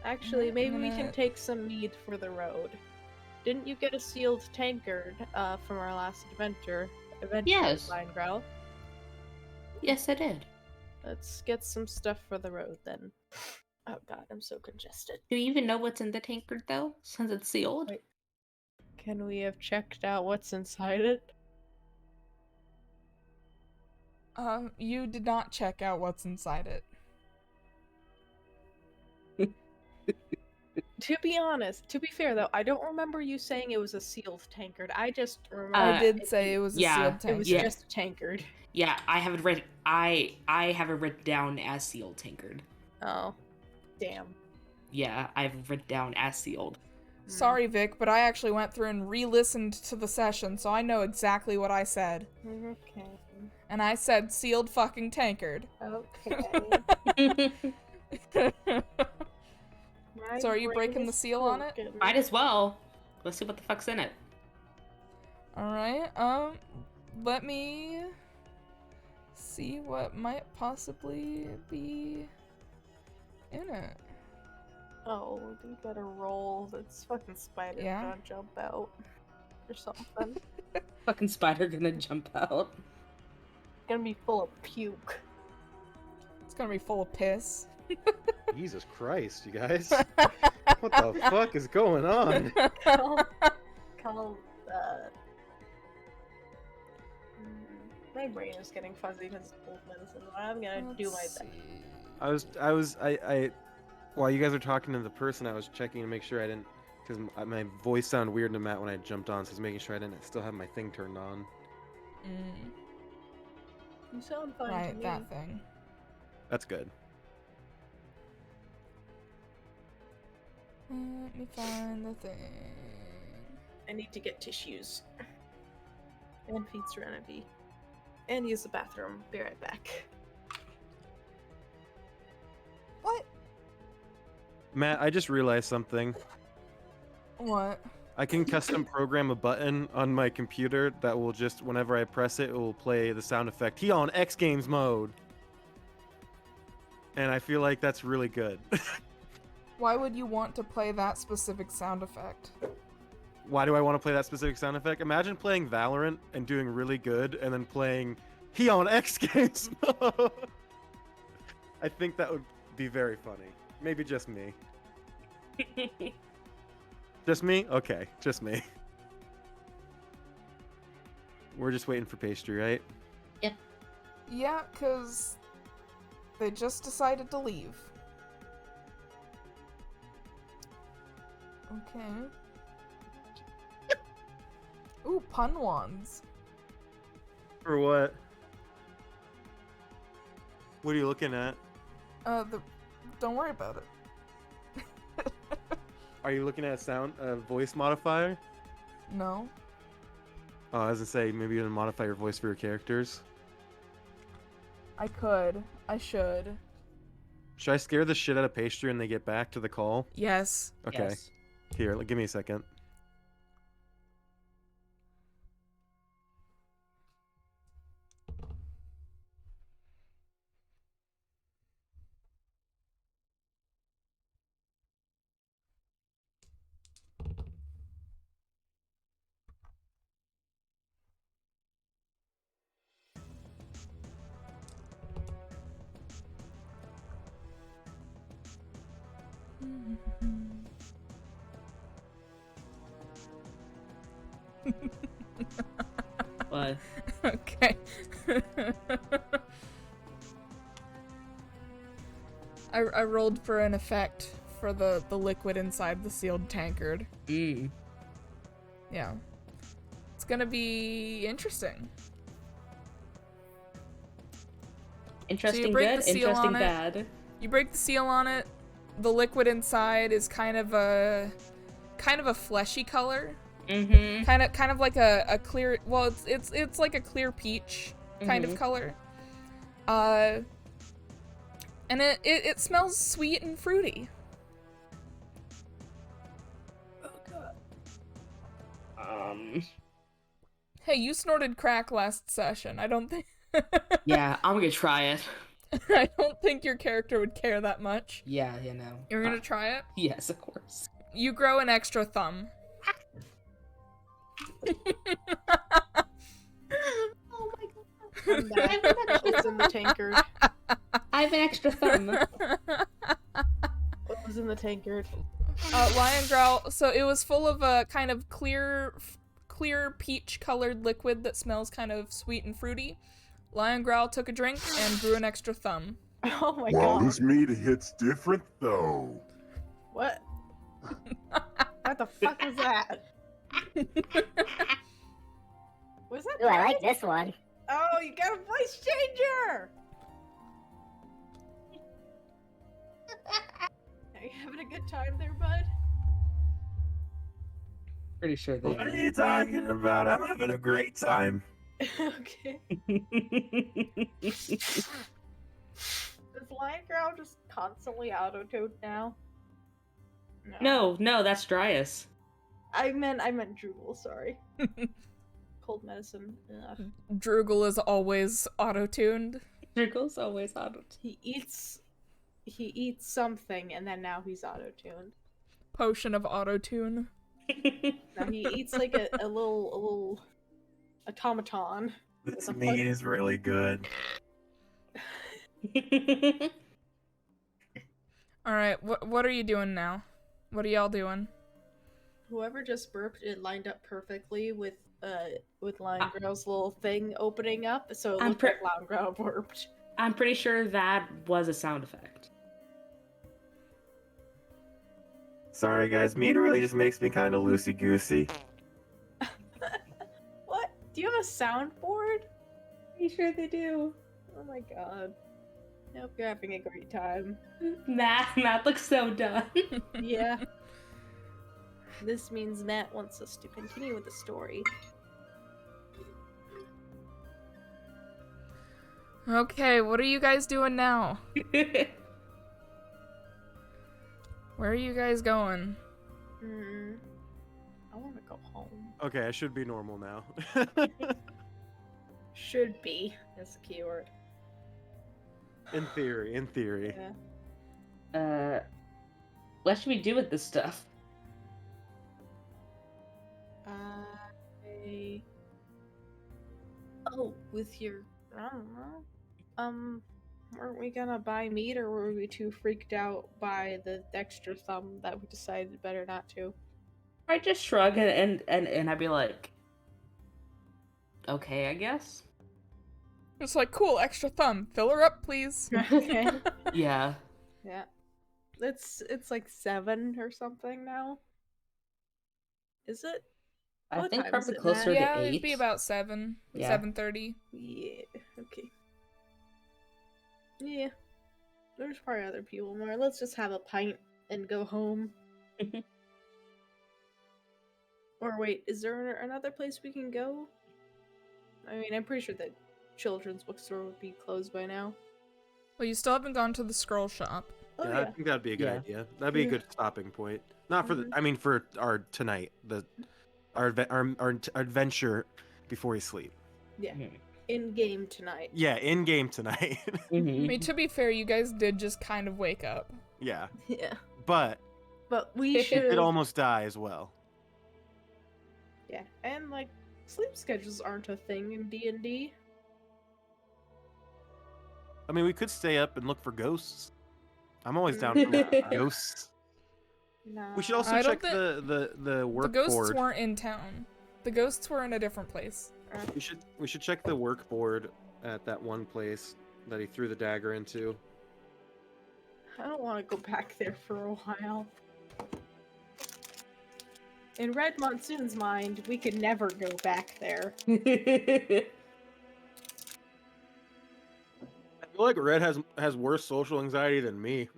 [SPEAKER 1] Actually, maybe we can take some mead for the road. Didn't you get a sealed tankard from our last adventure?
[SPEAKER 4] Yes.
[SPEAKER 1] Linegrowl?
[SPEAKER 4] Yes, I did.
[SPEAKER 1] Let's get some stuff for the road then. Oh god, I'm so congested.
[SPEAKER 4] Do you even know what's in the tankard though, since it's sealed?
[SPEAKER 1] Wait. Can we have checked out what's inside it?
[SPEAKER 2] You did not check out what's inside it.
[SPEAKER 1] To be fair though, I don't remember you saying it was a sealed tankard. I just remember
[SPEAKER 2] I did say it was a sealed tankard.
[SPEAKER 1] It was just a tankard.
[SPEAKER 4] Yeah, I have it written. I have it written down as sealed tankard.
[SPEAKER 1] Oh, damn.
[SPEAKER 4] Yeah, I have it written down as sealed.
[SPEAKER 2] Sorry, Vic, but I actually went through and re-listened to the session, so I know exactly what I said.
[SPEAKER 1] Okay.
[SPEAKER 2] And I said sealed fucking tankard.
[SPEAKER 1] Okay.
[SPEAKER 2] So are you breaking the seal on it?
[SPEAKER 4] Might as well. Let's see what the fuck's in it.
[SPEAKER 2] Alright, let me see what might possibly be in it.
[SPEAKER 1] Oh, you better roll. This fucking spider gonna jump out. Or something.
[SPEAKER 4] Fucking spider gonna jump out.
[SPEAKER 1] It's gonna be full of puke.
[SPEAKER 2] It's gonna be full of piss.
[SPEAKER 3] Jesus Christ, you guys. What the fuck is going on?
[SPEAKER 1] My brain is getting fuzzy because of cold medicine. I'm gonna do my best.
[SPEAKER 3] While you guys are talking to the person, I was checking to make sure I didn't, because my voice sounded weird to Matt when I jumped on, so I was making sure I didn't still have my thing turned on.
[SPEAKER 1] You sound fine to me.
[SPEAKER 2] Right, that thing.
[SPEAKER 3] That's good.
[SPEAKER 2] Let me find the thing.
[SPEAKER 1] I need to get tissues. And feed Serenity. And use the bathroom. Be right back.
[SPEAKER 2] What?
[SPEAKER 3] Matt, I just realized something.
[SPEAKER 2] What?
[SPEAKER 3] I can custom program a button on my computer that will just, whenever I press it, it will play the sound effect. He on X Games mode. And I feel like that's really good.
[SPEAKER 2] Why would you want to play that specific sound effect?
[SPEAKER 3] Why do I want to play that specific sound effect? Imagine playing Valorant and doing really good, and then playing he on X Games mode. I think that would be very funny. Maybe just me. Just me? Okay, just me. We're just waiting for pastry, right?
[SPEAKER 4] Yep.
[SPEAKER 2] Yeah, 'cause they just decided to leave. Okay. Ooh, pun wands.
[SPEAKER 3] For what? What are you looking at?
[SPEAKER 2] Don't worry about it.
[SPEAKER 3] Are you looking at voice modifier?
[SPEAKER 2] No.
[SPEAKER 3] Oh, I was gonna say, maybe you're gonna modify your voice for your characters.
[SPEAKER 2] I could. I should.
[SPEAKER 3] Should I scare the shit out of pastry when they get back to the call?
[SPEAKER 2] Yes.
[SPEAKER 3] Okay.
[SPEAKER 4] Yes.
[SPEAKER 3] Here, give me a second.
[SPEAKER 5] What?
[SPEAKER 2] Okay. I rolled for an effect for the liquid inside the sealed tankard.
[SPEAKER 5] Mm.
[SPEAKER 2] Yeah. It's gonna be interesting.
[SPEAKER 5] Interesting
[SPEAKER 2] break
[SPEAKER 5] good,
[SPEAKER 2] the seal
[SPEAKER 5] interesting
[SPEAKER 2] on it.
[SPEAKER 5] bad.
[SPEAKER 2] You break the seal on it. The liquid inside is kind of a fleshy color.
[SPEAKER 5] Mm-hmm.
[SPEAKER 2] Kind of like a clear. Well, it's like a clear peach kind of color. And it smells sweet and fruity. Hey, you snorted crack last session. I don't think.
[SPEAKER 5] Yeah, I'm gonna try it.
[SPEAKER 2] I don't think your character would care that much.
[SPEAKER 5] Yeah, you know.
[SPEAKER 2] You're gonna try it?
[SPEAKER 5] Yes, of course.
[SPEAKER 2] You grow an extra thumb.
[SPEAKER 1] Oh my god. I'm back. What's in the tankard?
[SPEAKER 5] I have an extra thumb.
[SPEAKER 1] What was in the tankard?
[SPEAKER 2] Lion growl. So it was full of a kind of clear peach-colored liquid that smells kind of sweet and fruity. Lion growl took a drink and grew an extra thumb.
[SPEAKER 1] Oh my
[SPEAKER 6] Well,
[SPEAKER 1] god.
[SPEAKER 6] this meat hits different, though.
[SPEAKER 1] What? What the fuck was that? Was that?
[SPEAKER 7] Ooh, I like this one.
[SPEAKER 1] Oh, you got a voice changer! Are you having a good time there, bud?
[SPEAKER 5] Pretty sure they
[SPEAKER 6] What are you talking about? I'm having a great time.
[SPEAKER 1] Okay. Is Lion Growl just constantly auto-tuned now?
[SPEAKER 5] No, that's Dryas.
[SPEAKER 1] I meant Droogle, sorry. Cold medicine. Ugh.
[SPEAKER 2] Droogle is always auto-tuned.
[SPEAKER 5] Driggle's always auto.
[SPEAKER 1] He eats something and then now he's auto-tuned.
[SPEAKER 2] Potion of auto-tune.
[SPEAKER 1] Now he eats like a little automaton.
[SPEAKER 6] This meat is really good.
[SPEAKER 2] Alright, what are you doing now? What are y'all doing?
[SPEAKER 1] Whoever just burped, it lined up perfectly with Lion Growl's little thing opening up, so it looked like Lion Growl burped.
[SPEAKER 5] I'm pretty sure that was a sound effect.
[SPEAKER 6] Sorry, guys. Meat really just makes me kind of loosey-goosey.
[SPEAKER 1] What? Do you have a soundboard?
[SPEAKER 5] Pretty sure they do.
[SPEAKER 1] Oh my god. I hope you're having a great time.
[SPEAKER 5] Matt looks so done.
[SPEAKER 1] Yeah. This means Matt wants us to continue with the story.
[SPEAKER 2] Okay, what are you guys doing now? Where are you guys going?
[SPEAKER 1] I want to go home.
[SPEAKER 3] Okay, I should be normal now.
[SPEAKER 1] Should be. That's the keyword.
[SPEAKER 3] In theory.
[SPEAKER 1] Yeah.
[SPEAKER 5] What should we do with this stuff?
[SPEAKER 1] Oh, with your... I don't know. Weren't we gonna buy meat, or were we too freaked out by the extra thumb that we decided better not to?
[SPEAKER 5] I just shrug and I'd be like, okay, I guess.
[SPEAKER 2] It's like, cool, extra thumb. Fill her up, please.
[SPEAKER 1] Okay.
[SPEAKER 5] Yeah.
[SPEAKER 1] Yeah. It's like 7 or something now. Is it?
[SPEAKER 5] I
[SPEAKER 1] What
[SPEAKER 5] think
[SPEAKER 1] time is
[SPEAKER 5] probably
[SPEAKER 1] it,
[SPEAKER 5] closer
[SPEAKER 1] Matt?
[SPEAKER 2] Yeah,
[SPEAKER 5] to 8.
[SPEAKER 2] it'd be about 7,
[SPEAKER 5] Yeah.
[SPEAKER 2] 7:30.
[SPEAKER 1] Yeah. Okay. Yeah. There's probably other people more. Let's just have a pint and go home. Or wait, is there another place we can go? I mean, I'm pretty sure that children's bookstore would be closed by now.
[SPEAKER 2] Well, you still haven't gone to the scroll shop.
[SPEAKER 1] Oh
[SPEAKER 3] Yeah, I
[SPEAKER 1] yeah.
[SPEAKER 3] think that'd be a good
[SPEAKER 5] Yeah.
[SPEAKER 3] idea. That'd be a good stopping point. Not for the, I mean, for our tonight, our adventure before we sleep.
[SPEAKER 1] Yeah. In game tonight.
[SPEAKER 3] Yeah, in game tonight.
[SPEAKER 2] I mean, to be fair, you guys did just kind of wake up.
[SPEAKER 3] Yeah,
[SPEAKER 1] Yeah.
[SPEAKER 3] but
[SPEAKER 1] But we
[SPEAKER 3] you
[SPEAKER 1] should.
[SPEAKER 3] did almost die as well.
[SPEAKER 1] Yeah, and like sleep schedules aren't a thing in D&D.
[SPEAKER 3] I mean, we could stay up and look for ghosts. I'm always down for ghosts.
[SPEAKER 1] No.
[SPEAKER 3] We should also
[SPEAKER 2] I don't
[SPEAKER 3] check the work
[SPEAKER 2] The ghosts
[SPEAKER 3] board.
[SPEAKER 2] weren't in town. The ghosts were in a different place.
[SPEAKER 3] We should check the work board at that one place that he threw the dagger into.
[SPEAKER 1] I don't want to go back there for a while. In Red Monsoon's mind, we could never go back there.
[SPEAKER 3] I feel like Red has worse social anxiety than me.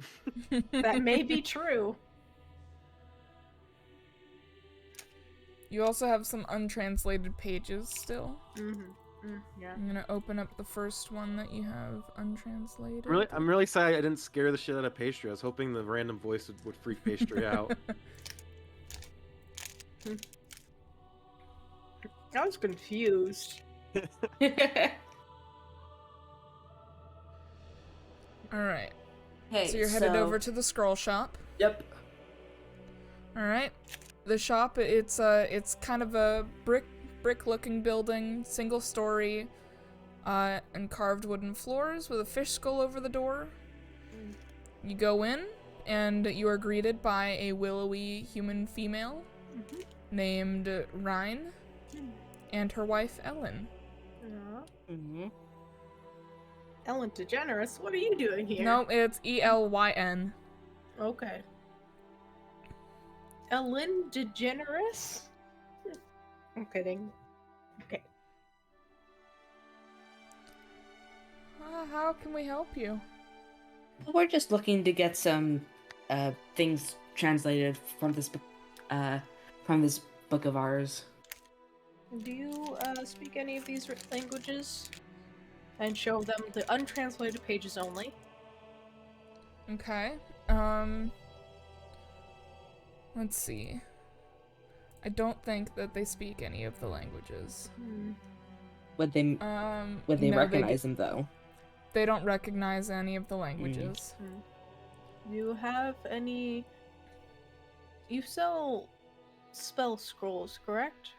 [SPEAKER 1] That may be true.
[SPEAKER 2] You also have some untranslated pages still.
[SPEAKER 1] Yeah.
[SPEAKER 2] I'm gonna open up the first one that you have untranslated.
[SPEAKER 3] I'm really sorry I didn't scare the shit out of Pastry. I was hoping the random voice would freak Pastry out.
[SPEAKER 1] I was confused.
[SPEAKER 2] Alright.
[SPEAKER 5] Hey,
[SPEAKER 2] So you're headed over to the scroll shop.
[SPEAKER 5] Yep.
[SPEAKER 2] Alright. The shop, it's kind of a brick-looking building, single story, and carved wooden floors with a fish skull over the door. You go in, and you are greeted by a willowy human female named Rhine and her wife Ellen.
[SPEAKER 1] Ellen DeGeneres, what are you doing here?
[SPEAKER 2] No, it's Elyn.
[SPEAKER 1] Okay. Ellen DeGeneres? I'm kidding. Okay.
[SPEAKER 2] How can we help you?
[SPEAKER 5] We're just looking to get some things translated from this book of ours.
[SPEAKER 1] Do you speak any of these languages? And show them the untranslated pages only.
[SPEAKER 2] Okay. Let's see. I don't think that they speak any of the languages.
[SPEAKER 5] Would they
[SPEAKER 2] No,
[SPEAKER 5] recognize them though?
[SPEAKER 2] They don't recognize any of the languages.
[SPEAKER 1] Do you have any... You sell spell scrolls, correct?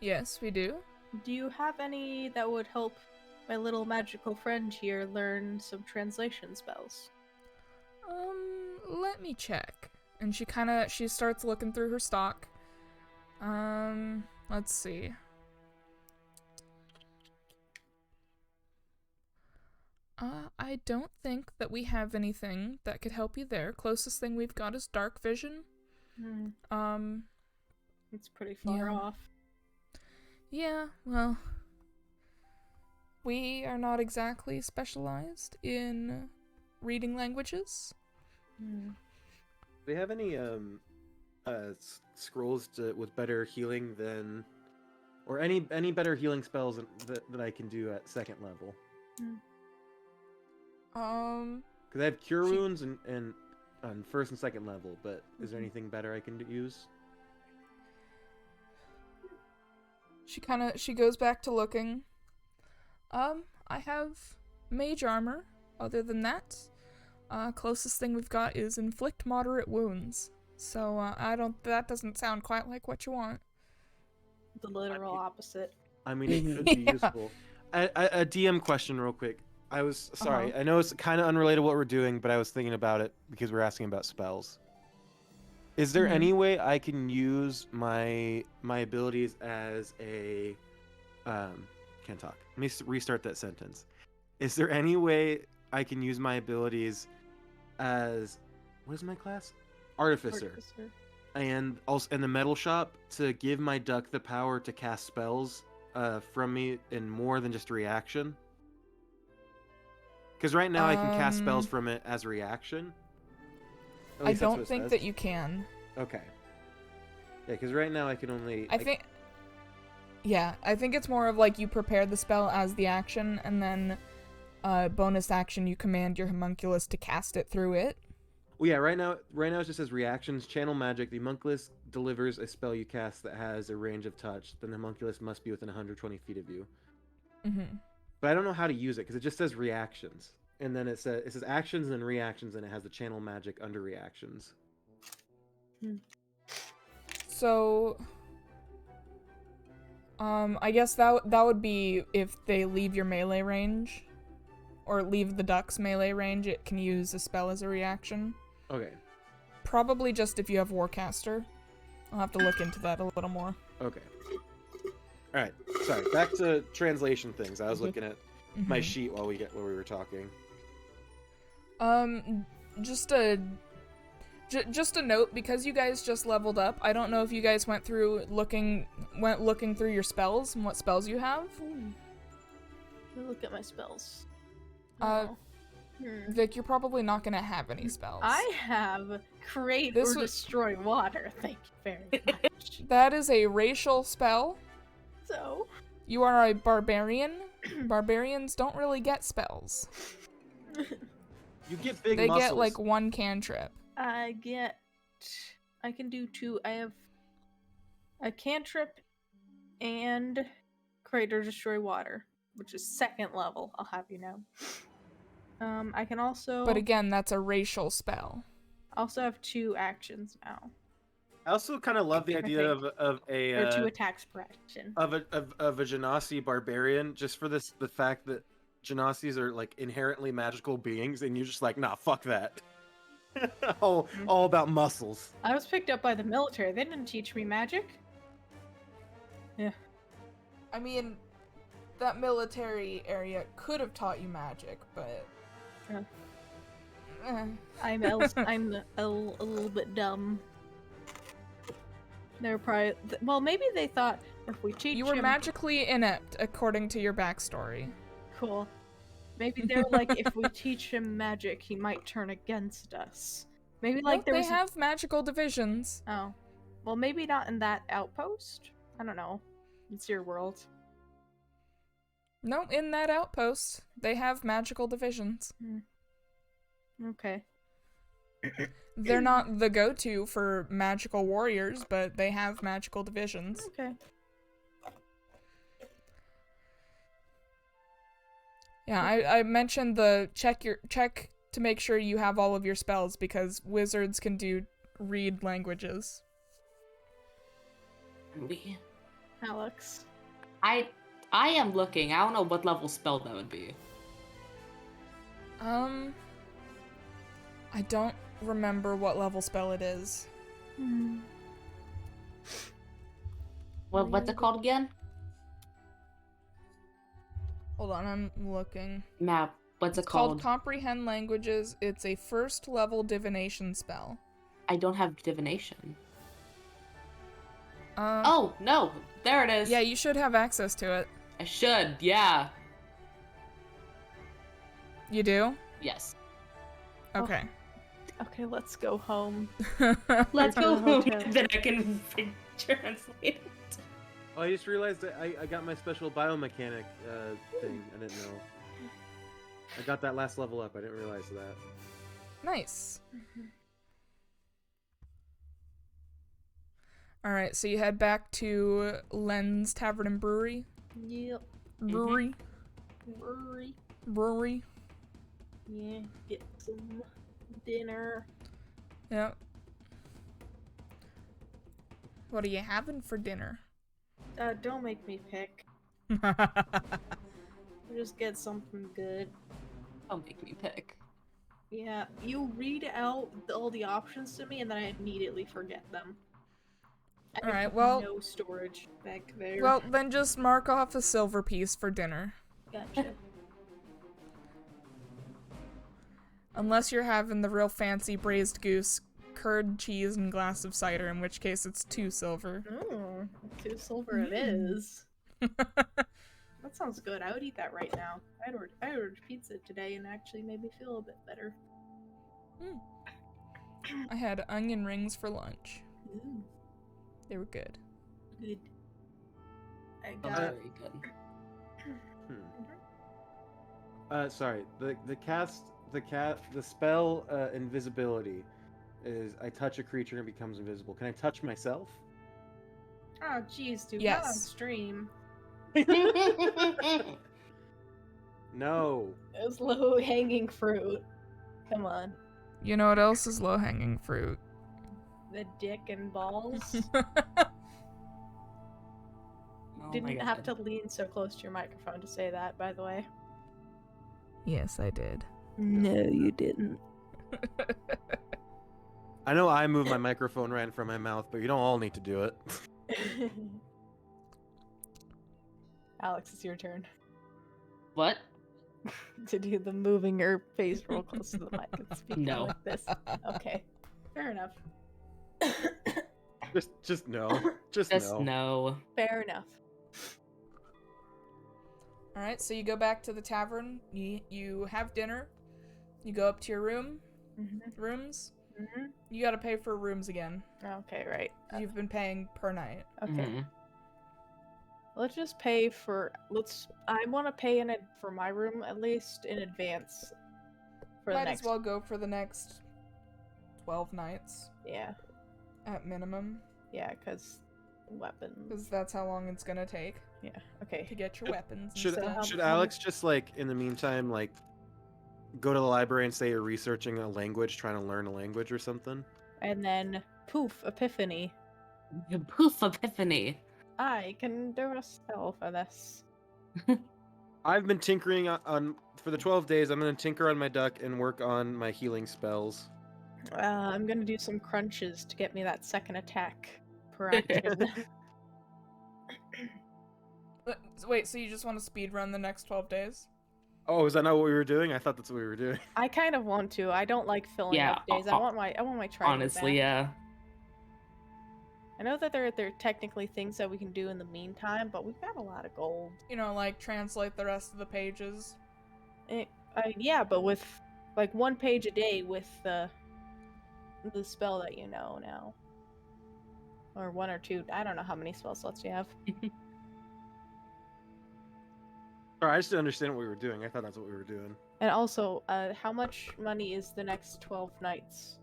[SPEAKER 2] Yes, we do.
[SPEAKER 1] Do you have any that would help my little magical friend here learn some translation spells?
[SPEAKER 2] Let me check. And she starts looking through her stock. Let's see. I don't think that we have anything that could help you there. Closest thing we've got is dark vision.
[SPEAKER 1] It's pretty far off.
[SPEAKER 2] Yeah, well, we are not exactly specialized in reading languages.
[SPEAKER 3] Do they have any scrolls with better healing than, or any better healing spells that I can do at second level? Because I have cure wounds and on first and second level, but is there anything better I can use?
[SPEAKER 2] She goes back to looking. I have mage armor. Other than that, closest thing we've got is inflict moderate wounds. So, that doesn't sound quite like what you want.
[SPEAKER 1] The literal opposite.
[SPEAKER 3] I mean, it could be useful. A DM question real quick. I was sorry. I know it's kind of unrelated to what we're doing, but I was thinking about it because we're asking about spells. Is there any way I can use my abilities as a can't talk. Let me restart that sentence. Is there any way I can use my abilities as, what is my class? Artificer. And also in the metal shop to give my duck the power to cast spells from me in more than just a reaction? Because right now I can cast spells from it as a reaction.
[SPEAKER 2] I don't think that you can.
[SPEAKER 3] Okay. Yeah, because right now I can only...
[SPEAKER 2] I think it's more of like you prepare the spell as the action, and then bonus action you command your homunculus to cast it through it.
[SPEAKER 3] Well, yeah, right now it just says reactions, channel magic. The homunculus delivers a spell you cast that has a range of touch. Then the homunculus must be within 120 feet of you. But I don't know how to use it because it just says reactions. And then it says actions and then reactions, and it has the channel magic under reactions.
[SPEAKER 2] So, I guess that would be if they leave your melee range, or leave the duck's melee range, it can use a spell as a reaction.
[SPEAKER 3] Okay.
[SPEAKER 2] Probably just if you have Warcaster. I'll have to look into that a little more.
[SPEAKER 3] Okay. Alright, sorry, back to translation things. I was looking at my sheet while we were talking.
[SPEAKER 2] just a note, because you guys just leveled up, I don't know if you guys went looking through your spells and what spells you have.
[SPEAKER 1] Let me look at my spells.
[SPEAKER 2] Vic, you're probably not gonna have any spells.
[SPEAKER 1] I have create or destroy water. Thank you very much.
[SPEAKER 2] That is a racial spell.
[SPEAKER 1] So?
[SPEAKER 2] You are a barbarian. Barbarians don't really get spells.
[SPEAKER 3] You get big
[SPEAKER 2] They
[SPEAKER 3] muscles.
[SPEAKER 2] get like one cantrip.
[SPEAKER 1] I can do 2. I have a cantrip and create or destroy water, which is 2nd level, I'll have you know. I can also...
[SPEAKER 2] But again, that's a racial spell.
[SPEAKER 1] I also have 2 actions now.
[SPEAKER 3] I also kind of love the idea of a
[SPEAKER 1] or 2 attacks per action.
[SPEAKER 3] Of a Genasi barbarian, just for the fact that Genasis are like inherently magical beings, and you're just like, nah, fuck that. all about muscles.
[SPEAKER 1] I was picked up by the military. They didn't teach me magic. Yeah.
[SPEAKER 2] I mean, that military area could have taught you magic, but
[SPEAKER 1] I'm a little bit dumb. They're probably well. Maybe they thought if we teach
[SPEAKER 2] you were
[SPEAKER 1] him...
[SPEAKER 2] magically inept, according to your backstory.
[SPEAKER 1] Cool. Maybe they're like, if we teach him magic, he might turn against us. Maybe like
[SPEAKER 2] they have magical divisions.
[SPEAKER 1] Oh, well, maybe not in that outpost. I don't know. It's your world.
[SPEAKER 2] No, in that outpost, they have magical divisions.
[SPEAKER 1] Okay.
[SPEAKER 2] They're not the go-to for magical warriors, but they have magical divisions.
[SPEAKER 1] Okay.
[SPEAKER 2] Yeah, I mentioned the check to make sure you have all of your spells, because wizards can read languages.
[SPEAKER 1] Alex.
[SPEAKER 5] I am looking. I don't know what level spell that would be.
[SPEAKER 2] I don't remember what level spell it is.
[SPEAKER 5] What's it called again?
[SPEAKER 2] Hold on, I'm looking.
[SPEAKER 5] Map. What's
[SPEAKER 2] It's
[SPEAKER 5] it called?
[SPEAKER 2] called Comprehend Languages. It's a 1st level divination spell.
[SPEAKER 5] I don't have divination.
[SPEAKER 2] Um,
[SPEAKER 5] Oh, no. There it is.
[SPEAKER 2] Yeah, you should have access to it.
[SPEAKER 5] I should, yeah.
[SPEAKER 2] You do?
[SPEAKER 5] Yes.
[SPEAKER 2] Okay.
[SPEAKER 1] Okay, let's go home.
[SPEAKER 5] Let's go home.
[SPEAKER 1] hotel.
[SPEAKER 5] Then I can translate it.
[SPEAKER 3] Oh, I just realized that I got my special biomechanic thing. I didn't know. I got that last level up. I didn't realize that.
[SPEAKER 2] Nice. Alright, so you head back to Len's Tavern and Brewery?
[SPEAKER 1] Yep.
[SPEAKER 2] Brewery? Brewery?
[SPEAKER 1] Yeah, get some dinner.
[SPEAKER 2] Yep. What are you having for dinner?
[SPEAKER 1] Don't make me pick. Just get something good.
[SPEAKER 5] Don't make me pick.
[SPEAKER 1] Yeah, you read out all the options to me and then I immediately forget them.
[SPEAKER 2] Alright, well...
[SPEAKER 1] No storage back there.
[SPEAKER 2] Well, then just mark off a silver piece for dinner.
[SPEAKER 1] Gotcha.
[SPEAKER 2] Unless you're having the real fancy braised goose, curd, cheese, and glass of cider, in which case it's 2 silver.
[SPEAKER 1] Oh, 2 silver it is. That sounds good. I would eat that right now. I ordered pizza today and actually made me feel a bit better.
[SPEAKER 2] I had onion rings for lunch.
[SPEAKER 1] Ooh,
[SPEAKER 2] They were good.
[SPEAKER 1] good. I
[SPEAKER 5] Oh,
[SPEAKER 1] got
[SPEAKER 5] very good.
[SPEAKER 3] Sorry. The spell invisibility is I touch a creature and it becomes invisible. Can I touch myself?
[SPEAKER 1] Oh, jeez, dude.
[SPEAKER 2] Yes.
[SPEAKER 1] Not on stream.
[SPEAKER 3] No.
[SPEAKER 1] It was low-hanging fruit. Come on.
[SPEAKER 2] You know what else is low-hanging fruit?
[SPEAKER 1] The dick and balls.
[SPEAKER 5] Oh my
[SPEAKER 1] Didn't have to
[SPEAKER 5] God.
[SPEAKER 1] lean so close to your microphone to say that, by the way.
[SPEAKER 2] Yes, I did.
[SPEAKER 1] No, you didn't.
[SPEAKER 3] I know I moved my microphone right in front of my mouth, but you don't all need to do it.
[SPEAKER 1] Alex, it's your turn.
[SPEAKER 5] What?
[SPEAKER 1] to do the moving her face real close to the mic and speaking
[SPEAKER 5] No.
[SPEAKER 1] like this. Okay, fair enough.
[SPEAKER 3] Just no. Just
[SPEAKER 5] Just
[SPEAKER 3] no.
[SPEAKER 5] no.
[SPEAKER 1] Fair enough.
[SPEAKER 2] All right, so you go back to the tavern. You have dinner. You go up to your rooms. You gotta pay for rooms again.
[SPEAKER 1] Okay, right.
[SPEAKER 2] 'Cause you've been paying per night.
[SPEAKER 1] Okay.
[SPEAKER 5] Mhm.
[SPEAKER 1] Let's just pay for. I want to pay in it for my room at least in advance. For the
[SPEAKER 2] Might
[SPEAKER 1] next.
[SPEAKER 2] as well go for the next 12 nights
[SPEAKER 1] Yeah,
[SPEAKER 2] at minimum,
[SPEAKER 1] yeah, because weapons.
[SPEAKER 2] because that's how long it's gonna take
[SPEAKER 1] Yeah. Okay.
[SPEAKER 2] to get your weapons. And
[SPEAKER 3] Should
[SPEAKER 2] stuff.
[SPEAKER 3] should Alex just like in the meantime like go to the library and say you're researching a language, trying to learn a language or something?
[SPEAKER 1] And then poof, epiphany.
[SPEAKER 5] Poof epiphany.
[SPEAKER 1] I can do a spell for this.
[SPEAKER 3] I've been tinkering on for the 12 days. I'm gonna tinker on my duck and work on my healing spells.
[SPEAKER 1] I'm gonna do some crunches to get me that second attack per action.
[SPEAKER 2] Wait, so you just want to speed run the next 12 days?
[SPEAKER 3] Oh, is that not what we were doing? I thought that's what we were doing.
[SPEAKER 1] I kind of want to. I don't like filling
[SPEAKER 5] Yeah,
[SPEAKER 1] up days. I want my trident
[SPEAKER 5] Honestly,
[SPEAKER 1] back.
[SPEAKER 5] yeah.
[SPEAKER 1] I know that there are technically things that we can do in the meantime, but we've got a lot of gold.
[SPEAKER 2] You know, like translate the rest of the pages.
[SPEAKER 1] Yeah, but with like 1 page a day with the spell that you know now, or 1 or 2. I don't know how many spell slots you have.
[SPEAKER 3] Sorry, I just didn't understand what we were doing. I thought that's what we were doing.
[SPEAKER 1] And also, how much money is the next 12 nights?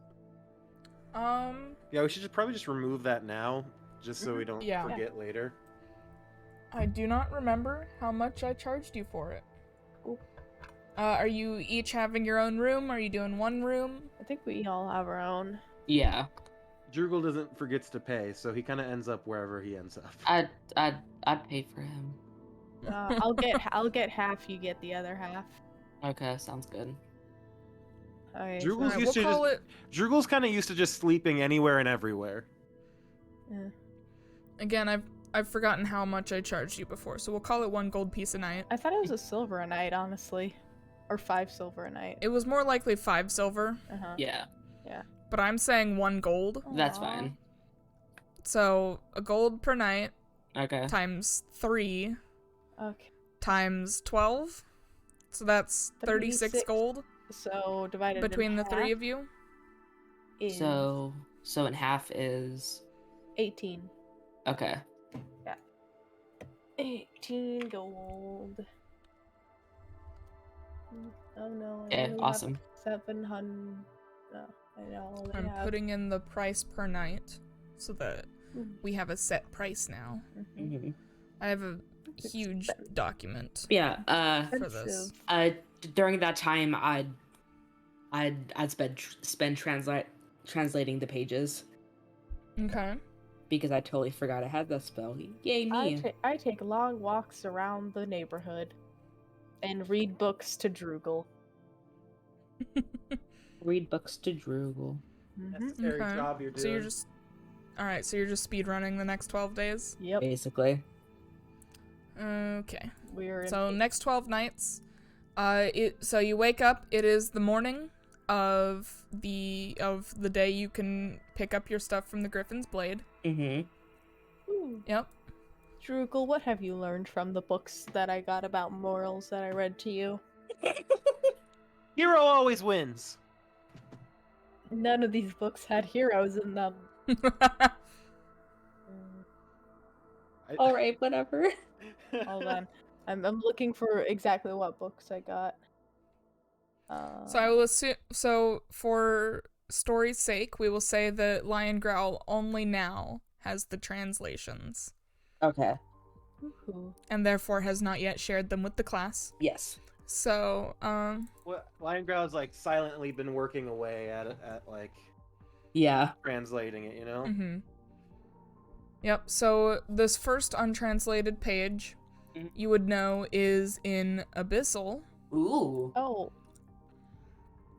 [SPEAKER 3] Yeah, we should probably just remove that now, just so we don't
[SPEAKER 2] Yeah.
[SPEAKER 3] forget later.
[SPEAKER 2] I do not remember how much I charged you for it.
[SPEAKER 1] Ooh.
[SPEAKER 2] Are you each having your own room? Are you doing one room?
[SPEAKER 1] I think we all have our own.
[SPEAKER 5] Yeah.
[SPEAKER 3] Drugel doesn't forgets to pay, so he kind of ends up wherever he ends up.
[SPEAKER 5] I'd pay for him.
[SPEAKER 1] I'll get half. You get the other half.
[SPEAKER 5] Okay, sounds good.
[SPEAKER 1] Okay.
[SPEAKER 3] Drugel's
[SPEAKER 2] Alright,
[SPEAKER 3] used
[SPEAKER 2] we'll
[SPEAKER 3] to
[SPEAKER 2] call
[SPEAKER 3] just,
[SPEAKER 2] it.
[SPEAKER 3] Drugel's kind of used to just sleeping anywhere and everywhere.
[SPEAKER 2] Again, I've forgotten how much I charged you before, so we'll call it 1 gold piece a night.
[SPEAKER 1] I thought it was a silver a night, honestly, or 5 silver a night.
[SPEAKER 2] It was more likely 5 silver,
[SPEAKER 5] Yeah,
[SPEAKER 2] but I'm saying 1 gold.
[SPEAKER 5] that's
[SPEAKER 1] Aw.
[SPEAKER 5] fine.
[SPEAKER 2] So a gold per night
[SPEAKER 5] Okay.
[SPEAKER 2] times 3
[SPEAKER 1] Okay.
[SPEAKER 2] times 12. So that's 36
[SPEAKER 1] 36.
[SPEAKER 2] gold
[SPEAKER 1] So divided
[SPEAKER 2] between
[SPEAKER 1] in
[SPEAKER 2] the 3
[SPEAKER 1] half
[SPEAKER 2] of you.
[SPEAKER 1] is
[SPEAKER 5] So in half is
[SPEAKER 1] 18.
[SPEAKER 5] okay.
[SPEAKER 1] 18 gold. Oh no. I
[SPEAKER 5] Okay,
[SPEAKER 1] only have
[SPEAKER 5] awesome.
[SPEAKER 1] 700. No, I know.
[SPEAKER 2] I'm putting in the price per night so that
[SPEAKER 1] Mhm.
[SPEAKER 2] we have a set price now.
[SPEAKER 5] hmm
[SPEAKER 2] I have a huge document
[SPEAKER 5] Yeah.
[SPEAKER 2] for this.
[SPEAKER 5] During that time, I'd spend translating the pages
[SPEAKER 2] Okay.
[SPEAKER 5] because I totally forgot I had that spell. Yay me!
[SPEAKER 1] I take long walks around the neighborhood and read books to Drugel.
[SPEAKER 5] Read books to Drugel.
[SPEAKER 3] Necessary
[SPEAKER 2] Okay.
[SPEAKER 3] job you're doing.
[SPEAKER 2] So you're just Alright, so you're just speed running the next 12 days?
[SPEAKER 1] Yep.
[SPEAKER 5] Basically.
[SPEAKER 2] Okay.
[SPEAKER 1] We're in
[SPEAKER 2] So next 12 nights, so you wake up, it is the morning of the day you can pick up your stuff from the Griffin's Blade.
[SPEAKER 5] Mm-hmm.
[SPEAKER 1] Ooh.
[SPEAKER 2] Yep.
[SPEAKER 1] Drugel, what have you learned from the books that I got about morals that I read to you?
[SPEAKER 3] Hero always wins.
[SPEAKER 1] None of these books had heroes in them.
[SPEAKER 5] All right, whatever.
[SPEAKER 1] Hold on. I'm looking for exactly what books I got.
[SPEAKER 2] So I will assume, so for story's sake, we will say that Lion Growl only now has the translations,
[SPEAKER 5] Okay.
[SPEAKER 1] Ooh.
[SPEAKER 2] and therefore has not yet shared them with the class.
[SPEAKER 5] Yes.
[SPEAKER 2] So,
[SPEAKER 3] What Lion Growl's like silently been working away at like
[SPEAKER 5] Yeah.
[SPEAKER 3] translating it, you know?
[SPEAKER 2] Yep, so this first untranslated page,
[SPEAKER 5] Mhm.
[SPEAKER 2] you would know is in Abyssal.
[SPEAKER 5] Ooh.
[SPEAKER 1] Oh.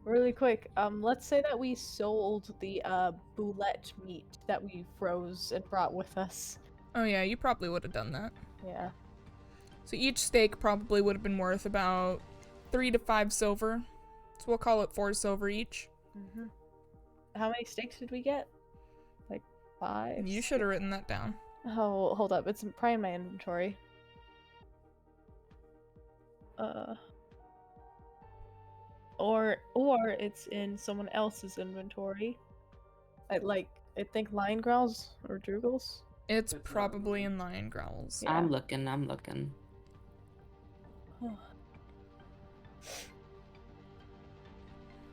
[SPEAKER 1] Really quick, let's say that we sold the boulette meat that we froze and brought with us.
[SPEAKER 2] Oh yeah, you probably would have done that.
[SPEAKER 1] Yeah.
[SPEAKER 2] So each steak probably would have been worth about 3 to 5 silver. So we'll call it 4 silver each.
[SPEAKER 1] Mm-hmm. How many steaks did we get? Like 5?
[SPEAKER 2] You should have written that down.
[SPEAKER 1] Oh, hold up. It's probably in my inventory. Or it's in someone else's inventory. I think lion growls or drugels.
[SPEAKER 2] It's probably in lion growls.
[SPEAKER 1] Yeah.
[SPEAKER 5] I'm looking.
[SPEAKER 3] Oh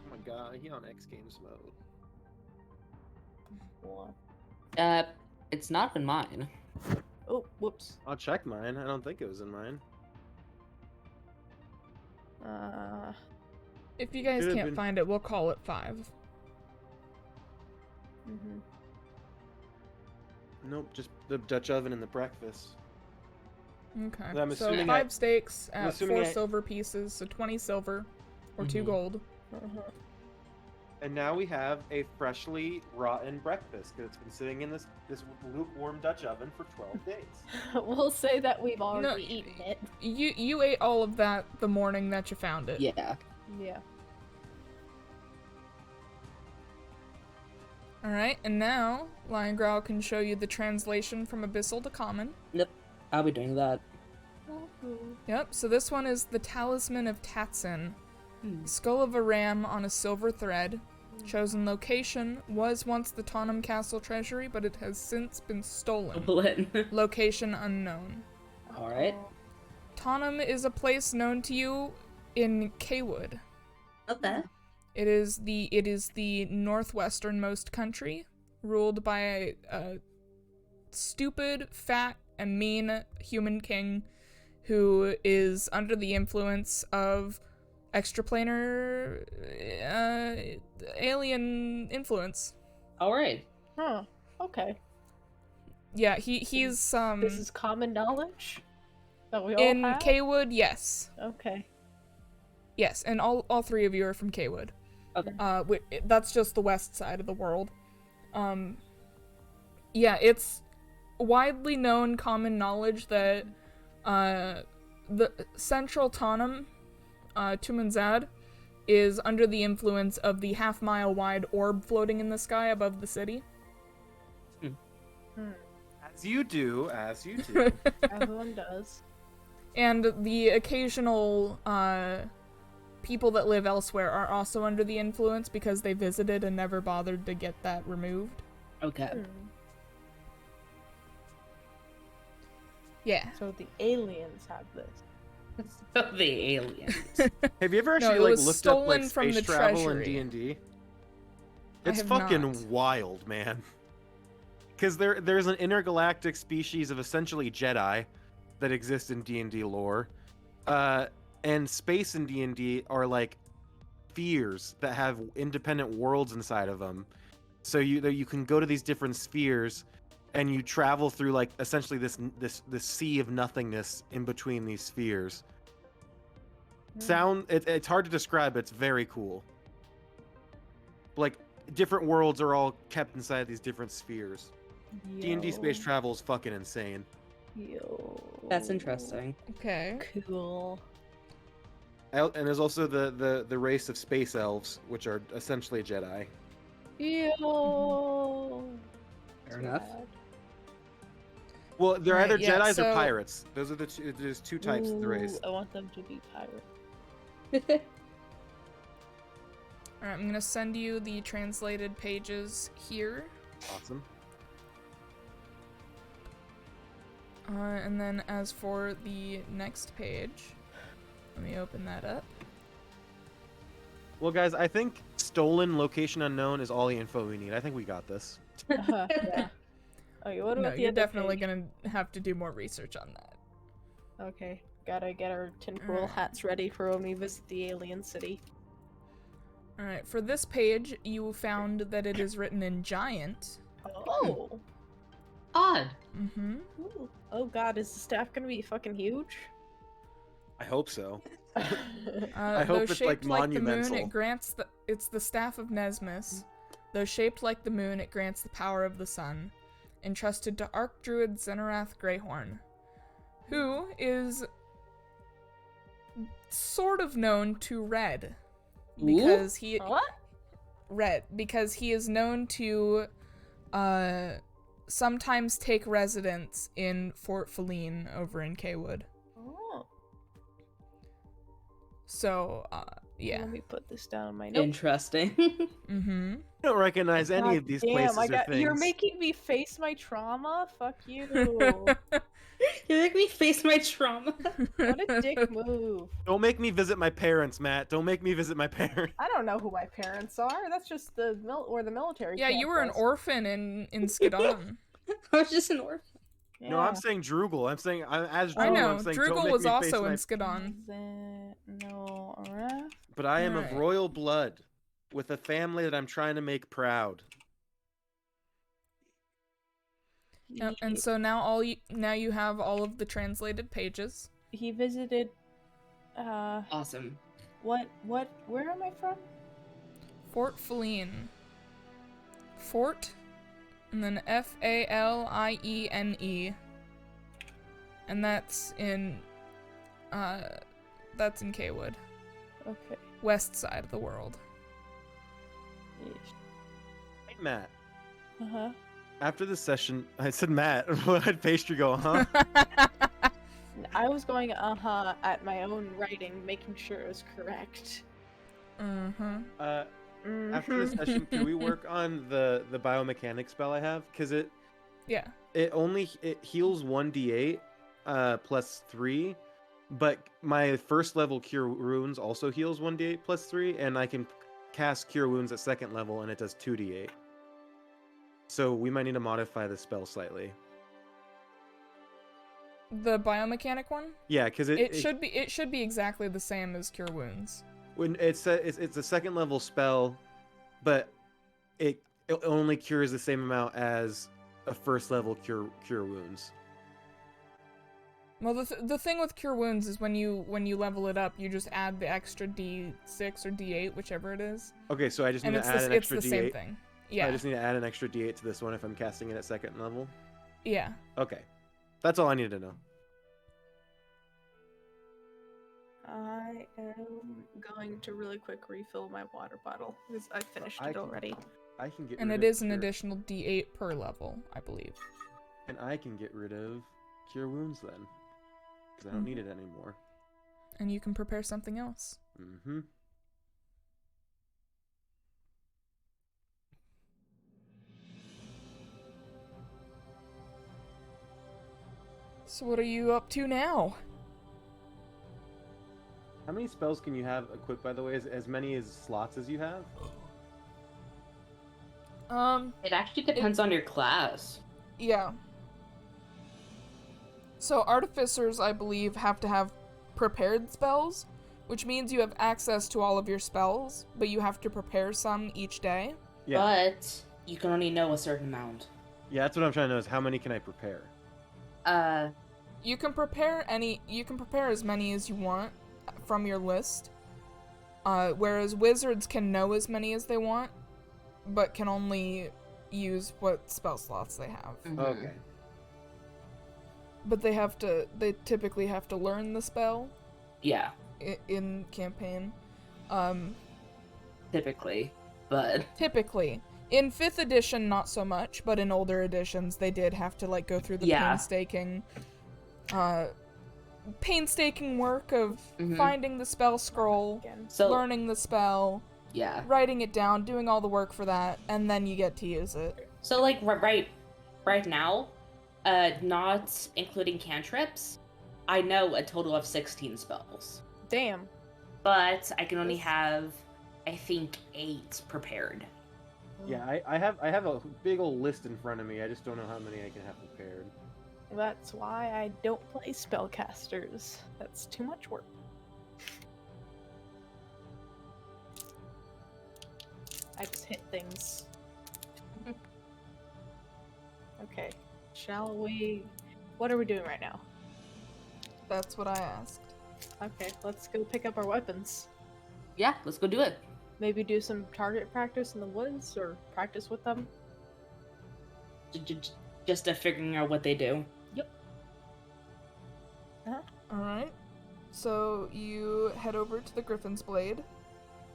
[SPEAKER 3] my god, he on X Games mode.
[SPEAKER 1] What?
[SPEAKER 5] It's not in mine.
[SPEAKER 1] Oh, whoops.
[SPEAKER 3] I'll check mine. I don't think it was in mine.
[SPEAKER 2] If you guys
[SPEAKER 3] Could've
[SPEAKER 2] can't
[SPEAKER 3] been-
[SPEAKER 2] find it, we'll call it 5.
[SPEAKER 1] Mm-hmm.
[SPEAKER 3] Nope, just the Dutch oven and the breakfast.
[SPEAKER 2] Okay.
[SPEAKER 3] I'm
[SPEAKER 2] So
[SPEAKER 3] assuming
[SPEAKER 2] 5 steaks
[SPEAKER 3] I'm
[SPEAKER 2] at
[SPEAKER 3] assuming
[SPEAKER 2] 4
[SPEAKER 3] I-
[SPEAKER 2] silver pieces, so 20 silver or 2
[SPEAKER 5] Mhm.
[SPEAKER 2] gold.
[SPEAKER 3] And now we have a freshly rotten breakfast because it's been sitting in this lukewarm Dutch oven for 12 days.
[SPEAKER 1] We'll say that we've
[SPEAKER 2] No,
[SPEAKER 1] already eaten it.
[SPEAKER 2] You ate all of that the morning that you found it.
[SPEAKER 5] Yeah.
[SPEAKER 1] Yeah.
[SPEAKER 2] Alright, and now Lion Growl can show you the translation from Abyssal to Common.
[SPEAKER 5] I'll be doing that.
[SPEAKER 2] Yep, so this one is the Talisman of Tatsin.
[SPEAKER 5] Hmm.
[SPEAKER 2] Skull of a ram on a silver thread. Chosen location was once the Tonham Castle treasury, but it has since been stolen. Location unknown.
[SPEAKER 5] Alright.
[SPEAKER 2] Tonham is a place known to you in Kaywood.
[SPEAKER 5] Okay.
[SPEAKER 2] It is the northwesternmost country, ruled by a stupid, fat, and mean human king who is under the influence of extraplanar alien influence.
[SPEAKER 5] Alright.
[SPEAKER 1] Huh. Okay.
[SPEAKER 2] Yeah, he's
[SPEAKER 1] This is common knowledge that we all
[SPEAKER 2] in
[SPEAKER 1] have?
[SPEAKER 2] Kaywood, yes.
[SPEAKER 1] Okay.
[SPEAKER 2] Yes, and all 3 of you are from Kaywood.
[SPEAKER 5] Okay.
[SPEAKER 2] That's just the west side of the world. Yeah, it's widely known common knowledge that the central Tonham, Tumanzad, is under the influence of the half-mile wide orb floating in the sky above the city.
[SPEAKER 3] As you do.
[SPEAKER 1] Everyone does.
[SPEAKER 2] And the occasional people that live elsewhere are also under the influence because they visited and never bothered to get that removed.
[SPEAKER 5] Okay.
[SPEAKER 2] Yeah.
[SPEAKER 1] So the aliens have this.
[SPEAKER 5] The aliens.
[SPEAKER 3] Have you ever
[SPEAKER 2] No,
[SPEAKER 3] actually
[SPEAKER 2] it was
[SPEAKER 3] looked up
[SPEAKER 2] stolen from
[SPEAKER 3] space
[SPEAKER 2] the
[SPEAKER 3] travel
[SPEAKER 2] treasury.
[SPEAKER 3] in D&D?
[SPEAKER 2] I
[SPEAKER 3] It's
[SPEAKER 2] have
[SPEAKER 3] fucking
[SPEAKER 2] not.
[SPEAKER 3] wild, man. Because there's an intergalactic species of essentially Jedi that exists in D&D lore. And space in D&D are like spheres that have independent worlds inside of them. So you can go to these different spheres and you travel through like essentially this sea of nothingness in between these spheres. It's hard to describe, but it's very cool. Like different worlds are all kept inside these different spheres. D&D space travel is fucking insane.
[SPEAKER 1] Yo.
[SPEAKER 5] That's interesting.
[SPEAKER 2] Okay.
[SPEAKER 1] Cool.
[SPEAKER 3] And there's also the race of space elves, which are essentially Jedi.
[SPEAKER 1] Yo.
[SPEAKER 5] Fair enough.
[SPEAKER 3] Well, they're
[SPEAKER 2] Alright,
[SPEAKER 3] either
[SPEAKER 2] yeah,
[SPEAKER 3] Jedis
[SPEAKER 2] so-
[SPEAKER 3] or pirates. Those are the two. There's 2 types of the race.
[SPEAKER 1] I want them to be pirates.
[SPEAKER 2] Alright, I'm gonna send you the translated pages here.
[SPEAKER 3] Awesome.
[SPEAKER 2] And then as for the next page, let me open that up.
[SPEAKER 3] Well, guys, I think stolen location unknown is all the info we need. I think we got this.
[SPEAKER 1] Yeah. Okay, what
[SPEAKER 2] No,
[SPEAKER 1] about the
[SPEAKER 2] you're
[SPEAKER 1] other
[SPEAKER 2] definitely
[SPEAKER 1] page?
[SPEAKER 2] gonna have to do more research on that.
[SPEAKER 1] Okay, gotta get our tinfoil hats ready for when we visit the alien city.
[SPEAKER 2] Alright, for this page, you found that it is written in giant.
[SPEAKER 1] Oh.
[SPEAKER 5] Odd.
[SPEAKER 2] Mm-hmm.
[SPEAKER 1] Ooh. Oh god, is the staff gonna be fucking huge?
[SPEAKER 3] I hope so.
[SPEAKER 2] I
[SPEAKER 3] hope
[SPEAKER 2] though
[SPEAKER 3] it's,
[SPEAKER 2] shaped
[SPEAKER 3] like,
[SPEAKER 2] the moon,
[SPEAKER 3] monumental.
[SPEAKER 2] it grants it's the staff of Nesmus. Though shaped like the moon, it grants the power of the sun. Entrusted to Archdruid Zenarath Greyhorn, who is sort of known to Red. Because
[SPEAKER 1] What?
[SPEAKER 2] Red, because he is known to sometimes take residence in Fort Feline over in Kaywood.
[SPEAKER 1] Oh.
[SPEAKER 2] So, yeah.
[SPEAKER 1] Let me put this down on my notes.
[SPEAKER 5] Interesting.
[SPEAKER 2] Mm-hmm.
[SPEAKER 3] I don't recognize any of these places or things.
[SPEAKER 1] You're making me face my trauma? Fuck you.
[SPEAKER 5] You make me face my trauma.
[SPEAKER 1] What a dick move.
[SPEAKER 3] Don't make me visit my parents, Matt. Don't make me visit my parents.
[SPEAKER 1] I don't know who my parents are. That's just the military
[SPEAKER 2] Yeah,
[SPEAKER 1] camp
[SPEAKER 2] you were an
[SPEAKER 1] was.
[SPEAKER 2] orphan in Skidon.
[SPEAKER 5] I was just an orphan.
[SPEAKER 1] Yeah.
[SPEAKER 3] No, I'm saying Droogle. I'm saying as Droogle.
[SPEAKER 2] I know,
[SPEAKER 3] I'm saying, don't
[SPEAKER 2] Droogle
[SPEAKER 3] make
[SPEAKER 2] was
[SPEAKER 3] me
[SPEAKER 2] also in
[SPEAKER 3] face my...
[SPEAKER 2] Skidon.
[SPEAKER 1] No, alright.
[SPEAKER 3] But I am
[SPEAKER 2] Alright.
[SPEAKER 3] of royal blood, with a family that I'm trying to make proud.
[SPEAKER 2] Yep, and so now you have all of the translated pages.
[SPEAKER 1] He visited
[SPEAKER 5] Awesome.
[SPEAKER 1] where am I from?
[SPEAKER 2] Fort Feline. Fort, and then Faliene. And that's in Kaywood.
[SPEAKER 1] Okay.
[SPEAKER 2] West side of the world.
[SPEAKER 3] Hey, Matt.
[SPEAKER 1] Uh-huh.
[SPEAKER 3] After this session, I said, Matt, what did pastry go, huh?
[SPEAKER 1] I was going uh-huh at my own writing, making sure it was correct.
[SPEAKER 3] After this session, can we work on the biomechanics spell I have? Because it heals 1d8 plus 3, but my first level cure wounds also heals 1d8 plus 3, and I can cast cure wounds at second level and it does 2d8. So we might need to modify the spell slightly.
[SPEAKER 2] The biomechanic one?
[SPEAKER 3] Yeah, because
[SPEAKER 2] it should be exactly the same as cure wounds.
[SPEAKER 3] When it's a second level spell, but it only cures the same amount as a first level cure wounds.
[SPEAKER 2] Well, the thing with cure wounds is when you level it up, you just add the extra d6 or d8, whichever it is.
[SPEAKER 3] Okay, so I just need to add an extra d8.
[SPEAKER 2] It's the same thing. Yeah.
[SPEAKER 3] I just need to add an extra d8 to this one if I'm casting it at second level.
[SPEAKER 2] Yeah.
[SPEAKER 3] Okay, that's all I needed to know.
[SPEAKER 1] I am going to really quick refill my water bottle because I finished it already.
[SPEAKER 3] I can get.
[SPEAKER 2] And
[SPEAKER 3] rid
[SPEAKER 2] it
[SPEAKER 3] of
[SPEAKER 2] is an additional d8 per level, I believe.
[SPEAKER 3] And I can get rid of cure wounds then, because I don't need it anymore.
[SPEAKER 2] And you can prepare something else.
[SPEAKER 3] Mm-hmm.
[SPEAKER 2] So what are you up to now?
[SPEAKER 3] How many spells can you have equipped, by the way? As many as slots as you have?
[SPEAKER 4] It actually depends on your class.
[SPEAKER 2] Yeah. So artificers, I believe, have to have prepared spells, which means you have access to all of your spells, but you have to prepare some each day.
[SPEAKER 3] Yeah.
[SPEAKER 4] But you can only know a certain amount.
[SPEAKER 3] Yeah, that's what I'm trying to know is how many can I prepare?
[SPEAKER 2] You can prepare as many as you want from your list. Whereas wizards can know as many as they want, but can only use what spell slots they have.
[SPEAKER 4] Mm-hmm.
[SPEAKER 3] Okay.
[SPEAKER 2] But they typically have to learn the spell.
[SPEAKER 4] Yeah.
[SPEAKER 2] In campaign.
[SPEAKER 4] Typically, but...
[SPEAKER 2] Typically. In 5th edition, not so much, but in older editions, they did have to, like, go through the painstaking work of finding the spell scroll, learning the spell, writing it down, doing all the work for that, and then you get to use it.
[SPEAKER 4] So, like, right now, not including cantrips, I know a total of 16 spells.
[SPEAKER 1] Damn.
[SPEAKER 4] But I can only have, I think, 8 prepared.
[SPEAKER 3] Yeah, I have a big old list in front of me. I just don't know how many I can have prepared.
[SPEAKER 1] That's why I don't play spellcasters. That's too much work. I just hit things. Okay. Shall we... What are we doing right now?
[SPEAKER 2] That's what I asked.
[SPEAKER 1] Okay, let's go pick up our weapons.
[SPEAKER 4] Yeah, let's go do it.
[SPEAKER 1] Maybe do some target practice in the woods, or practice with them.
[SPEAKER 4] Just figuring out what they do.
[SPEAKER 1] Yep.
[SPEAKER 2] Alright. So you head over to the Griffin's Blade.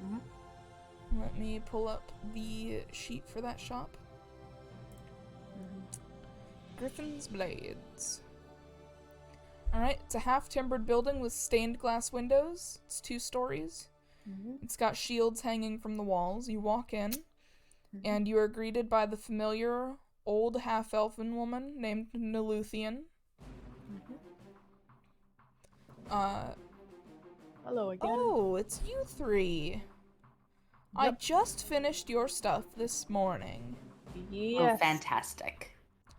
[SPEAKER 1] Mm-hmm.
[SPEAKER 2] Let me pull up the sheet for that shop. Griffin's Blades. Alright, it's a half-timbered building with stained glass windows. It's 2 stories. It's got shields hanging from the walls. You walk in, and you are greeted by the familiar old half-elfin woman named Naluthian.
[SPEAKER 1] Hello again.
[SPEAKER 2] Oh, it's you 3.
[SPEAKER 1] Yep.
[SPEAKER 2] I just finished your stuff this morning.
[SPEAKER 1] Yes.
[SPEAKER 5] Oh, fantastic.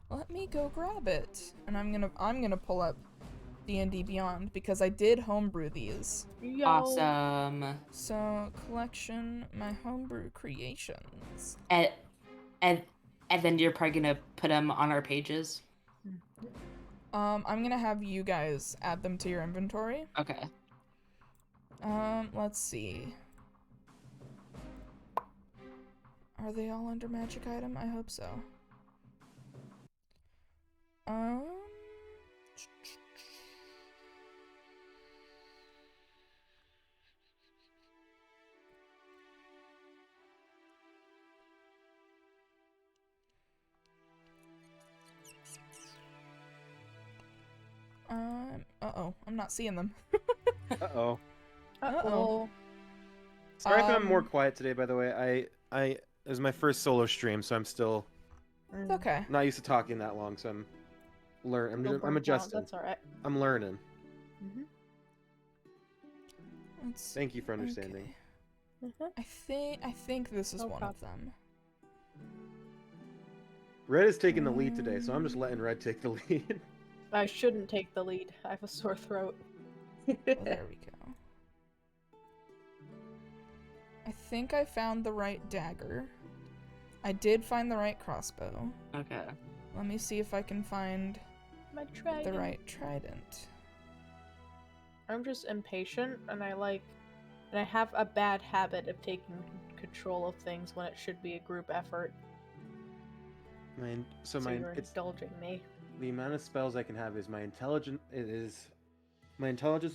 [SPEAKER 2] Let me go grab it. And I'm gonna pull up D&D Beyond because I did homebrew these.
[SPEAKER 1] Yo.
[SPEAKER 5] Awesome.
[SPEAKER 2] So, collection, my homebrew creations.
[SPEAKER 5] And then you're probably gonna put them on our pages.
[SPEAKER 2] I'm gonna have you guys add them to your inventory.
[SPEAKER 5] Okay.
[SPEAKER 2] Let's see. Are they all under magic item? I hope so. Uh-oh, I'm not seeing them.
[SPEAKER 3] Uh-oh.
[SPEAKER 1] Uh-oh.
[SPEAKER 3] Sorry if I'm more quiet today, by the way. It was my first solo stream, so I'm still
[SPEAKER 2] It's okay.
[SPEAKER 3] not used to talking that long, so I'm adjusting.
[SPEAKER 1] That's alright.
[SPEAKER 3] I'm learning.
[SPEAKER 2] Let's
[SPEAKER 3] Thank you for understanding.
[SPEAKER 2] okay. I think this is
[SPEAKER 1] No
[SPEAKER 2] one of
[SPEAKER 1] problem.
[SPEAKER 2] them.
[SPEAKER 3] Red is taking the lead today, so I'm just letting Red take the lead.
[SPEAKER 1] I shouldn't take the lead. I have a sore throat.
[SPEAKER 2] Oh, there we go. I think I found the right dagger. I did find the right crossbow.
[SPEAKER 5] Okay.
[SPEAKER 2] Let me see if I can find
[SPEAKER 1] My trident.
[SPEAKER 2] the right trident.
[SPEAKER 1] I'm just impatient, and I have a bad habit of taking control of things when it should be a group effort.
[SPEAKER 3] So
[SPEAKER 1] You're
[SPEAKER 3] it's
[SPEAKER 1] indulging me.
[SPEAKER 3] the amount of spells I can have is my intelligence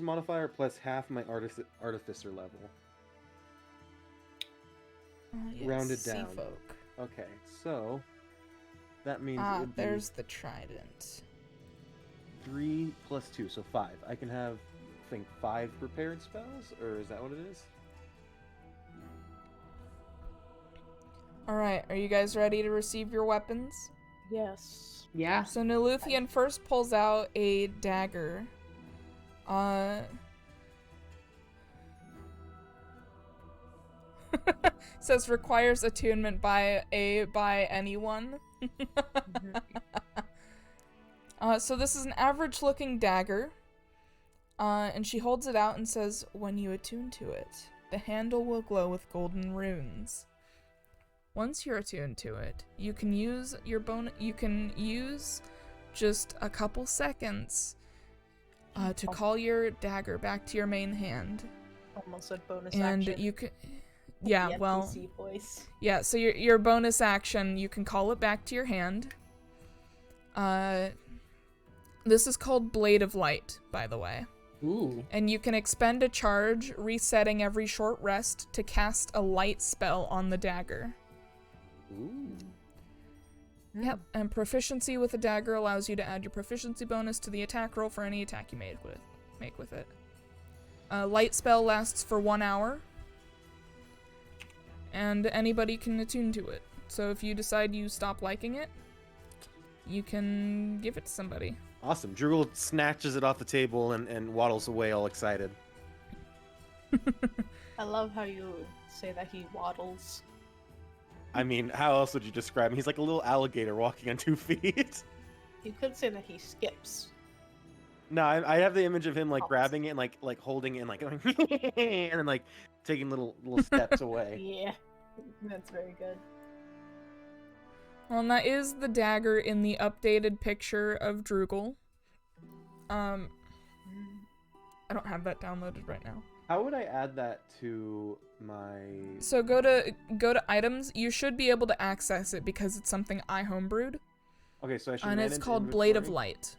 [SPEAKER 3] modifier plus half my artificer level.
[SPEAKER 2] Yes,
[SPEAKER 3] Rounded down.
[SPEAKER 2] Seafolk.
[SPEAKER 3] Okay, so that means it would be
[SPEAKER 2] There's the trident.
[SPEAKER 3] 3 plus 2, so 5. I can have, I think, 5 prepared spells, or is that what it is?
[SPEAKER 2] Alright, are you guys ready to receive your weapons?
[SPEAKER 1] Yes.
[SPEAKER 5] Yeah.
[SPEAKER 2] So Naluthian first pulls out a dagger. Says requires attunement by anyone. So this is an average looking dagger. And she holds it out and says, when you attune to it, the handle will glow with golden runes. Once you're attuned to it, you can use just a couple seconds to call your dagger back to your main hand.
[SPEAKER 1] Almost said bonus
[SPEAKER 2] And
[SPEAKER 1] action.
[SPEAKER 2] you can
[SPEAKER 1] The NPC voice.
[SPEAKER 2] yeah, so your bonus action, you can call it back to your hand. This is called Blade of Light, by the way.
[SPEAKER 5] Ooh.
[SPEAKER 2] And you can expend a charge, resetting every short rest to cast a light spell on the dagger.
[SPEAKER 3] Ooh.
[SPEAKER 2] Yep, and proficiency with a dagger allows you to add your proficiency bonus to the attack roll for any attack you make with it. Light spell lasts for 1 hour, and anybody can attune to it. So if you decide you stop liking it, you can give it to somebody.
[SPEAKER 3] Awesome. Drugel snatches it off the table and waddles away all excited.
[SPEAKER 1] I love how you say that he waddles.
[SPEAKER 3] I mean, how else would you describe him? He's like a little alligator walking on 2 feet.
[SPEAKER 1] You could say that he skips.
[SPEAKER 3] No, I have the image of him like grabbing it and like holding it and like going and then like taking little steps away.
[SPEAKER 1] Yeah, that's very good.
[SPEAKER 2] Well, and that is the dagger in the updated picture of Drugel. I don't have that downloaded right now.
[SPEAKER 3] How would I add that to my...
[SPEAKER 2] So go to items. You should be able to access it because it's something I homebrewed.
[SPEAKER 3] Okay, so I should
[SPEAKER 2] And it's
[SPEAKER 3] manage
[SPEAKER 2] called Blade of
[SPEAKER 3] inventory?
[SPEAKER 2] Light.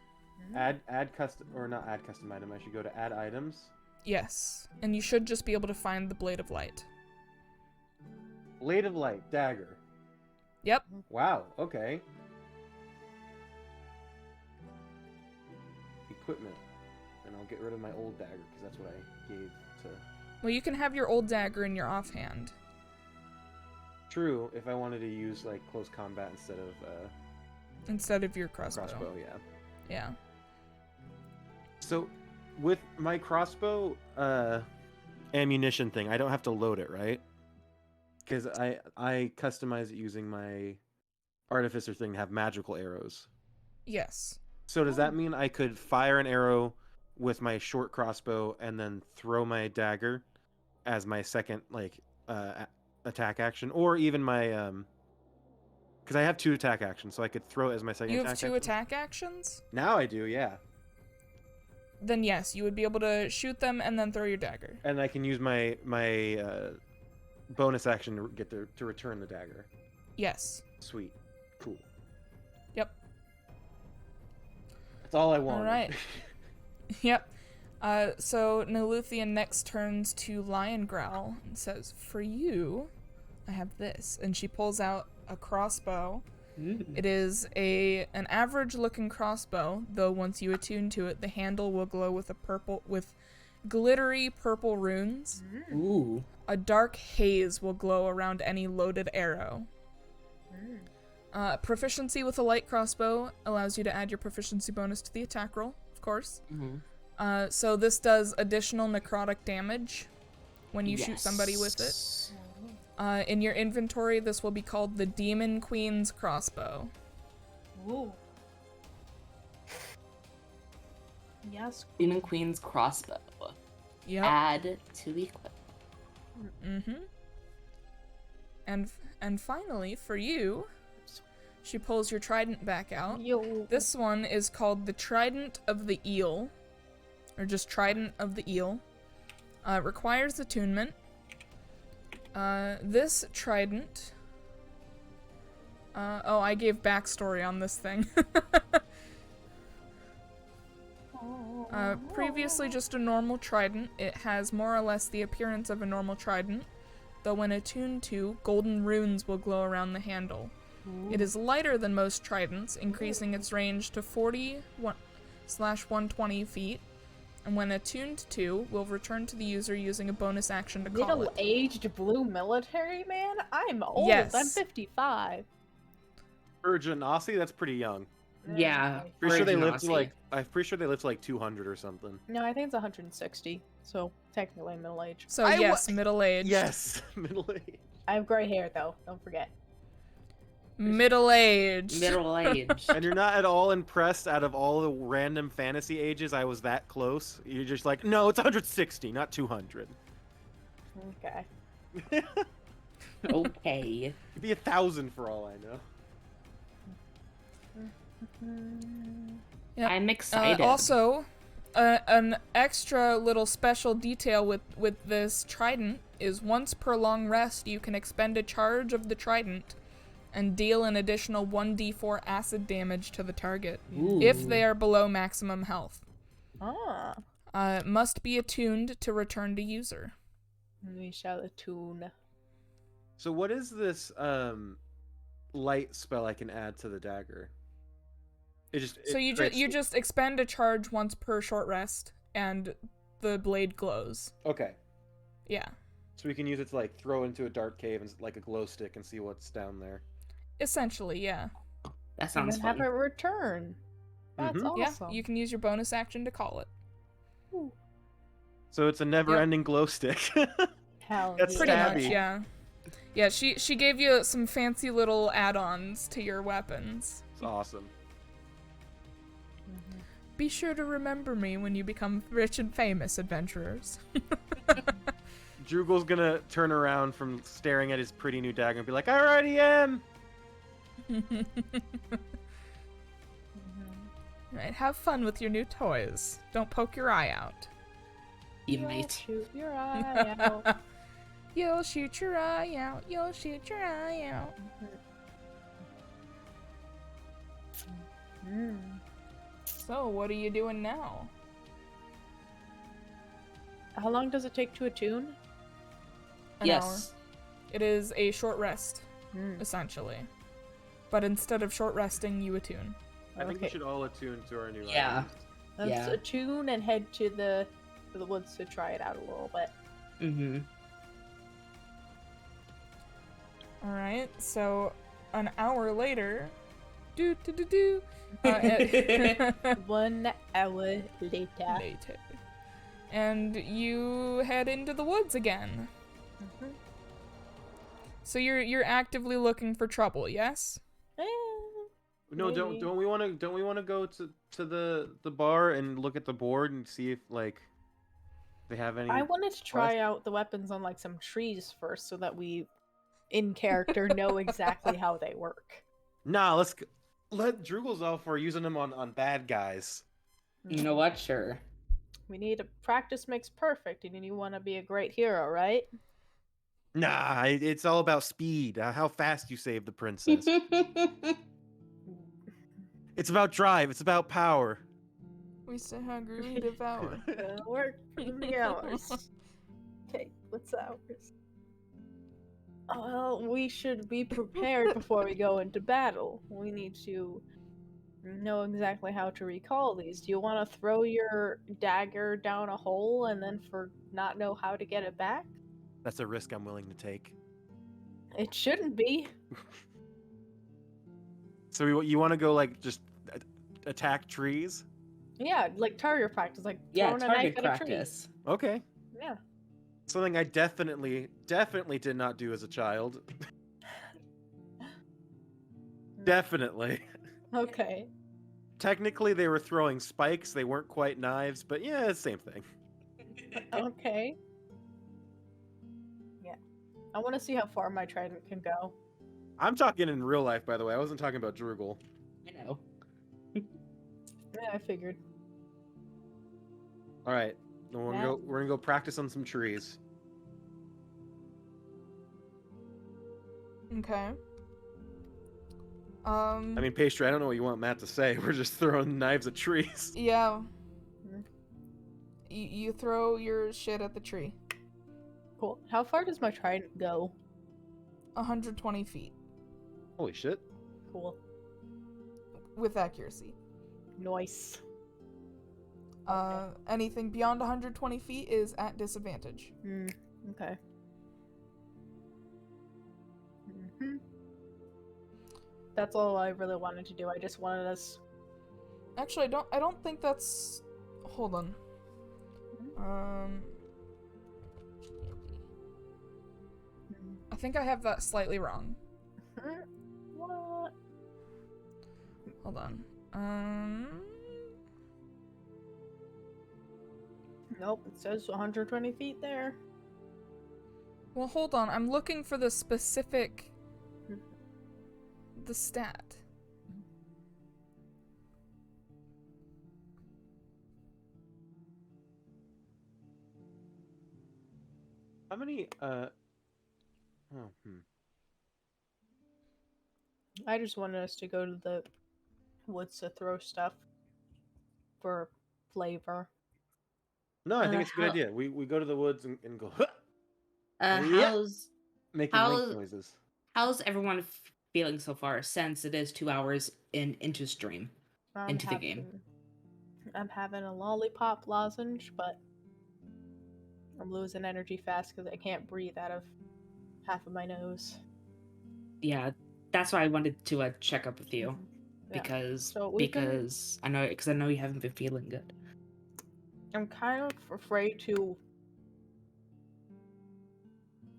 [SPEAKER 3] Add custom, or not add custom item. I should go to add items.
[SPEAKER 2] Yes, and you should just be able to find the Blade of Light.
[SPEAKER 3] Blade of Light, dagger.
[SPEAKER 2] Yep.
[SPEAKER 3] Wow, okay. Equipment. And I'll get rid of my old dagger, because that's what I gave to...
[SPEAKER 2] Well, you can have your old dagger in your offhand.
[SPEAKER 3] True, if I wanted to use, like, close combat
[SPEAKER 2] Instead of your crossbow.
[SPEAKER 3] crossbow, yeah.
[SPEAKER 2] Yeah.
[SPEAKER 3] So, with my crossbow ammunition thing, I don't have to load it, right? Because I customize it using my artificer thing to have magical arrows.
[SPEAKER 2] Yes.
[SPEAKER 3] So does that mean I could fire an arrow with my short crossbow and then throw my dagger as my second attack action, or even my because I have 2 attack actions, so I could throw it as my second.
[SPEAKER 2] You
[SPEAKER 3] attack
[SPEAKER 2] have 2
[SPEAKER 3] action?
[SPEAKER 2] attack actions?
[SPEAKER 3] Now I do, yeah.
[SPEAKER 2] Then yes, you would be able to shoot them and then throw your dagger.
[SPEAKER 3] And I can use my bonus action to get to return the dagger.
[SPEAKER 2] Yes.
[SPEAKER 3] Sweet, cool.
[SPEAKER 2] Yep.
[SPEAKER 3] That's all I want.
[SPEAKER 2] All right. Yep. So Naluthian next turns to Lion Growl and says, "For you, I have this." And she pulls out a crossbow. It is an average-looking crossbow, though once you attune to it, the handle will glow with glittery purple runes.
[SPEAKER 5] Ooh.
[SPEAKER 2] A dark haze will glow around any loaded arrow. Proficiency with a light crossbow allows you to add your proficiency bonus to the attack roll, of course. So this does additional necrotic damage when you shoot somebody with it. In your inventory, this will be called the Demon Queen's Crossbow.
[SPEAKER 1] Ooh. Yes.
[SPEAKER 5] Demon Queen's crossbow.
[SPEAKER 2] Yep.
[SPEAKER 5] Add to equip.
[SPEAKER 2] And finally, for you, she pulls your trident back out.
[SPEAKER 1] Yo.
[SPEAKER 2] This one is called the Trident of the Eel, or just Trident of the Eel. It requires attunement. This trident... I gave backstory on this thing. Previously just a normal trident, it has more or less the appearance of a normal trident, though when attuned to, golden runes will glow around the handle. It is lighter than most tridents, increasing its range to 40/120 feet, and when attuned to, will return to the user using a bonus action to call it.
[SPEAKER 1] Middle-aged blue military man? I'm old.
[SPEAKER 2] Yes.
[SPEAKER 1] I'm 55.
[SPEAKER 3] For Genasi, that's pretty young.
[SPEAKER 5] Yeah.
[SPEAKER 3] Pretty sure they
[SPEAKER 5] Virgin
[SPEAKER 3] lived to
[SPEAKER 5] Aussie.
[SPEAKER 3] I'm pretty sure they lived to like 200 or something.
[SPEAKER 1] No, I think it's 160. So technically middle-aged.
[SPEAKER 2] So yes, middle-aged.
[SPEAKER 3] Yes, middle age.
[SPEAKER 1] I have gray hair though. Don't forget.
[SPEAKER 2] Middle-aged.
[SPEAKER 5] Middle age.
[SPEAKER 3] And you're not at all impressed out of all the random fantasy ages I was that close. You're just like, no, it's 160, not 200.
[SPEAKER 1] Okay.
[SPEAKER 5] Okay.
[SPEAKER 3] It'd be 1,000 for all I know.
[SPEAKER 2] Yep.
[SPEAKER 5] I'm excited.
[SPEAKER 2] Also, an extra little special detail with this trident is once per long rest, you can expend a charge of the trident and deal an additional 1d4 acid damage to the target if they are below maximum health. Must be attuned to return to user.
[SPEAKER 1] We shall attune.
[SPEAKER 3] So what is this light spell I can add to the dagger?
[SPEAKER 2] You just expend a charge once per short rest, and the blade glows.
[SPEAKER 3] Okay.
[SPEAKER 2] Yeah.
[SPEAKER 3] So we can use it to like throw into a dark cave and like a glow stick and see what's down there.
[SPEAKER 2] Essentially, yeah.
[SPEAKER 5] That
[SPEAKER 1] And
[SPEAKER 5] sounds
[SPEAKER 1] then have
[SPEAKER 5] fun.
[SPEAKER 1] it return. That's awesome.
[SPEAKER 2] Yeah, you can use your bonus action to call it.
[SPEAKER 1] Ooh.
[SPEAKER 3] So it's a never-ending glow stick.
[SPEAKER 1] Hell
[SPEAKER 3] That's
[SPEAKER 1] yeah.
[SPEAKER 2] Pretty
[SPEAKER 3] stabby.
[SPEAKER 2] much, yeah. Yeah, she gave you some fancy little add-ons to your weapons.
[SPEAKER 3] It's awesome.
[SPEAKER 2] Be sure to remember me when you become rich and famous, adventurers.
[SPEAKER 3] Drugel's gonna turn around from staring at his pretty new dagger and be like, I already am!
[SPEAKER 2] Right, have fun with your new toys. Don't poke your eye out.
[SPEAKER 5] You
[SPEAKER 1] You'll
[SPEAKER 5] might.
[SPEAKER 1] shoot your eye out.
[SPEAKER 2] You'll shoot your eye out. You'll shoot your eye out. So, what are you doing now?
[SPEAKER 1] How long does it take to attune?
[SPEAKER 2] An
[SPEAKER 5] Yes.
[SPEAKER 2] hour. It is a short rest, essentially. But instead of short resting, you attune.
[SPEAKER 3] I think we
[SPEAKER 1] Okay.
[SPEAKER 3] should all attune to our new
[SPEAKER 5] Yeah.
[SPEAKER 3] items.
[SPEAKER 1] Let's
[SPEAKER 5] Yeah.
[SPEAKER 1] attune and head to the woods to try it out a little bit.
[SPEAKER 5] Mm-hmm.
[SPEAKER 2] Alright, so an hour later.
[SPEAKER 1] 1 hour later.
[SPEAKER 2] Later. And you head into the woods again.
[SPEAKER 1] Mhm.
[SPEAKER 2] So you're actively looking for trouble, yes?
[SPEAKER 3] No,
[SPEAKER 1] Maybe.
[SPEAKER 3] don't we want to go to the bar and look at the board and see if like they have any?
[SPEAKER 1] I wanted to try out the weapons on like some trees first, so that we, in character, know exactly how they work.
[SPEAKER 3] Nah, let Drugels off for using them on bad guys.
[SPEAKER 5] You know what? Sure.
[SPEAKER 1] We need practice makes perfect, and you want to be a great hero, right?
[SPEAKER 3] Nah, it's all about speed. How fast you save the princess. It's about drive. It's about power.
[SPEAKER 2] We say hungry, we devour.
[SPEAKER 1] Work for the hours. Okay, what's ours? Well, we should be prepared before we go into battle. We need to know exactly how to recall these. Do you want to throw your dagger down a hole and then not know how to get it back?
[SPEAKER 3] That's a risk I'm willing to take.
[SPEAKER 1] It shouldn't be.
[SPEAKER 3] So you want to go like just attack trees?
[SPEAKER 1] Yeah, like target practice, like
[SPEAKER 5] Yeah,
[SPEAKER 1] throwing a
[SPEAKER 5] target
[SPEAKER 1] knife at a tree.
[SPEAKER 5] practice.
[SPEAKER 3] Okay.
[SPEAKER 1] Yeah.
[SPEAKER 3] Something I definitely did not do as a child. Definitely.
[SPEAKER 1] Okay.
[SPEAKER 3] Technically, they were throwing spikes. They weren't quite knives, but yeah, it's the same thing.
[SPEAKER 1] Okay. Yeah. I want to see how far my trident can go.
[SPEAKER 3] I'm talking in real life, by the way. I wasn't talking about Drugel.
[SPEAKER 5] I know.
[SPEAKER 1] Yeah, I figured.
[SPEAKER 3] All right, we're
[SPEAKER 1] Yeah.
[SPEAKER 3] gonna go practice on some trees.
[SPEAKER 2] Okay.
[SPEAKER 3] I mean, Pastry, I don't know what you want Matt to say. We're just throwing knives at trees.
[SPEAKER 2] Yeah.
[SPEAKER 1] Mhm.
[SPEAKER 2] You throw your shit at the tree.
[SPEAKER 1] Cool. How far does my trident go?
[SPEAKER 2] 120 feet.
[SPEAKER 3] Holy shit.
[SPEAKER 1] Cool.
[SPEAKER 2] With accuracy.
[SPEAKER 1] Nice.
[SPEAKER 2] Anything beyond 120 feet is at disadvantage.
[SPEAKER 1] Okay. Hmm. That's all I really wanted to do. I just wanted us.
[SPEAKER 2] Actually, I don't think that's. Hold on. I think I have that slightly wrong.
[SPEAKER 1] What?
[SPEAKER 2] Hold on.
[SPEAKER 1] Nope, it says 120 feet there.
[SPEAKER 2] Well, hold on. I'm looking for the specific. The stat.
[SPEAKER 3] How many?
[SPEAKER 1] I just wanted us to go to the woods to throw stuff for flavor.
[SPEAKER 3] No, I think it's a good
[SPEAKER 5] how-
[SPEAKER 3] idea. We go to the woods and go. Huh!
[SPEAKER 5] Yeah.
[SPEAKER 3] Making link noises.
[SPEAKER 5] How's everyone feeling so far? Since it is 2 hours into stream, into the game.
[SPEAKER 1] I'm having a lollipop lozenge, but I'm losing energy fast because I can't breathe out of half of my nose.
[SPEAKER 5] Yeah, that's why I wanted to check up with you.
[SPEAKER 1] Yeah.
[SPEAKER 5] Because
[SPEAKER 1] So
[SPEAKER 5] I know you haven't been feeling good.
[SPEAKER 1] I'm kind of afraid to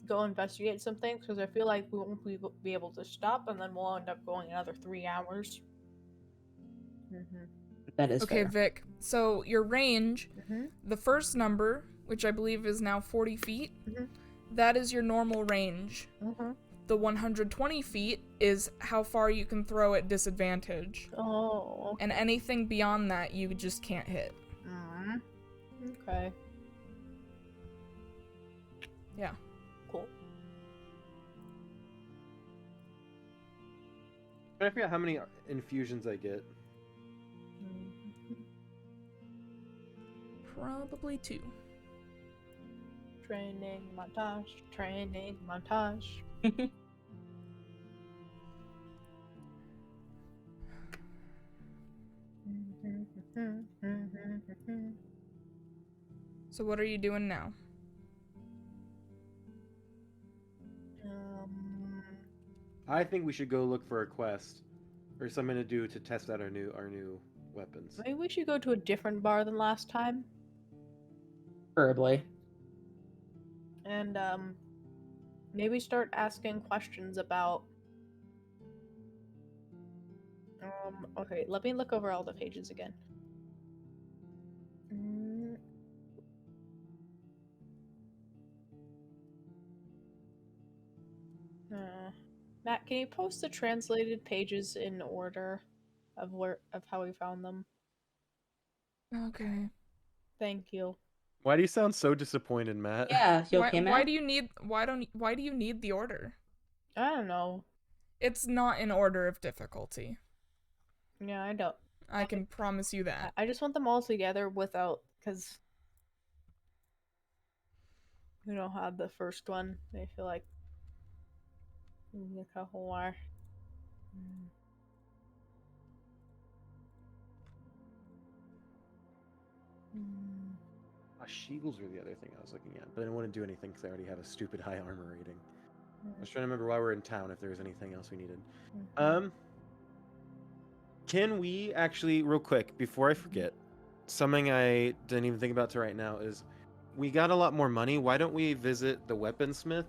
[SPEAKER 1] go investigate some things because I feel like we won't be able to stop, and then we'll end up going another 3 hours.
[SPEAKER 5] That is
[SPEAKER 2] Okay,
[SPEAKER 5] fair.
[SPEAKER 2] Vic. So your range, the first number, which I believe is now 40 feet, that is your normal range. The 120 feet is how far you can throw at disadvantage.
[SPEAKER 1] Oh.
[SPEAKER 2] And anything beyond that, you just can't hit.
[SPEAKER 1] Okay.
[SPEAKER 2] Yeah.
[SPEAKER 1] Cool.
[SPEAKER 3] I forget how many infusions I get.
[SPEAKER 2] Probably 2.
[SPEAKER 1] Training montage, training montage.
[SPEAKER 2] So what are you doing now?
[SPEAKER 3] I think we should go look for a quest or something to do to test out our new weapons.
[SPEAKER 1] Maybe we should go to a different bar than last time.
[SPEAKER 5] Preferably.
[SPEAKER 1] And maybe start asking questions about okay, let me look over all the pages again. Matt, can you post the translated pages in order of how we found them?
[SPEAKER 2] Okay.
[SPEAKER 1] Thank you.
[SPEAKER 3] Why do you sound so disappointed, Matt?
[SPEAKER 5] Yeah, you okay, Matt?
[SPEAKER 2] Why do you need the order?
[SPEAKER 1] I don't know.
[SPEAKER 2] It's not in order of difficulty.
[SPEAKER 1] Yeah, I don't.
[SPEAKER 2] I can promise you that.
[SPEAKER 1] I just want them all together without, because we don't have the first one. I feel like a couple more.
[SPEAKER 3] Shields were the other thing I was looking at, but I didn't want to do anything because I already have a stupid high armor rating. I was trying to remember while we're in town if there was anything else we needed. Can we actually, real quick, before I forget, something I didn't even think about to right now is, we got a lot more money. Why don't we visit the weaponsmith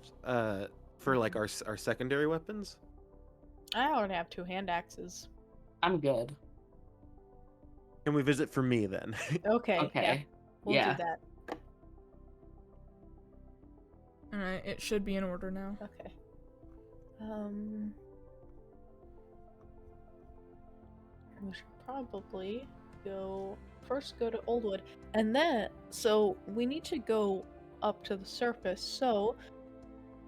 [SPEAKER 3] for like our secondary weapons?
[SPEAKER 1] I already have 2 hand axes.
[SPEAKER 5] I'm good.
[SPEAKER 3] Can we visit for me then?
[SPEAKER 1] Okay.
[SPEAKER 5] Okay.
[SPEAKER 1] We'll do that.
[SPEAKER 2] Alright, it should be in order now.
[SPEAKER 1] Okay. We should probably go to Oldwood, and then we need to go up to the surface. So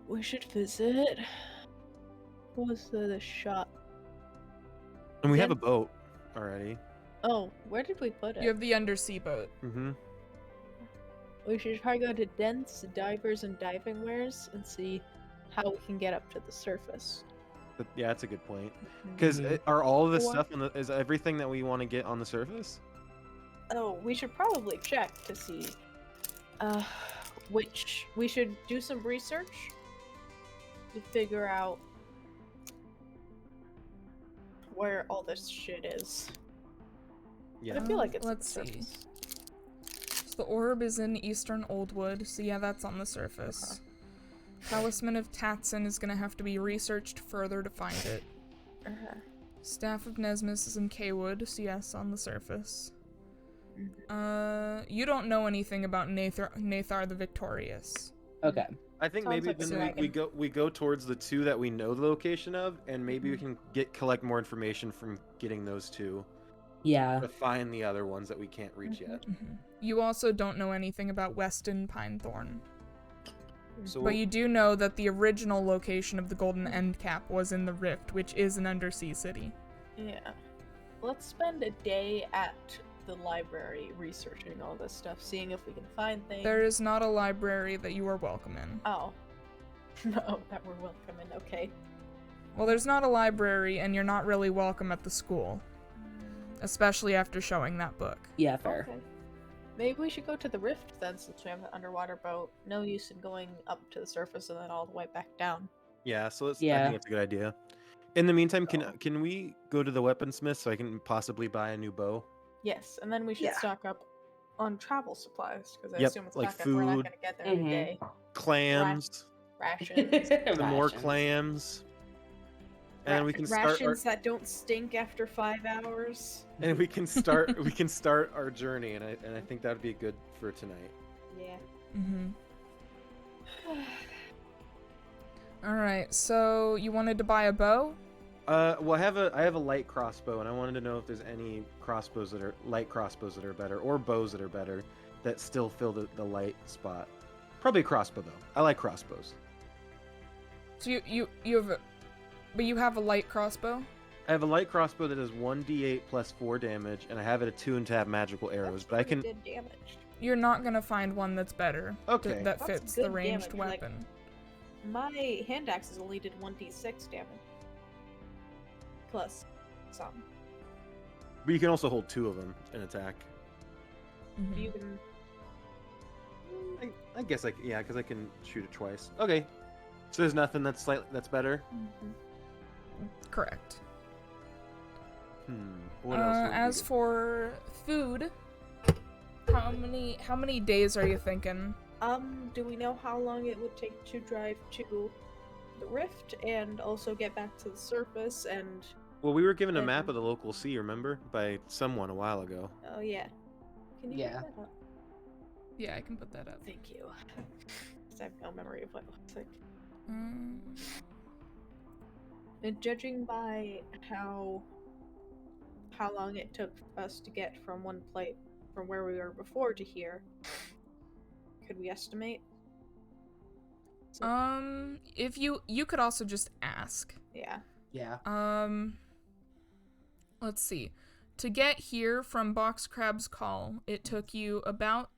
[SPEAKER 1] we should visit. What was the shop?
[SPEAKER 3] And we have a boat already.
[SPEAKER 1] Oh, where did we put it?
[SPEAKER 2] You have the undersea boat.
[SPEAKER 3] Mm-hmm.
[SPEAKER 1] We should probably go to Dents, Divers, and Diving Wares and see how we can get up to the surface.
[SPEAKER 3] But, yeah, that's a good point. Because are all of this stuff is everything that we want to get on the surface?
[SPEAKER 1] Oh, we should probably check to see which we should do some research to figure out where all this shit is.
[SPEAKER 3] Yeah.
[SPEAKER 1] But I feel like it's
[SPEAKER 2] Let's
[SPEAKER 1] on the
[SPEAKER 2] see.
[SPEAKER 1] surface.
[SPEAKER 2] So the orb is in Eastern Oldwood, so yeah, that's on the surface. Talisman of Tatson is gonna have to be researched further to find it. Staff of Nesmus is in Kaywood, so yes, on the surface. You don't know anything about Nathar the Victorious.
[SPEAKER 5] Okay.
[SPEAKER 3] I think
[SPEAKER 1] Sounds
[SPEAKER 3] maybe
[SPEAKER 1] like
[SPEAKER 3] then we go towards the 2 that we know the location of, and maybe we can collect more information from getting those 2.
[SPEAKER 5] Yeah.
[SPEAKER 3] To find the other ones that we can't reach yet.
[SPEAKER 2] You also don't know anything about Weston Pinethorn.
[SPEAKER 3] So
[SPEAKER 2] But you do know that the original location of the Golden End Cap was in the Rift, which is an undersea city.
[SPEAKER 1] Yeah. Let's spend a day at the library researching all this stuff, seeing if we can find things.
[SPEAKER 2] There is not a library that you are welcome in.
[SPEAKER 1] Oh. No, that we're welcome in, okay.
[SPEAKER 2] Well, there's not a library, and you're not really welcome at the school. Especially after showing that book.
[SPEAKER 5] Yeah, fair.
[SPEAKER 1] Okay. Maybe we should go to the Rift then, since we have an underwater boat. No use in going up to the surface and then all the way back down.
[SPEAKER 3] Yeah, so I think
[SPEAKER 5] Yeah.
[SPEAKER 3] that's a good idea. In the meantime, can we go to the weaponsmith so I can possibly buy a new bow?
[SPEAKER 1] Yes, and then we should stock up on travel supplies, because I
[SPEAKER 3] Yep,
[SPEAKER 1] assume it's
[SPEAKER 3] like
[SPEAKER 1] not we're not
[SPEAKER 3] food.
[SPEAKER 1] going to get there in a day.
[SPEAKER 3] Clams,
[SPEAKER 1] Rations.
[SPEAKER 3] some more clams, and we can start
[SPEAKER 1] rations that don't stink after 5 hours.
[SPEAKER 3] and we can start our journey, and I think that would be good for tonight.
[SPEAKER 1] Yeah.
[SPEAKER 2] Alright, so you wanted to buy a bow?
[SPEAKER 3] Well, I have a light crossbow, and I wanted to know if there's any light crossbows that are better, or bows that are better, that still fill the light spot. Probably a crossbow though. I like crossbows.
[SPEAKER 2] So you have a light crossbow?
[SPEAKER 3] I have a light crossbow that does 1d8 plus 4 damage, and I have it attuned to have magical arrows. But I can.
[SPEAKER 1] Did damage.
[SPEAKER 2] you're not gonna find one that's better.
[SPEAKER 3] Okay.
[SPEAKER 2] That
[SPEAKER 1] That's
[SPEAKER 2] fits the
[SPEAKER 1] good
[SPEAKER 2] ranged
[SPEAKER 1] damage, like-
[SPEAKER 2] weapon.
[SPEAKER 1] My hand axes only did 1d6 damage. Plus some.
[SPEAKER 3] But you can also hold 2 of them in attack.
[SPEAKER 2] Mhm.
[SPEAKER 1] You can.
[SPEAKER 3] I guess yeah, because I can shoot it twice. Okay. So there's nothing that's that's better.
[SPEAKER 2] Correct.
[SPEAKER 3] What else? would we
[SPEAKER 2] As
[SPEAKER 3] get?
[SPEAKER 2] for food, how many days are you thinking?
[SPEAKER 1] Do we know how long it would take to drive to the rift and also get back to the surface and
[SPEAKER 3] Well, we were given a map
[SPEAKER 1] and-
[SPEAKER 3] of the local sea, remember? By someone a while ago.
[SPEAKER 1] oh yeah. Can you
[SPEAKER 5] Yeah.
[SPEAKER 1] put that up?
[SPEAKER 2] Yeah, I can put that up.
[SPEAKER 1] Thank you. 'Cause I have no memory of what it looks like.
[SPEAKER 2] Mm,
[SPEAKER 1] And judging by how long it took us to get from from where we were before to here, could we estimate?
[SPEAKER 2] if you could also just ask.
[SPEAKER 1] Yeah.
[SPEAKER 5] Yeah.
[SPEAKER 2] Let's see. To get here from Box Crab's Call, it took you about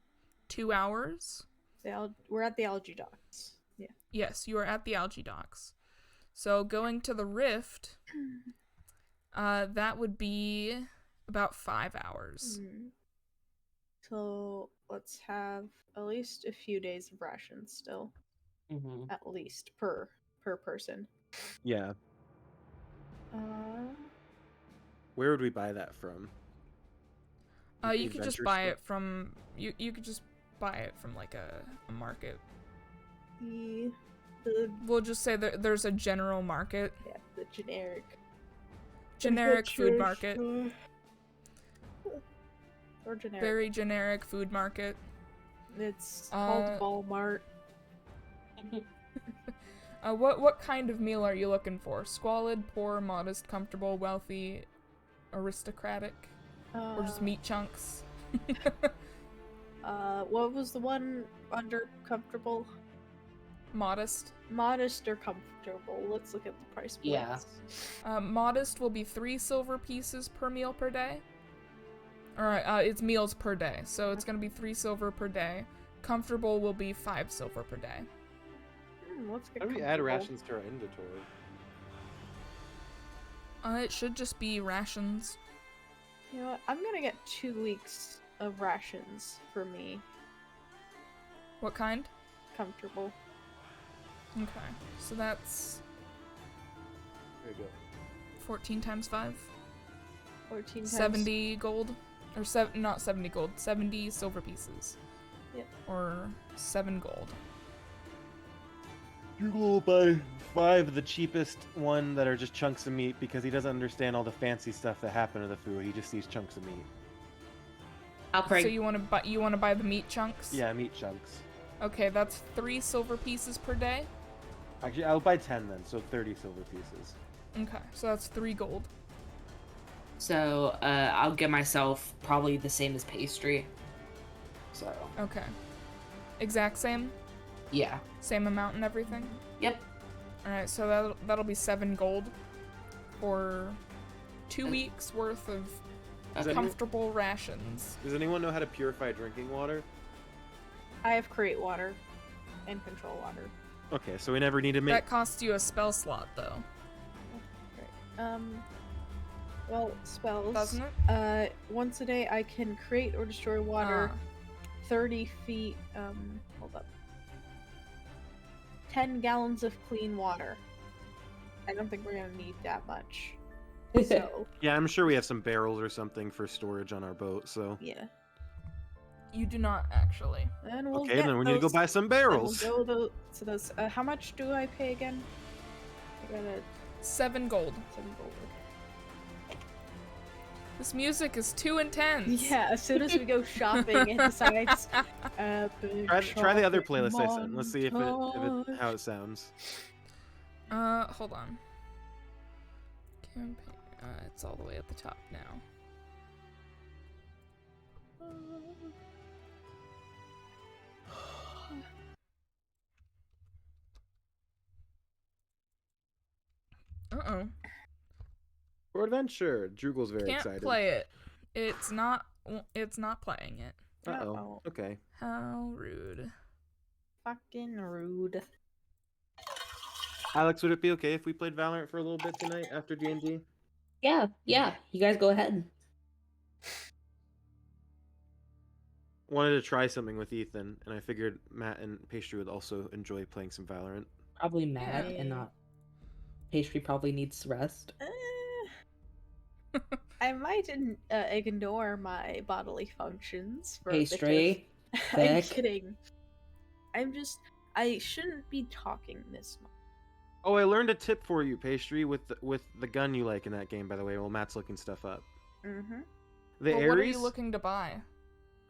[SPEAKER 2] 2 hours.
[SPEAKER 1] We're at the algae docks. Yeah.
[SPEAKER 2] Yes, you are at the algae docks. So going to the rift, that would be about 5 hours.
[SPEAKER 1] So let's have at least a few days of rations still.
[SPEAKER 5] Mm-hmm.
[SPEAKER 1] At least per person.
[SPEAKER 3] Yeah. Where would we buy that from?
[SPEAKER 2] You could just
[SPEAKER 3] Adventure
[SPEAKER 2] buy
[SPEAKER 3] store?
[SPEAKER 2] it from you could just buy it from like a market.
[SPEAKER 1] The
[SPEAKER 2] We'll just say that there's a general market,
[SPEAKER 1] the
[SPEAKER 2] generic food
[SPEAKER 1] adventure
[SPEAKER 2] market,
[SPEAKER 1] store. Or generic.
[SPEAKER 2] very generic food market.
[SPEAKER 1] It's called Walmart.
[SPEAKER 2] What kind of meal are you looking for? Squalid, poor, modest, comfortable, wealthy, aristocratic, or just meat chunks?
[SPEAKER 1] What was the one under comfortable?
[SPEAKER 2] Modest.
[SPEAKER 1] Modest or comfortable? Let's look at the price points.
[SPEAKER 5] Yeah.
[SPEAKER 2] Modest will be 3 silver pieces per meal per day. Alright, it's meals per day, so it's gonna be 3 silver per day. Comfortable will be 5 silver per day.
[SPEAKER 1] Let's get
[SPEAKER 3] How do we add rations to our inventory?
[SPEAKER 2] It should just be rations.
[SPEAKER 1] You know what? I'm gonna get 2 weeks of rations for me.
[SPEAKER 2] What kind?
[SPEAKER 1] Comfortable.
[SPEAKER 2] Okay, so that's
[SPEAKER 3] There you go.
[SPEAKER 2] 14 times 5.
[SPEAKER 1] 14 times.
[SPEAKER 2] 70 gold. Or not 70 gold, 70 silver pieces.
[SPEAKER 1] Yep.
[SPEAKER 2] Or 7 gold.
[SPEAKER 3] You will buy 5 of the cheapest one that are just chunks of meat because he doesn't understand all the fancy stuff that happen to the food. He just sees chunks of meat.
[SPEAKER 5] I'll pray.
[SPEAKER 2] So you want to buy the meat chunks?
[SPEAKER 3] Yeah, meat chunks.
[SPEAKER 2] Okay, that's 3 silver pieces per day.
[SPEAKER 3] Actually, I'll buy 10 then, so 30 silver pieces.
[SPEAKER 2] Okay, so that's 3 gold.
[SPEAKER 5] So I'll get myself probably the same as pastry. So
[SPEAKER 2] Okay. Exact same?
[SPEAKER 5] yeah.
[SPEAKER 2] Same amount and everything?
[SPEAKER 5] Yep.
[SPEAKER 2] Alright, so that'll be 7 gold for 2
[SPEAKER 5] Uh,
[SPEAKER 2] weeks worth of
[SPEAKER 5] Okay.
[SPEAKER 2] comfortable rations.
[SPEAKER 3] Does anyone know how to purify drinking water?
[SPEAKER 1] I have create water and control water.
[SPEAKER 3] Okay, so we never need to make...
[SPEAKER 2] That costs you a spell slot, though.
[SPEAKER 1] Great. Well, spells.
[SPEAKER 2] Doesn't it?
[SPEAKER 1] Once a day I can create or destroy water
[SPEAKER 2] Ah.
[SPEAKER 1] 30 feet, hold up. 10 gallons of clean water. I don't think we're gonna need that much. So,
[SPEAKER 3] Yeah, I'm sure we have some barrels or something for storage on our boat, so...
[SPEAKER 1] yeah.
[SPEAKER 2] You do not, actually.
[SPEAKER 1] And we'll
[SPEAKER 3] Okay,
[SPEAKER 1] get
[SPEAKER 3] then we need to go
[SPEAKER 1] those-
[SPEAKER 3] buy some
[SPEAKER 1] and
[SPEAKER 3] barrels.
[SPEAKER 1] We'll go to those. How much do I pay again? I gotta
[SPEAKER 2] 7 gold.
[SPEAKER 1] 7 gold.
[SPEAKER 2] This music is too intense.
[SPEAKER 1] Yeah, as soon as we go shopping, it decides.
[SPEAKER 3] Try the other playlist I sent. Let's see if how it sounds.
[SPEAKER 2] Hold on. Campaign. It's all the way at the top now. Uh-oh.
[SPEAKER 3] For adventure, Drugel's very
[SPEAKER 2] Can't
[SPEAKER 3] excited.
[SPEAKER 2] play it. It's not playing it.
[SPEAKER 3] Uh-oh. Okay.
[SPEAKER 2] How rude.
[SPEAKER 1] Fucking rude.
[SPEAKER 3] Alex, would it be okay if we played Valorant for a little bit tonight after D&D?
[SPEAKER 4] Yeah. You guys go ahead.
[SPEAKER 3] Wanted to try something with Ethan, and I figured Matt and Pastry would also enjoy playing some Valorant.
[SPEAKER 5] Probably Matt
[SPEAKER 1] Yeah.
[SPEAKER 5] and not Pastry. Probably needs rest.
[SPEAKER 1] I might ignore my bodily functions for
[SPEAKER 5] Pastry.
[SPEAKER 1] a bit of... I'm
[SPEAKER 5] Thick.
[SPEAKER 1] kidding. I shouldn't be talking this much.
[SPEAKER 3] Oh, I learned a tip for you, Pastry, with the gun you like in that game, by the way, while Matt's looking stuff up.
[SPEAKER 1] Mm-hmm.
[SPEAKER 3] The
[SPEAKER 2] Well,
[SPEAKER 3] Ares
[SPEAKER 2] what are you looking to buy?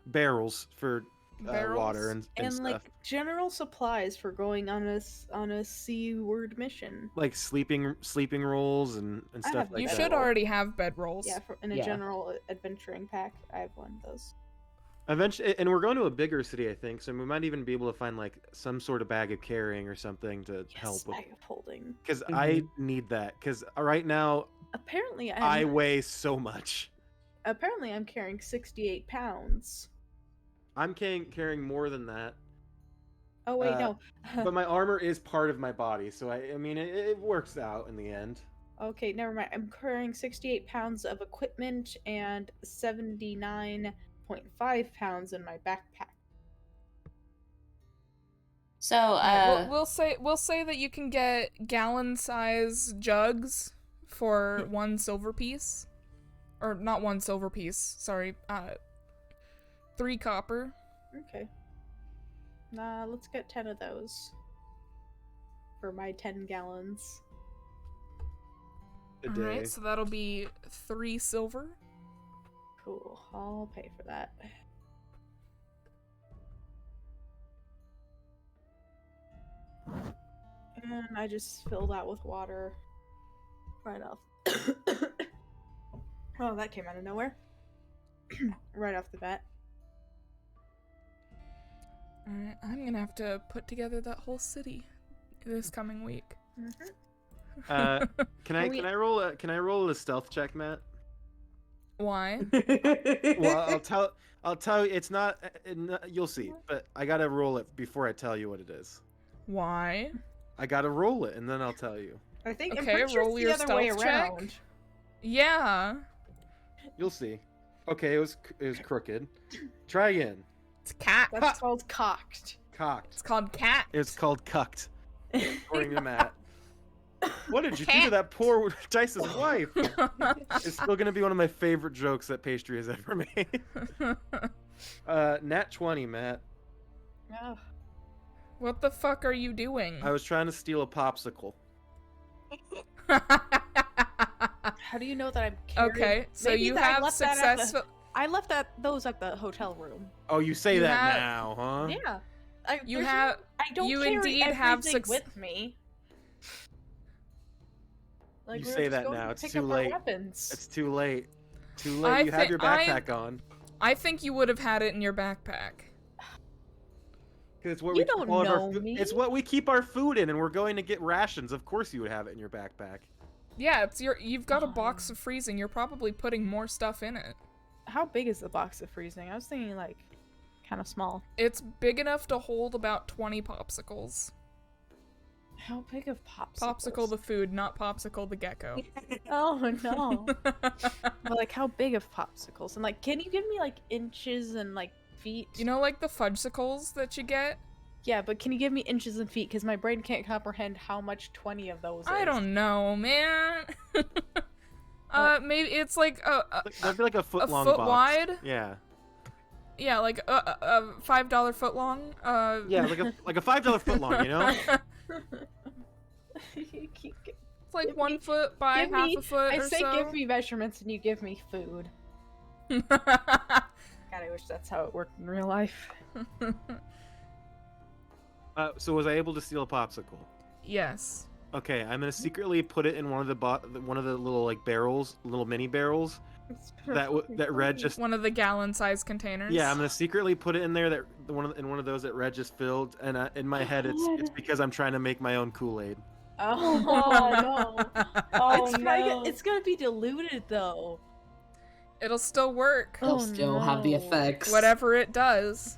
[SPEAKER 3] barrels for
[SPEAKER 2] Barrels?
[SPEAKER 3] water and stuff.
[SPEAKER 1] Like general supplies for going on a seaward mission.
[SPEAKER 3] Like sleeping rolls and
[SPEAKER 1] I
[SPEAKER 3] stuff
[SPEAKER 1] have
[SPEAKER 3] like
[SPEAKER 2] You
[SPEAKER 3] that.
[SPEAKER 2] should already have bedrolls.
[SPEAKER 1] Yeah, in a
[SPEAKER 5] Yeah.
[SPEAKER 1] general adventuring pack, I have one of those.
[SPEAKER 3] Eventually, and we're going to a bigger city, I think, so we might even be able to find like some sort of bag of carrying or something to help with.
[SPEAKER 1] Bag of holding.
[SPEAKER 3] Because I need that. Because right now
[SPEAKER 1] Apparently,
[SPEAKER 3] I weigh so much.
[SPEAKER 1] Apparently, I'm carrying 68 pounds.
[SPEAKER 3] I'm carrying more than that.
[SPEAKER 1] Oh wait, no.
[SPEAKER 3] But my armor is part of my body, so I mean it works out in the end.
[SPEAKER 1] Okay, never mind. I'm carrying 68 pounds of equipment and 79.5 pounds in my backpack.
[SPEAKER 4] So,
[SPEAKER 2] Alright, we'll say that you can get gallon-size jugs for 1 silver piece, or not 1 silver piece. Sorry, 3 copper.
[SPEAKER 1] Okay. Let's get 10 of those for my 10 gallons.
[SPEAKER 3] A day.
[SPEAKER 2] Alright, so that'll be 3 silver.
[SPEAKER 1] Cool. I'll pay for that. And I just fill that with water right off. Oh, that came out of nowhere. Right off the bat.
[SPEAKER 2] Alright, I'm gonna have to put together that whole city this coming week.
[SPEAKER 1] Mm-hmm.
[SPEAKER 3] Can I roll a stealth check, Matt?
[SPEAKER 2] Why?
[SPEAKER 3] Well, I'll tell you. It's not. You'll see. But I gotta roll it before I tell you what it is.
[SPEAKER 2] Why?
[SPEAKER 3] I gotta roll it, and then I'll tell you.
[SPEAKER 1] I think I'm
[SPEAKER 2] Okay,
[SPEAKER 1] pretty sure
[SPEAKER 2] roll
[SPEAKER 1] it's
[SPEAKER 2] your
[SPEAKER 1] the other way
[SPEAKER 2] stealth check.
[SPEAKER 1] around.
[SPEAKER 2] Yeah.
[SPEAKER 3] You'll see. Okay, it was crooked. Try again.
[SPEAKER 2] It's cat.
[SPEAKER 1] That's called cocked.
[SPEAKER 3] Cocked.
[SPEAKER 2] It's called cat.
[SPEAKER 3] It's called cucked. According to Matt. What did you do to that poor Dice's wife? It's still gonna be one of my favorite jokes that Pastry has ever made. Nat 20, Matt.
[SPEAKER 1] Oh.
[SPEAKER 2] What the fuck are you doing?
[SPEAKER 3] I was trying to steal a popsicle.
[SPEAKER 1] How do you know that I'm carrying?
[SPEAKER 2] Okay, so
[SPEAKER 1] Maybe
[SPEAKER 2] you
[SPEAKER 1] that I
[SPEAKER 2] have
[SPEAKER 1] left that at the-
[SPEAKER 2] successful.
[SPEAKER 1] I left those at the hotel room.
[SPEAKER 3] Oh, you say
[SPEAKER 2] You
[SPEAKER 3] that
[SPEAKER 2] have-
[SPEAKER 3] now, huh?
[SPEAKER 1] Yeah.
[SPEAKER 2] You
[SPEAKER 1] there's
[SPEAKER 2] have.
[SPEAKER 1] I don't
[SPEAKER 2] you
[SPEAKER 1] carry
[SPEAKER 2] indeed have
[SPEAKER 1] everything
[SPEAKER 2] suc-
[SPEAKER 1] with me. Like,
[SPEAKER 3] You
[SPEAKER 1] we were
[SPEAKER 3] say
[SPEAKER 1] just
[SPEAKER 3] that
[SPEAKER 1] going
[SPEAKER 3] now,
[SPEAKER 1] to
[SPEAKER 3] it's
[SPEAKER 1] pick
[SPEAKER 3] too
[SPEAKER 1] up our
[SPEAKER 3] late.
[SPEAKER 1] weapons.
[SPEAKER 3] It's too late. Too late.
[SPEAKER 2] I
[SPEAKER 3] You have
[SPEAKER 2] thi-
[SPEAKER 3] your backpack on.
[SPEAKER 2] I think you would have had it in your backpack.
[SPEAKER 3] Cause it's what
[SPEAKER 1] You
[SPEAKER 3] we keep
[SPEAKER 1] don't
[SPEAKER 3] all of our
[SPEAKER 1] know
[SPEAKER 3] fo-
[SPEAKER 1] me.
[SPEAKER 3] It's what we keep our food in, and we're going to get rations. Of course, you would have it in your backpack.
[SPEAKER 2] Yeah, it's your. You've got a box of freezing. You're probably putting more stuff in it.
[SPEAKER 1] How big is the box of freezing? I was thinking like kind of small.
[SPEAKER 2] It's big enough to hold about 20 popsicles.
[SPEAKER 1] How big of popsicles?
[SPEAKER 2] Popsicle the food, not Popsicle the gecko.
[SPEAKER 1] Oh no. But like how big of popsicles? And like can you give me like inches and like feet?
[SPEAKER 2] You know, like the fudgesicles that you get?
[SPEAKER 1] Yeah, but can you give me inches and feet? Because my brain can't comprehend how much 20 of those is.
[SPEAKER 2] I don't know, man. Maybe it's like
[SPEAKER 3] That'd be like a foot
[SPEAKER 2] a
[SPEAKER 3] long
[SPEAKER 2] foot
[SPEAKER 3] box.
[SPEAKER 2] wide?
[SPEAKER 3] Yeah.
[SPEAKER 2] Yeah, like a $5 foot long.
[SPEAKER 3] Yeah, like a $5 foot long. You know.
[SPEAKER 1] You keep
[SPEAKER 2] It's like 1 foot by
[SPEAKER 1] give
[SPEAKER 2] half
[SPEAKER 1] me,
[SPEAKER 2] a foot
[SPEAKER 1] I
[SPEAKER 2] or
[SPEAKER 1] say
[SPEAKER 2] so.
[SPEAKER 1] give me measurements and you give me food. God, I wish that's how it worked in real life.
[SPEAKER 3] So was I able to steal a popsicle?
[SPEAKER 2] Yes.
[SPEAKER 3] Okay, I'm gonna secretly put it in one of the little like barrels, little mini barrels. That Red just.
[SPEAKER 2] One of the gallon-sized containers.
[SPEAKER 3] Yeah, I'm gonna secretly put it in there. In one of those that Red just filled, and in my head it's because I'm trying to make my own Kool-Aid.
[SPEAKER 1] Oh no!
[SPEAKER 4] Oh
[SPEAKER 1] It's gonna be diluted though.
[SPEAKER 2] It'll still work.
[SPEAKER 5] They'll
[SPEAKER 1] Oh,
[SPEAKER 5] still have the
[SPEAKER 1] no.
[SPEAKER 5] effects.
[SPEAKER 2] Whatever it does.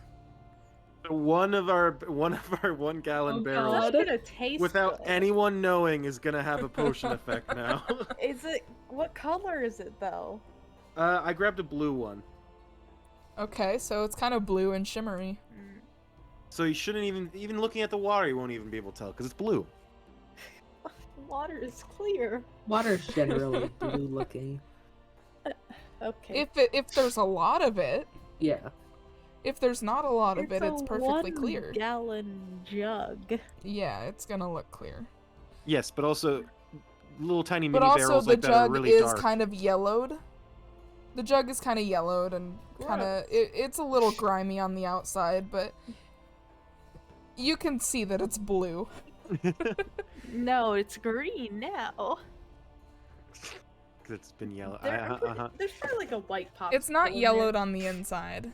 [SPEAKER 3] One of our 1 gallon
[SPEAKER 5] Oh,
[SPEAKER 3] barrels,
[SPEAKER 5] God.
[SPEAKER 1] That's gonna taste
[SPEAKER 3] without
[SPEAKER 1] good.
[SPEAKER 3] anyone knowing, is gonna have a potion effect now.
[SPEAKER 1] Is it? What color is it though?
[SPEAKER 3] I grabbed a blue one,
[SPEAKER 2] Okay, so it's kind of blue and shimmery.
[SPEAKER 3] so you shouldn't even looking at the water, you won't even be able to tell because it's blue.
[SPEAKER 1] Water is clear.
[SPEAKER 5] Water's generally blue looking.
[SPEAKER 1] Okay.
[SPEAKER 2] If there's a lot of it,
[SPEAKER 5] Yeah.
[SPEAKER 2] if there's not a lot of it, it's
[SPEAKER 1] a
[SPEAKER 2] perfectly clear.
[SPEAKER 1] 1 gallon jug.
[SPEAKER 2] Yeah, it's gonna look clear.
[SPEAKER 3] Yes, but also little tiny
[SPEAKER 2] But
[SPEAKER 3] mini
[SPEAKER 2] also
[SPEAKER 3] barrels
[SPEAKER 2] the
[SPEAKER 3] like that are
[SPEAKER 2] jug
[SPEAKER 3] really
[SPEAKER 2] is
[SPEAKER 3] dark.
[SPEAKER 2] kind of yellowed. The jug is kind of yellowed and kind of it's a little grimy on the outside, but you can see that it's blue.
[SPEAKER 1] No, it's green now.
[SPEAKER 3] It's been yellow.
[SPEAKER 1] There's probably like a white pop.
[SPEAKER 2] It's not yellowed on the inside.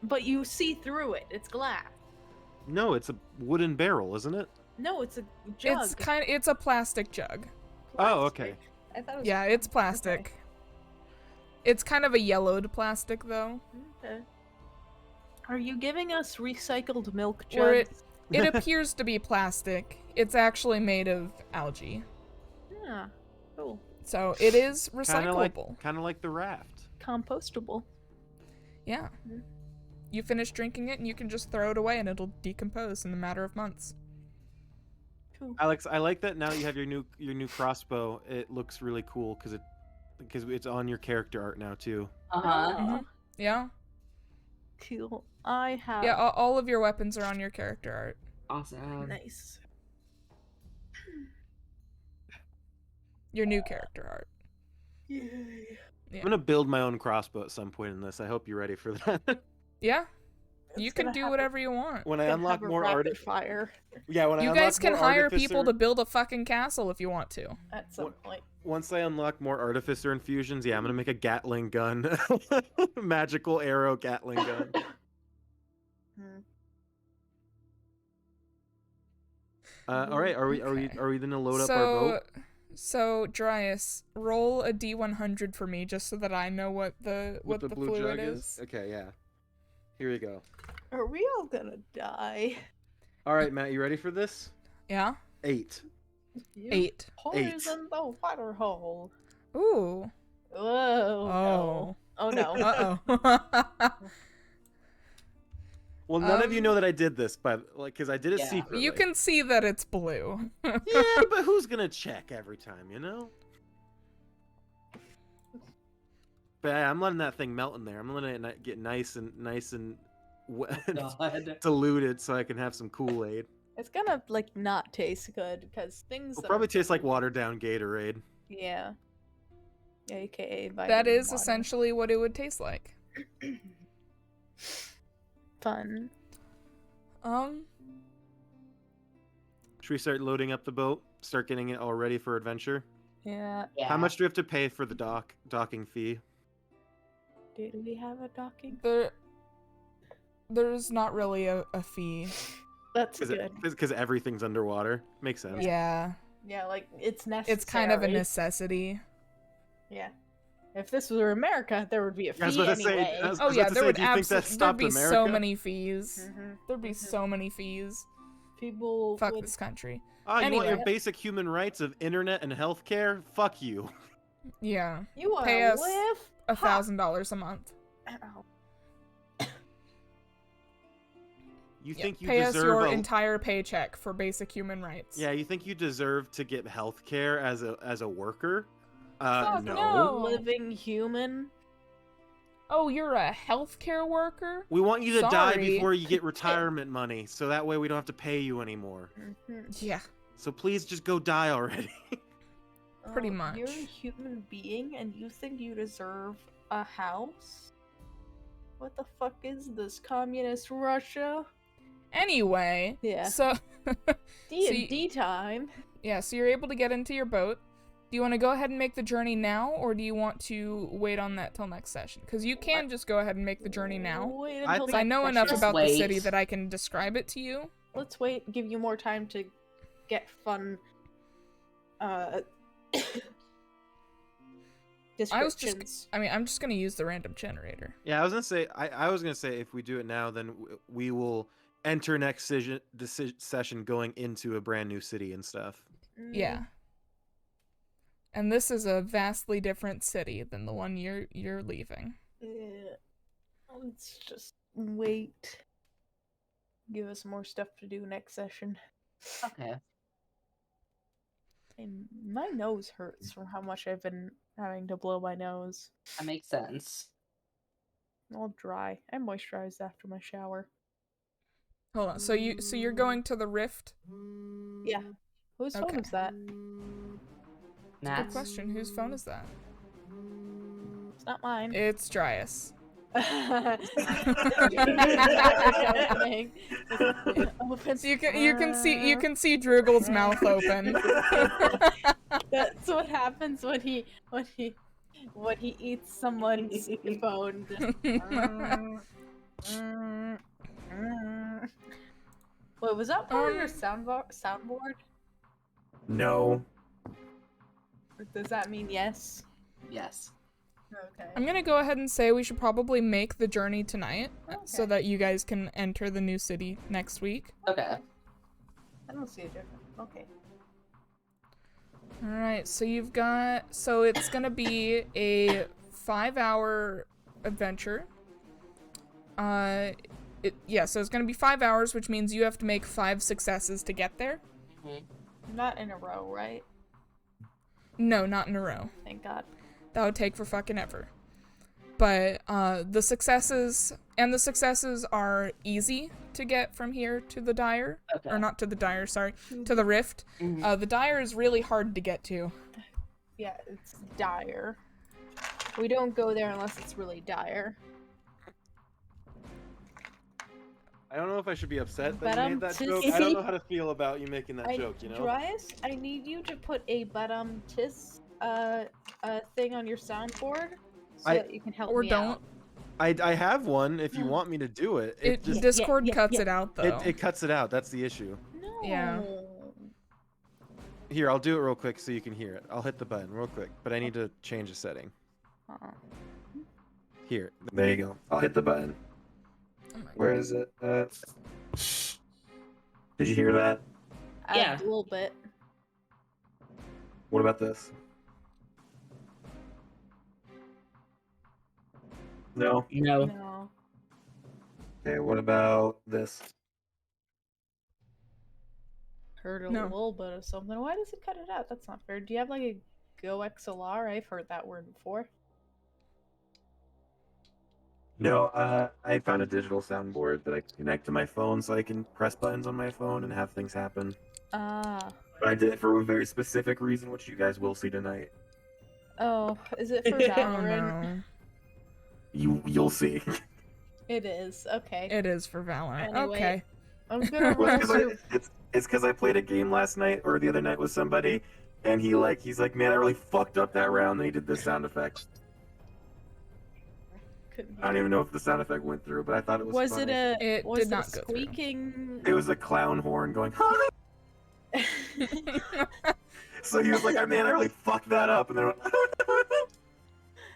[SPEAKER 1] But you see through it. It's glass.
[SPEAKER 3] No, it's a wooden barrel, isn't it?
[SPEAKER 1] No, it's a jug.
[SPEAKER 2] It's a plastic jug.
[SPEAKER 3] Oh, okay.
[SPEAKER 1] I thought it was.
[SPEAKER 2] Yeah, it's plastic. It's kind of a yellowed plastic though.
[SPEAKER 1] Okay. Are you giving us recycled milk
[SPEAKER 2] Or
[SPEAKER 1] jugs?
[SPEAKER 2] it appears to be plastic. It's actually made of algae.
[SPEAKER 1] Yeah. Cool.
[SPEAKER 2] So it is
[SPEAKER 3] Kind
[SPEAKER 2] recyclable.
[SPEAKER 3] of like the raft.
[SPEAKER 1] Compostable.
[SPEAKER 2] Yeah.
[SPEAKER 1] Mhm.
[SPEAKER 2] You finish drinking it and you can just throw it away and it'll decompose in a matter of months.
[SPEAKER 1] Cool.
[SPEAKER 3] Alex, I like that now that you have your new crossbow. It looks really cool because it's on your character art now too.
[SPEAKER 1] Uh-huh.
[SPEAKER 2] Yeah?
[SPEAKER 1] Cool. I have.
[SPEAKER 2] Yeah, all of your weapons are on your character art.
[SPEAKER 5] Awesome.
[SPEAKER 1] Nice.
[SPEAKER 2] Your new character art.
[SPEAKER 1] Yay.
[SPEAKER 3] I'm gonna build my own crossbow at some point in this. I hope you're ready for that.
[SPEAKER 2] Yeah? You
[SPEAKER 1] It's
[SPEAKER 2] can
[SPEAKER 1] gonna
[SPEAKER 2] do
[SPEAKER 1] have
[SPEAKER 2] whatever you want.
[SPEAKER 3] When I
[SPEAKER 1] gonna
[SPEAKER 3] unlock
[SPEAKER 1] have a
[SPEAKER 3] more
[SPEAKER 1] rapid fire
[SPEAKER 3] yeah, when I
[SPEAKER 2] You
[SPEAKER 3] unlock
[SPEAKER 2] guys can
[SPEAKER 3] more
[SPEAKER 2] hire people
[SPEAKER 3] artificer-
[SPEAKER 2] to build a fucking castle if you want to.
[SPEAKER 1] at some point.
[SPEAKER 3] Once I unlock more artificer infusions, yeah, I'm gonna make a Gatling gun, magical arrow Gatling gun.
[SPEAKER 1] Hmm.
[SPEAKER 3] All right, are we
[SPEAKER 2] Okay.
[SPEAKER 3] gonna load up our boat?
[SPEAKER 2] So Dryas, roll a D100 for me just so that I know what the
[SPEAKER 3] What the blue
[SPEAKER 2] fluid
[SPEAKER 3] jug
[SPEAKER 2] is.
[SPEAKER 3] Okay, yeah. Here you go.
[SPEAKER 1] Are we all gonna die?
[SPEAKER 3] All right, Matt, you ready for this?
[SPEAKER 2] Yeah?
[SPEAKER 3] 8.
[SPEAKER 1] You
[SPEAKER 2] 8.
[SPEAKER 1] Poison the water hole.
[SPEAKER 2] Ooh.
[SPEAKER 1] Whoa.
[SPEAKER 2] Oh.
[SPEAKER 1] No. Oh no.
[SPEAKER 2] Uh-oh.
[SPEAKER 3] Well, none of you
[SPEAKER 2] Um,
[SPEAKER 3] know that I did this, but because I did it
[SPEAKER 5] Yeah.
[SPEAKER 3] secretly.
[SPEAKER 2] You can see that it's blue.
[SPEAKER 3] Yeah, but who's gonna check every time, you know? But yeah, I'm letting that thing melt in there. I'm letting it get nice and
[SPEAKER 5] God.
[SPEAKER 3] diluted so I can have some Kool-Aid.
[SPEAKER 1] It's gonna like not taste good because things
[SPEAKER 3] It'll
[SPEAKER 1] that
[SPEAKER 3] probably
[SPEAKER 1] are
[SPEAKER 3] taste like
[SPEAKER 1] diluted-
[SPEAKER 3] watered down Gatorade.
[SPEAKER 1] Yeah. AKA
[SPEAKER 2] That
[SPEAKER 1] vitamin
[SPEAKER 2] is
[SPEAKER 1] water.
[SPEAKER 2] essentially what it would taste like.
[SPEAKER 1] Fun.
[SPEAKER 3] Should we start loading up the boat? Start getting it all ready for adventure?
[SPEAKER 1] Yeah.
[SPEAKER 5] Yeah.
[SPEAKER 3] How much do we have to pay for the docking fee?
[SPEAKER 1] Do we have a docking?
[SPEAKER 2] There's not really a fee.
[SPEAKER 1] That's good.
[SPEAKER 3] Because everything's underwater. Makes sense.
[SPEAKER 2] Yeah.
[SPEAKER 1] Yeah, like it's necessary.
[SPEAKER 2] It's kind of a necessity.
[SPEAKER 1] Yeah. If this were America, there would be a fee
[SPEAKER 3] I was about to say-
[SPEAKER 1] anyway.
[SPEAKER 3] I was
[SPEAKER 2] Oh
[SPEAKER 3] about
[SPEAKER 2] yeah,
[SPEAKER 3] to
[SPEAKER 2] there
[SPEAKER 3] say,
[SPEAKER 2] would
[SPEAKER 3] do you think that
[SPEAKER 2] there'd
[SPEAKER 3] stopped
[SPEAKER 2] be so
[SPEAKER 3] America?
[SPEAKER 2] many fees.
[SPEAKER 1] Mhm.
[SPEAKER 2] There'd be
[SPEAKER 1] Mhm.
[SPEAKER 2] so many fees.
[SPEAKER 1] People
[SPEAKER 2] Fuck
[SPEAKER 1] would...
[SPEAKER 2] this country.
[SPEAKER 3] Oh, you want your
[SPEAKER 2] Anyway.
[SPEAKER 3] basic human rights of internet and healthcare? Fuck you.
[SPEAKER 2] Yeah.
[SPEAKER 1] You want
[SPEAKER 2] Pay
[SPEAKER 1] to
[SPEAKER 2] us
[SPEAKER 1] live?
[SPEAKER 2] $1,000 a month.
[SPEAKER 1] Ow.
[SPEAKER 3] You
[SPEAKER 2] Yeah,
[SPEAKER 3] think you
[SPEAKER 2] pay us
[SPEAKER 3] deserve
[SPEAKER 2] your
[SPEAKER 3] a...
[SPEAKER 2] entire paycheck for basic human rights.
[SPEAKER 3] Yeah, you think you deserve to get healthcare as a worker?
[SPEAKER 2] Fuck
[SPEAKER 3] No.
[SPEAKER 2] no.
[SPEAKER 1] Living human.
[SPEAKER 2] Oh, you're a healthcare worker?
[SPEAKER 3] We want you to die
[SPEAKER 2] Sorry.
[SPEAKER 3] before you get retirement money, so that way we don't have to pay you anymore.
[SPEAKER 1] Mhm.
[SPEAKER 2] Yeah.
[SPEAKER 3] So please just go die already.
[SPEAKER 2] Pretty
[SPEAKER 1] Oh,
[SPEAKER 2] much.
[SPEAKER 1] You're a human being and you think you deserve a house? What the fuck is this? Communist Russia?
[SPEAKER 2] Anyway.
[SPEAKER 1] Yeah.
[SPEAKER 2] So
[SPEAKER 1] D&D time.
[SPEAKER 2] yeah, so you're able to get into your boat. Do you want to go ahead and make the journey now, or do you want to wait on that till next session? Because you can just go ahead and make the journey now.
[SPEAKER 1] Wait
[SPEAKER 3] I
[SPEAKER 1] until
[SPEAKER 3] think-
[SPEAKER 2] I know
[SPEAKER 1] next
[SPEAKER 2] enough
[SPEAKER 1] session.
[SPEAKER 2] about the
[SPEAKER 5] wait.
[SPEAKER 2] city that I can describe it to you.
[SPEAKER 1] Let's wait, give you more time to get fun descriptions.
[SPEAKER 2] I'm just gonna use the random generator.
[SPEAKER 3] Yeah, I was gonna say. I was gonna say if we do it now, then we will enter next session going into a brand new city and stuff.
[SPEAKER 2] Yeah. And this is a vastly different city than the one you're leaving.
[SPEAKER 1] Yeah. Let's just wait. Give us more stuff to do next session.
[SPEAKER 5] Okay.
[SPEAKER 1] And my nose hurts from how much I've been having to blow my nose.
[SPEAKER 5] That makes sense.
[SPEAKER 1] All dry. I moisturized after my shower.
[SPEAKER 2] Hold on. So you're going to the Rift?
[SPEAKER 1] Yeah. Whose phone
[SPEAKER 2] Okay.
[SPEAKER 1] is that?
[SPEAKER 2] That's a good question. Whose phone is that?
[SPEAKER 1] It's not mine.
[SPEAKER 2] It's Dryas.
[SPEAKER 1] So
[SPEAKER 2] you can see Drugel's mouth open.
[SPEAKER 1] That's what happens when he eats someone's phone. Wait, was that part of your soundboard?
[SPEAKER 6] No.
[SPEAKER 1] Or does that mean yes?
[SPEAKER 5] Yes.
[SPEAKER 1] Okay.
[SPEAKER 2] I'm gonna go ahead and say we should probably make the journey tonight, so
[SPEAKER 1] Okay.
[SPEAKER 2] that you guys can enter the new city next week.
[SPEAKER 5] Okay.
[SPEAKER 1] I don't see a difference. Okay.
[SPEAKER 2] Alright, so it's gonna be a 5-hour adventure. So it's gonna be 5 hours, which means you have to make 5 successes to get there.
[SPEAKER 1] Not in a row, right?
[SPEAKER 2] No, not in a row.
[SPEAKER 1] Thank God.
[SPEAKER 2] That would take for fucking ever. But the successes are easy to get from here to the Dire.
[SPEAKER 5] Okay.
[SPEAKER 2] Or not to the Dire, sorry. To the Rift. The Dire is really hard to get to.
[SPEAKER 1] Yeah, it's dire. We don't go there unless it's really dire.
[SPEAKER 3] I don't know if I should be upset
[SPEAKER 1] But
[SPEAKER 3] that you made that joke. I don't know how to feel about you making that joke. You know.
[SPEAKER 1] Dryas, I need you to put a tis thing on your soundboard so that you can help
[SPEAKER 2] or
[SPEAKER 1] me
[SPEAKER 2] don't.
[SPEAKER 1] out.
[SPEAKER 3] I have one if you want me to do it. It just
[SPEAKER 2] Discord cuts it out though.
[SPEAKER 3] it cuts it out. That's the issue.
[SPEAKER 1] No.
[SPEAKER 2] Yeah.
[SPEAKER 3] Here, I'll do it real quick so you can hear it. I'll hit the button real quick, but I need to change a setting. Here.
[SPEAKER 6] There you go. I'll hit the button.
[SPEAKER 2] Oh my
[SPEAKER 6] Where
[SPEAKER 2] God.
[SPEAKER 6] is it? Did you hear that?
[SPEAKER 5] Yeah.
[SPEAKER 1] A little bit.
[SPEAKER 6] What about this? No.
[SPEAKER 5] No.
[SPEAKER 1] No.
[SPEAKER 6] Okay, what about this?
[SPEAKER 1] Heard a
[SPEAKER 2] No.
[SPEAKER 1] little bit of something. Why does it cut it out? That's not fair. Do you have like a Go XLR? I've heard that word before.
[SPEAKER 6] No, I found a digital soundboard that I can connect to my phone so I can press buttons on my phone and have things happen.
[SPEAKER 1] Ah.
[SPEAKER 6] But I did it for a very specific reason, which you guys will see tonight.
[SPEAKER 1] Oh, is it for
[SPEAKER 2] Oh
[SPEAKER 1] Valorant?
[SPEAKER 2] no.
[SPEAKER 6] You'll see.
[SPEAKER 1] It is. Okay.
[SPEAKER 2] It is for Valorant.
[SPEAKER 1] Anyway.
[SPEAKER 2] Okay.
[SPEAKER 1] I'm gonna
[SPEAKER 6] Well,
[SPEAKER 1] roll
[SPEAKER 6] it's
[SPEAKER 1] through.
[SPEAKER 6] it's because I played a game last night or the other night with somebody, and he's like, man, I really fucked up that round. And he did this sound effect.
[SPEAKER 1] Couldn't
[SPEAKER 6] I don't even know if the sound effect went through, but I thought it was.
[SPEAKER 1] Was
[SPEAKER 6] funny.
[SPEAKER 1] it
[SPEAKER 2] It did not
[SPEAKER 1] a
[SPEAKER 2] go through.
[SPEAKER 1] squeaking?
[SPEAKER 6] It was a clown horn going. So he was like, man, I really fucked that up, and then.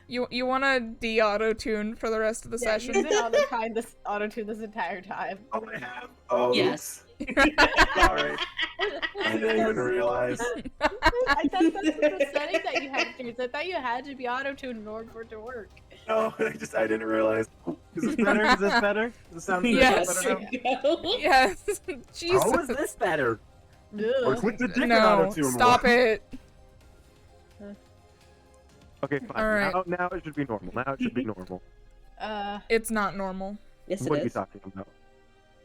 [SPEAKER 2] You want to de-auto tune for the rest of the
[SPEAKER 1] Yeah,
[SPEAKER 2] session?
[SPEAKER 1] you've been auto-tune this entire time.
[SPEAKER 6] Oh, I have. Oh,
[SPEAKER 5] Yes.
[SPEAKER 6] Sorry. I didn't even realize.
[SPEAKER 1] I thought that's the setting that you had to use. I thought you had to be auto-tuned in order for it to work.
[SPEAKER 6] No, I didn't realize.
[SPEAKER 3] Is this better? Is this better? Does it sound
[SPEAKER 2] Yes.
[SPEAKER 3] better now?
[SPEAKER 2] Yes. Jesus.
[SPEAKER 3] How is this better? Or click the dick and
[SPEAKER 2] No,
[SPEAKER 3] auto-tune
[SPEAKER 2] stop
[SPEAKER 3] more.
[SPEAKER 2] it.
[SPEAKER 3] Okay, fine.
[SPEAKER 2] All right.
[SPEAKER 3] Now it should be normal. Now it should be normal.
[SPEAKER 2] It's not normal.
[SPEAKER 5] Yes,
[SPEAKER 3] What
[SPEAKER 5] it
[SPEAKER 3] are you
[SPEAKER 5] is.
[SPEAKER 3] talking about?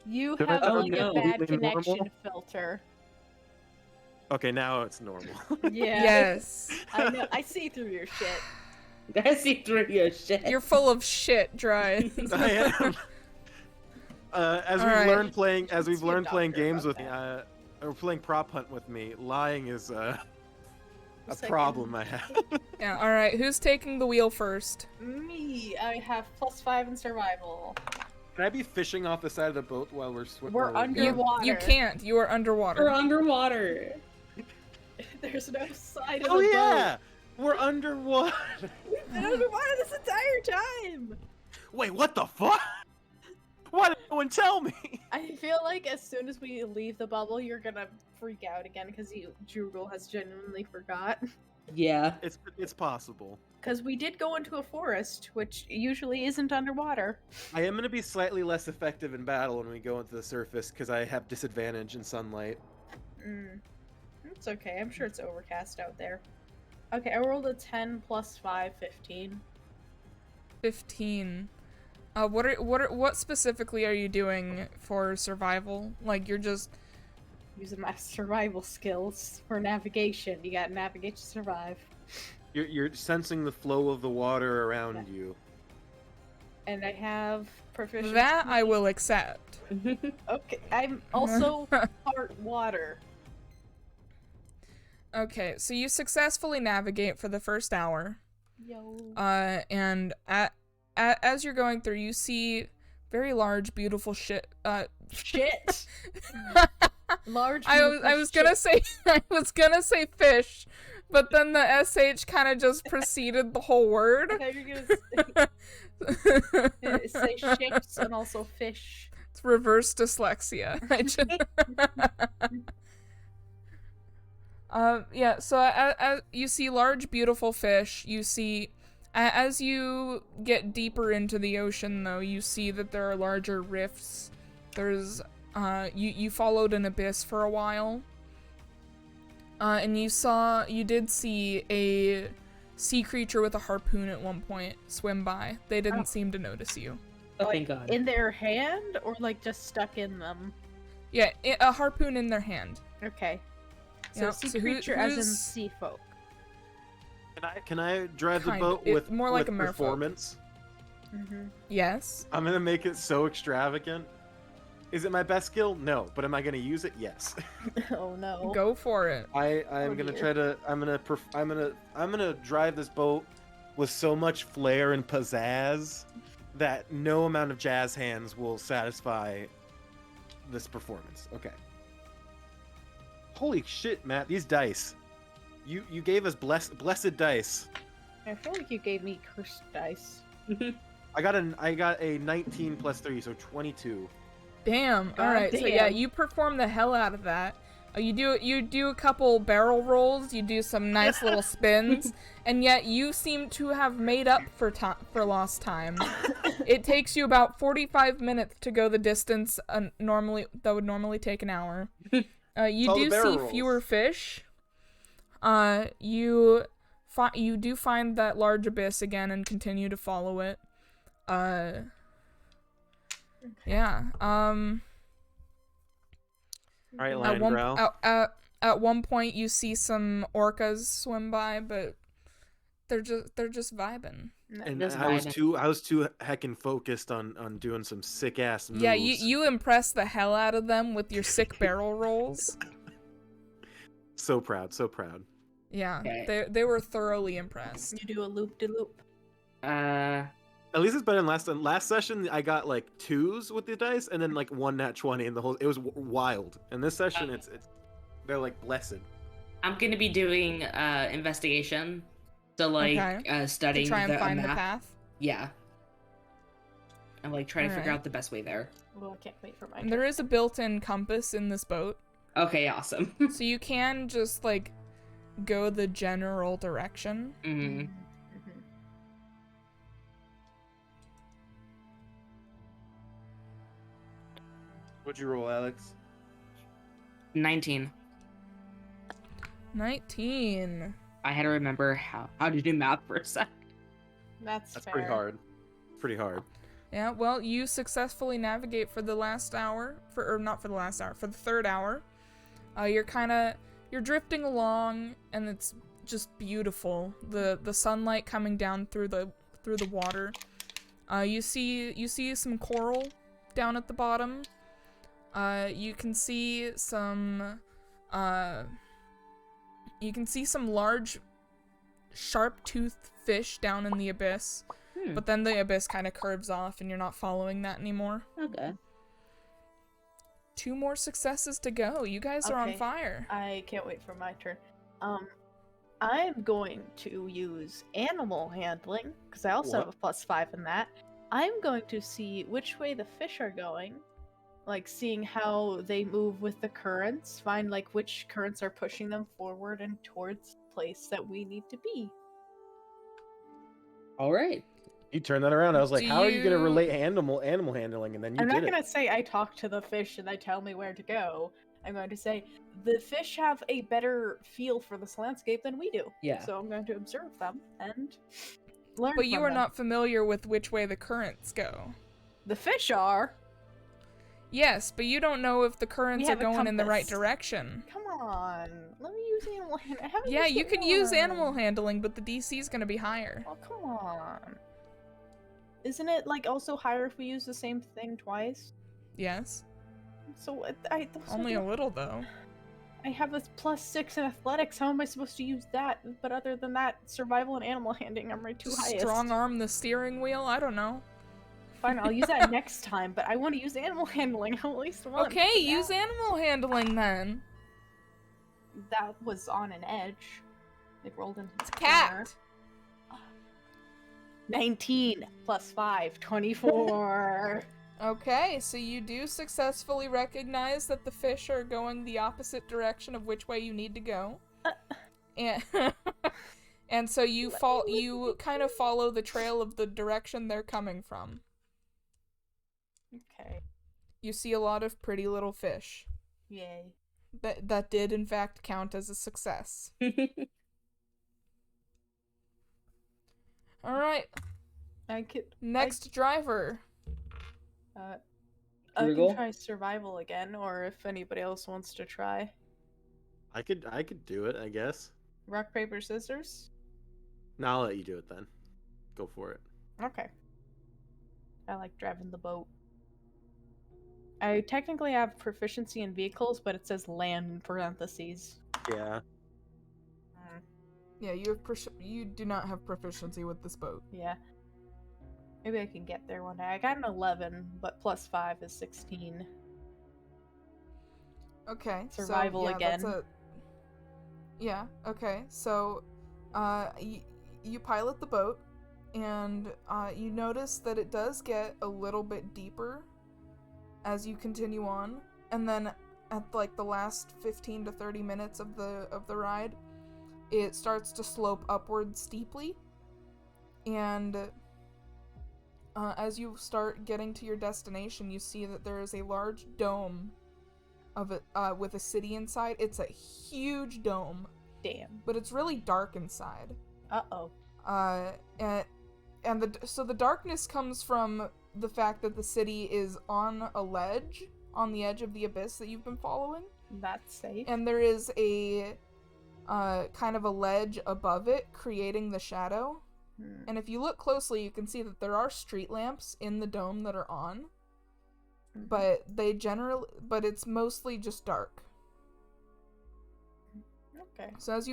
[SPEAKER 1] You
[SPEAKER 3] Did I
[SPEAKER 1] have
[SPEAKER 3] tell
[SPEAKER 1] like
[SPEAKER 5] you
[SPEAKER 1] a bad
[SPEAKER 3] completely
[SPEAKER 1] connection
[SPEAKER 3] normal?
[SPEAKER 1] filter.
[SPEAKER 3] Okay, now it's normal.
[SPEAKER 1] Yeah.
[SPEAKER 2] Yes.
[SPEAKER 1] I know. I see through your shit.
[SPEAKER 5] I see through your shit.
[SPEAKER 2] You're full of shit, Dry.
[SPEAKER 3] I am. As
[SPEAKER 2] All
[SPEAKER 3] we've
[SPEAKER 2] right.
[SPEAKER 3] learned playing, as we've
[SPEAKER 1] See a
[SPEAKER 3] learned playing
[SPEAKER 1] doctor
[SPEAKER 3] games
[SPEAKER 1] about
[SPEAKER 3] with me, or playing prop hunt with me, lying is a problem I have.
[SPEAKER 2] Yeah, alright, who's taking the wheel first?
[SPEAKER 1] Me. I have +5 in survival.
[SPEAKER 3] Can I be fishing off the side of the boat while we're swimming?
[SPEAKER 1] We're under-
[SPEAKER 2] You
[SPEAKER 1] Underwater.
[SPEAKER 2] can't. You are underwater.
[SPEAKER 5] We're underwater.
[SPEAKER 1] There's no side of
[SPEAKER 3] Oh
[SPEAKER 1] the
[SPEAKER 3] yeah, we're underwater.
[SPEAKER 1] boat. been underwater this entire time!
[SPEAKER 3] Wait, what the fuck? Why didn't no one tell me?
[SPEAKER 1] I feel like as soon as we leave the bubble, you're gonna freak out again because Jurgle has genuinely forgot.
[SPEAKER 5] Yeah.
[SPEAKER 3] It's possible.
[SPEAKER 1] Because we did go into a forest, which usually isn't underwater.
[SPEAKER 3] I am gonna be slightly less effective in battle when we go into the surface because I have disadvantage in sunlight.
[SPEAKER 1] It's okay. I'm sure it's overcast out there. Okay, I rolled a 10 plus 5, 15.
[SPEAKER 2] 15. What specifically are you doing for survival? Like, you're just
[SPEAKER 1] Using my survival skills for navigation. You gotta navigate to survive.
[SPEAKER 3] You're sensing the flow of the water around you.
[SPEAKER 1] And I have proficiency.
[SPEAKER 2] that I will accept.
[SPEAKER 1] Okay, I'm also part water.
[SPEAKER 2] Okay, so you successfully navigate for the first hour.
[SPEAKER 1] Yo.
[SPEAKER 2] And as you're going through, you see very large, beautiful shit.
[SPEAKER 1] Shit. Large.
[SPEAKER 2] I was gonna say I was gonna say fish, but then the sh kind of just preceded the whole word.
[SPEAKER 1] I thought you were gonna say ships and also fish.
[SPEAKER 2] It's reverse dyslexia. I just... yeah. So as you see large, beautiful fish, you see. As you get deeper into the ocean, though, you see that there are larger rifts. There's, you followed an abyss for a while. And you did see a sea creature with a harpoon at one point swim by. They didn't seem to notice you.
[SPEAKER 5] Oh, thank God.
[SPEAKER 1] In their hand, or like just stuck in them?
[SPEAKER 2] Yeah, a harpoon in their hand.
[SPEAKER 1] Okay. So
[SPEAKER 2] Yep,
[SPEAKER 1] sea
[SPEAKER 2] so
[SPEAKER 1] creature as in
[SPEAKER 2] who's-
[SPEAKER 1] sea folk.
[SPEAKER 3] Can I drive the
[SPEAKER 2] Kind
[SPEAKER 3] boat
[SPEAKER 2] of.
[SPEAKER 3] with
[SPEAKER 2] More like
[SPEAKER 3] with
[SPEAKER 2] a merfolk.
[SPEAKER 3] performance?
[SPEAKER 2] Yes.
[SPEAKER 3] I'm gonna make it so extravagant. Is it my best skill? No, but am I gonna use it? Yes.
[SPEAKER 1] Oh no.
[SPEAKER 2] Go for it.
[SPEAKER 3] I'm
[SPEAKER 1] Oh,
[SPEAKER 3] gonna
[SPEAKER 1] dear.
[SPEAKER 3] try to. I'm gonna drive this boat with so much flair and pizzazz that no amount of jazz hands will satisfy this performance. Okay. Holy shit, Matt! These dice. You gave us blessed dice.
[SPEAKER 1] I feel like you gave me cursed dice.
[SPEAKER 3] I got a 19 plus 3, so 22.
[SPEAKER 2] Damn.
[SPEAKER 1] God
[SPEAKER 2] All right. So yeah,
[SPEAKER 1] damn.
[SPEAKER 2] you perform the hell out of that. You do a couple barrel rolls. You do some nice little spins, and yet you seem to have made up for lost time. It takes you about 45 minutes to go the distance that would normally take an hour. You
[SPEAKER 3] all the
[SPEAKER 2] do
[SPEAKER 3] barrel
[SPEAKER 2] see
[SPEAKER 3] rolls.
[SPEAKER 2] fewer fish. You do find that large abyss again and continue to follow it. Yeah.
[SPEAKER 3] All right, Landgrel.
[SPEAKER 2] At one point you see some orcas swim by, but they're just vibing.
[SPEAKER 3] And
[SPEAKER 5] Just
[SPEAKER 3] I was
[SPEAKER 5] vibing.
[SPEAKER 3] too heckin' focused on doing some sick ass moves.
[SPEAKER 2] Yeah, you impress the hell out of them with your sick barrel rolls.
[SPEAKER 3] So proud, so proud.
[SPEAKER 2] Yeah,
[SPEAKER 5] Okay.
[SPEAKER 2] they were thoroughly impressed.
[SPEAKER 1] You do a loop-de-loop.
[SPEAKER 3] At least it's better than last session. I got like 2s with the dice, and then like 1 nat 20, and it was wild. And this session, it's they're like blessed.
[SPEAKER 5] I'm gonna be doing investigation, so like
[SPEAKER 2] Okay.
[SPEAKER 5] studying
[SPEAKER 2] To try and
[SPEAKER 5] the
[SPEAKER 2] find the
[SPEAKER 5] map.
[SPEAKER 2] path.
[SPEAKER 5] Yeah. I'm like trying to figure
[SPEAKER 2] Alright.
[SPEAKER 5] out the best way there.
[SPEAKER 1] Well, I can't wait for my
[SPEAKER 2] And there is a built-in compass in this boat,
[SPEAKER 5] Okay, awesome.
[SPEAKER 2] so you can just like go the general direction.
[SPEAKER 5] hmm
[SPEAKER 3] What'd you roll, Alex?
[SPEAKER 5] 19.
[SPEAKER 2] 19.
[SPEAKER 5] I had to remember how to do math for a sec.
[SPEAKER 1] That's
[SPEAKER 3] That's
[SPEAKER 1] fair.
[SPEAKER 3] pretty hard. Pretty hard.
[SPEAKER 2] Yeah, well, you successfully navigate for the last hour, or not for the last hour, for the third hour. You're drifting along, and it's just beautiful. The sunlight coming down through the water. You see some coral down at the bottom. You can see some large, sharp-toothed fish down in the abyss. But then the abyss kind of curves off, and you're not following that anymore.
[SPEAKER 5] Okay.
[SPEAKER 2] 2 more successes to go. You guys are on
[SPEAKER 1] Okay.
[SPEAKER 2] fire.
[SPEAKER 1] I can't wait for my turn. I'm going to use animal handling, because I also
[SPEAKER 3] What?
[SPEAKER 1] have a +5 in that. I'm going to see which way the fish are going, like seeing how they move with the currents, find like which currents are pushing them forward and towards the place that we need to be.
[SPEAKER 5] All right.
[SPEAKER 3] You turned that around. I was like,
[SPEAKER 2] Do
[SPEAKER 3] how are you going to
[SPEAKER 2] you-
[SPEAKER 3] relate animal handling? And then you
[SPEAKER 1] I'm not
[SPEAKER 3] did
[SPEAKER 1] going
[SPEAKER 3] it.
[SPEAKER 1] to say I talk to the fish and they tell me where to go. I'm going to say the fish have a better feel for this landscape than we do.
[SPEAKER 5] Yeah.
[SPEAKER 1] So I'm going to observe them and learn
[SPEAKER 2] But you
[SPEAKER 1] from
[SPEAKER 2] are
[SPEAKER 1] them.
[SPEAKER 2] not familiar with which way the currents go.
[SPEAKER 1] The fish are.
[SPEAKER 2] Yes, but you don't know if the currents are
[SPEAKER 1] have a
[SPEAKER 2] going in the right
[SPEAKER 1] compass.
[SPEAKER 2] direction.
[SPEAKER 1] Come on. Let me use animal handling. I haven't
[SPEAKER 2] Yeah,
[SPEAKER 1] used
[SPEAKER 2] you
[SPEAKER 1] it
[SPEAKER 2] can use
[SPEAKER 1] once.
[SPEAKER 2] animal handling, but the DC is going to be higher.
[SPEAKER 1] Oh, come on. Isn't it like also higher if we use the same thing twice?
[SPEAKER 2] Yes.
[SPEAKER 1] So
[SPEAKER 2] Only a little, though.
[SPEAKER 1] I have a +6 in athletics. How am I supposed to use that? But other than that, survival and animal handling are my two highest.
[SPEAKER 2] Strong arm the steering wheel? I don't know.
[SPEAKER 1] Fine, I'll use that next time. But I want to use animal handling at least once.
[SPEAKER 2] Okay, use animal handling then.
[SPEAKER 1] That was on an edge. It rolled into
[SPEAKER 2] It's a
[SPEAKER 1] the corner.
[SPEAKER 2] cat.
[SPEAKER 1] 19 +5, 24.
[SPEAKER 2] Okay, so you do successfully recognize that the fish are going the opposite direction of which way you need to go. And and so you kind of follow the trail of the direction they're coming from.
[SPEAKER 1] Okay.
[SPEAKER 2] You see a lot of pretty little fish.
[SPEAKER 1] Yay.
[SPEAKER 2] That did in fact count as a success. All right,
[SPEAKER 1] I could.
[SPEAKER 2] next driver.
[SPEAKER 1] I can
[SPEAKER 5] Google?
[SPEAKER 1] try survival again, or if anybody else wants to try.
[SPEAKER 3] I could do it, I guess.
[SPEAKER 1] Rock, paper, scissors?
[SPEAKER 3] No, I'll let you do it then. Go for it.
[SPEAKER 1] Okay. I like driving the boat. I technically have proficiency in vehicles, but it says land in parentheses.
[SPEAKER 3] Yeah.
[SPEAKER 2] Yeah, you do not have proficiency with this boat.
[SPEAKER 1] Yeah. Maybe I can get there one day. I got an 11, but +5 is 16.
[SPEAKER 2] Okay.
[SPEAKER 1] Survival
[SPEAKER 2] so, yeah,
[SPEAKER 1] again.
[SPEAKER 2] Yeah, okay. So, you pilot the boat, and you notice that it does get a little bit deeper as you continue on, and then at like the last 15 to 30 minutes of the ride, it starts to slope upward steeply, and as you start getting to your destination, you see that there is a large dome of it with a city inside. It's a huge dome.
[SPEAKER 1] Damn.
[SPEAKER 2] But it's really dark inside.
[SPEAKER 1] Uh-oh.
[SPEAKER 2] And the darkness comes from the fact that the city is on a ledge, on the edge of the abyss that you've been following.
[SPEAKER 1] That's safe.
[SPEAKER 2] And there is a kind of a ledge above it, creating the shadow. And if you look closely, you can see that there are street lamps in the dome that are on. But it's mostly just dark.
[SPEAKER 1] Okay.
[SPEAKER 2] So as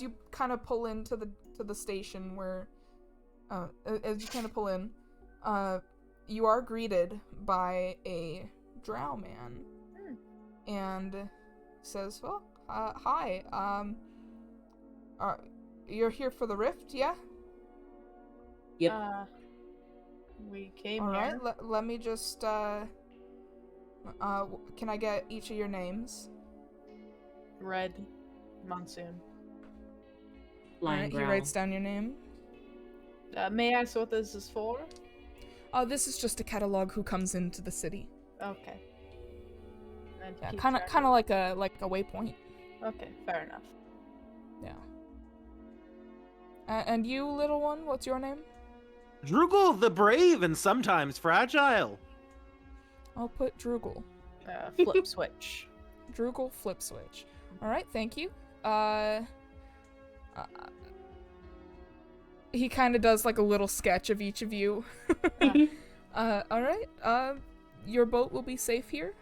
[SPEAKER 2] you kind of pull into the station where, as you kind of pull in, you are greeted by a drow man, and says, "Well, hi. You're here for the rift, yeah?
[SPEAKER 5] Yep.
[SPEAKER 1] We came
[SPEAKER 2] All
[SPEAKER 1] here.
[SPEAKER 2] right. Let me just can I get each of your names?
[SPEAKER 1] Red Monsoon.
[SPEAKER 5] Lion
[SPEAKER 2] Alright, he
[SPEAKER 5] growl.
[SPEAKER 2] writes down your name.
[SPEAKER 1] May I ask what this is for?
[SPEAKER 2] This is just a catalog who comes into the city.
[SPEAKER 1] Okay. And
[SPEAKER 2] Yeah,
[SPEAKER 1] keep
[SPEAKER 2] kind
[SPEAKER 1] track
[SPEAKER 2] of like a waypoint.
[SPEAKER 1] Okay, fair enough.
[SPEAKER 2] Yeah. And you, little one, what's your name?
[SPEAKER 3] Drugel the brave and sometimes fragile.
[SPEAKER 2] I'll put Drugel.
[SPEAKER 1] Flip switch.
[SPEAKER 2] Drugel flip switch. Alright, thank you. He kind of does like a little sketch of each of you. Alright, your boat will be safe here.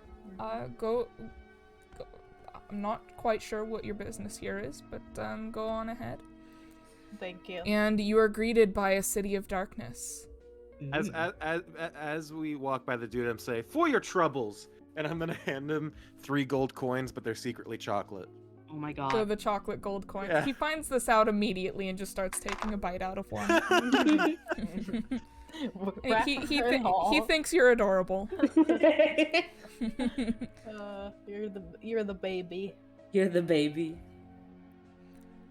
[SPEAKER 2] Go. I'm not quite sure what your business here is, but go on ahead.
[SPEAKER 1] Thank you.
[SPEAKER 2] And you are greeted by a city of darkness.
[SPEAKER 3] As we walk by the dude, I'm saying, "For your troubles," and I'm gonna hand him 3 gold coins, but they're secretly chocolate.
[SPEAKER 5] Oh my god.
[SPEAKER 2] So the chocolate gold coins.
[SPEAKER 3] Yeah.
[SPEAKER 2] He finds this out immediately and just starts taking a bite out of one. he thinks you're adorable.
[SPEAKER 1] You're the baby.
[SPEAKER 5] You're the baby.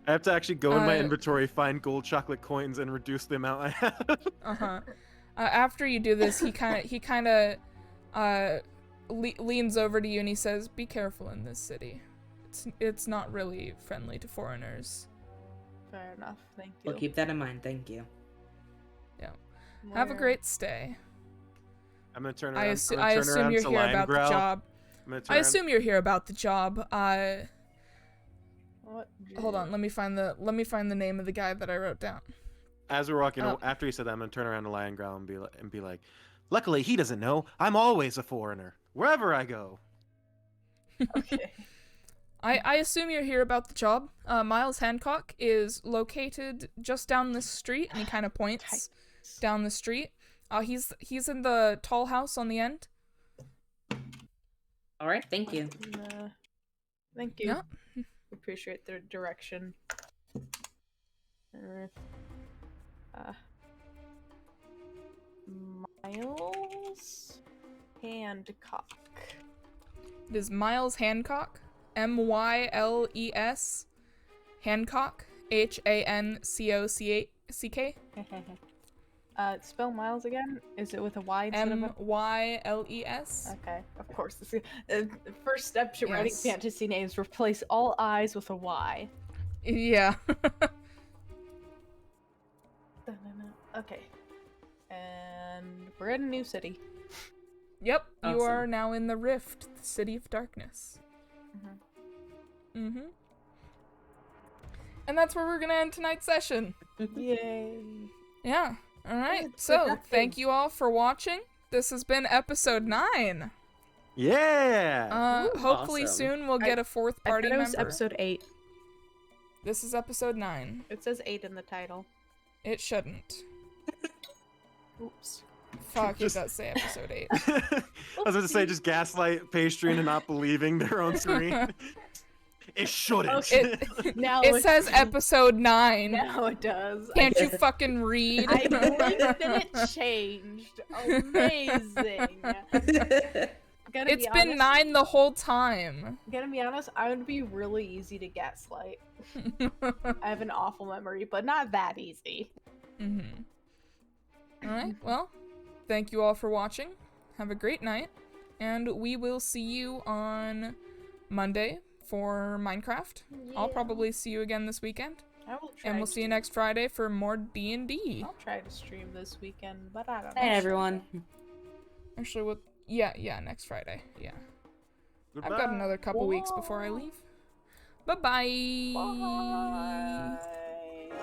[SPEAKER 3] I have to actually go in my inventory, find gold chocolate coins, and reduce the amount I have.
[SPEAKER 2] After you do this, he kind of leans over to you and he says, "Be careful in this city. It's not really friendly to foreigners."
[SPEAKER 1] Fair enough. Thank you.
[SPEAKER 5] We'll keep that in mind. Thank you.
[SPEAKER 2] Yeah. Have a great stay.
[SPEAKER 3] I'm gonna turn around.
[SPEAKER 2] I assume you're here about the job. I assume you're here about the job.
[SPEAKER 1] What?
[SPEAKER 2] Hold on. Let me find the name of the guy that I wrote down.
[SPEAKER 3] As we're walking, after he said that, I'm gonna turn around to Lion Growl and be like, "Luckily, he doesn't know. I'm always a foreigner, wherever I go."
[SPEAKER 1] Okay.
[SPEAKER 2] I assume you're here about the job. Miles Hancock is located just down this street, and he kind of points down the street. He's in the tall house on the end.
[SPEAKER 5] All right. Thank you.
[SPEAKER 1] Thank you.
[SPEAKER 2] Yeah.
[SPEAKER 1] Appreciate the direction. Miles Hancock.
[SPEAKER 2] It is Miles Hancock. Myles Hancock. Hancock.
[SPEAKER 1] Spell Miles again? Is it with a Y instead of a...
[SPEAKER 2] Myles.
[SPEAKER 1] Okay, of course. The first step to writing
[SPEAKER 2] Yes.
[SPEAKER 1] fantasy names, replace all I's with a Y.
[SPEAKER 2] Yeah.
[SPEAKER 1] Okay. And we're in a new city.
[SPEAKER 2] Yep, you
[SPEAKER 5] Awesome.
[SPEAKER 2] are now in the Rift, the City of Darkness. And that's where we're gonna end tonight's session.
[SPEAKER 1] Yay.
[SPEAKER 2] Yeah. Alright,
[SPEAKER 1] Good,
[SPEAKER 2] so
[SPEAKER 1] productive.
[SPEAKER 2] thank you all for watching. This has been episode 9.
[SPEAKER 3] Yeah.
[SPEAKER 2] Hopefully
[SPEAKER 5] awesome.
[SPEAKER 2] soon we'll get a fourth
[SPEAKER 1] I
[SPEAKER 2] party
[SPEAKER 1] thought it was
[SPEAKER 2] member.
[SPEAKER 1] episode 8.
[SPEAKER 2] This is episode 9.
[SPEAKER 1] It says 8 in the title.
[SPEAKER 2] It shouldn't.
[SPEAKER 1] Oops.
[SPEAKER 2] Fuck, it does say episode 8.
[SPEAKER 3] I was going to say, just gaslight pastry into not believing their own screen. It shouldn't.
[SPEAKER 1] Now
[SPEAKER 2] It says episode 9.
[SPEAKER 1] Now it does.
[SPEAKER 2] Can't you fucking read?
[SPEAKER 1] I blinked and it changed. Amazing.
[SPEAKER 2] It's been 9 the whole time.
[SPEAKER 1] Gonna be honest, I would be really easy to gaslight. I have an awful memory, but not that easy.
[SPEAKER 2] Alright, well, thank you all for watching. Have a great night. And we will see you on Monday for Minecraft. I'll probably see you again this weekend.
[SPEAKER 1] I will try.
[SPEAKER 2] And we'll see you next Friday for more D&D.
[SPEAKER 1] I'll try to stream this weekend, but I don't know.
[SPEAKER 5] Hey everyone.
[SPEAKER 2] Actually, what? Yeah, next Friday. Yeah. I've got another couple weeks before I leave. Bye-bye.
[SPEAKER 1] Bye.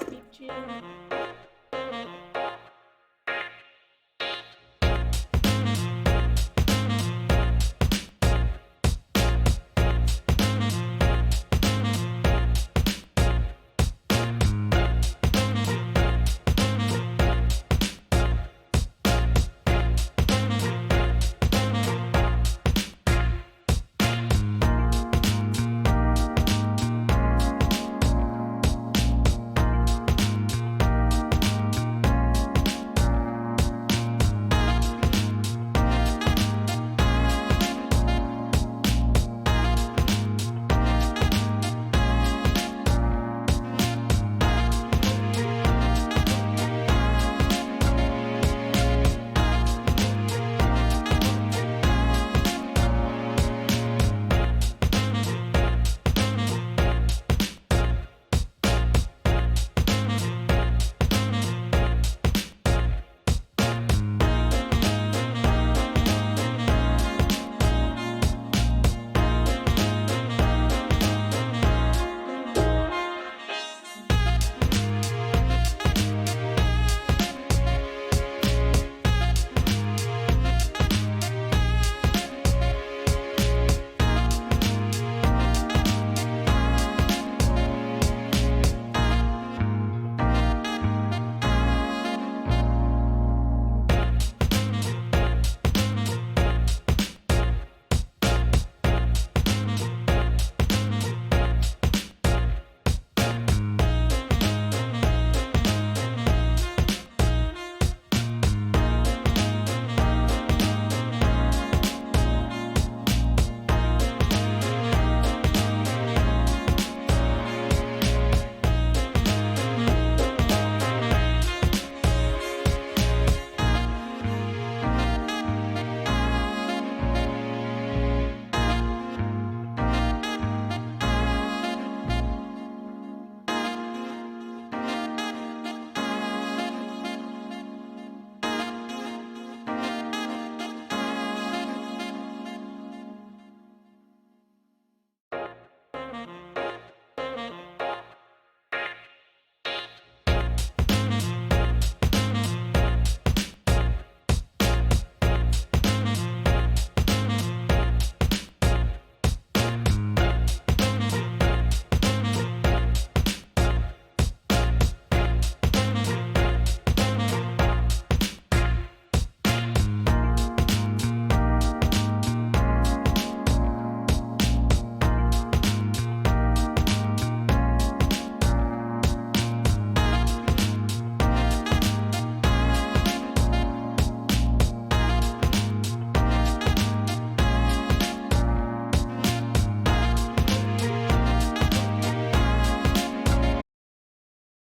[SPEAKER 1] Keep chilling.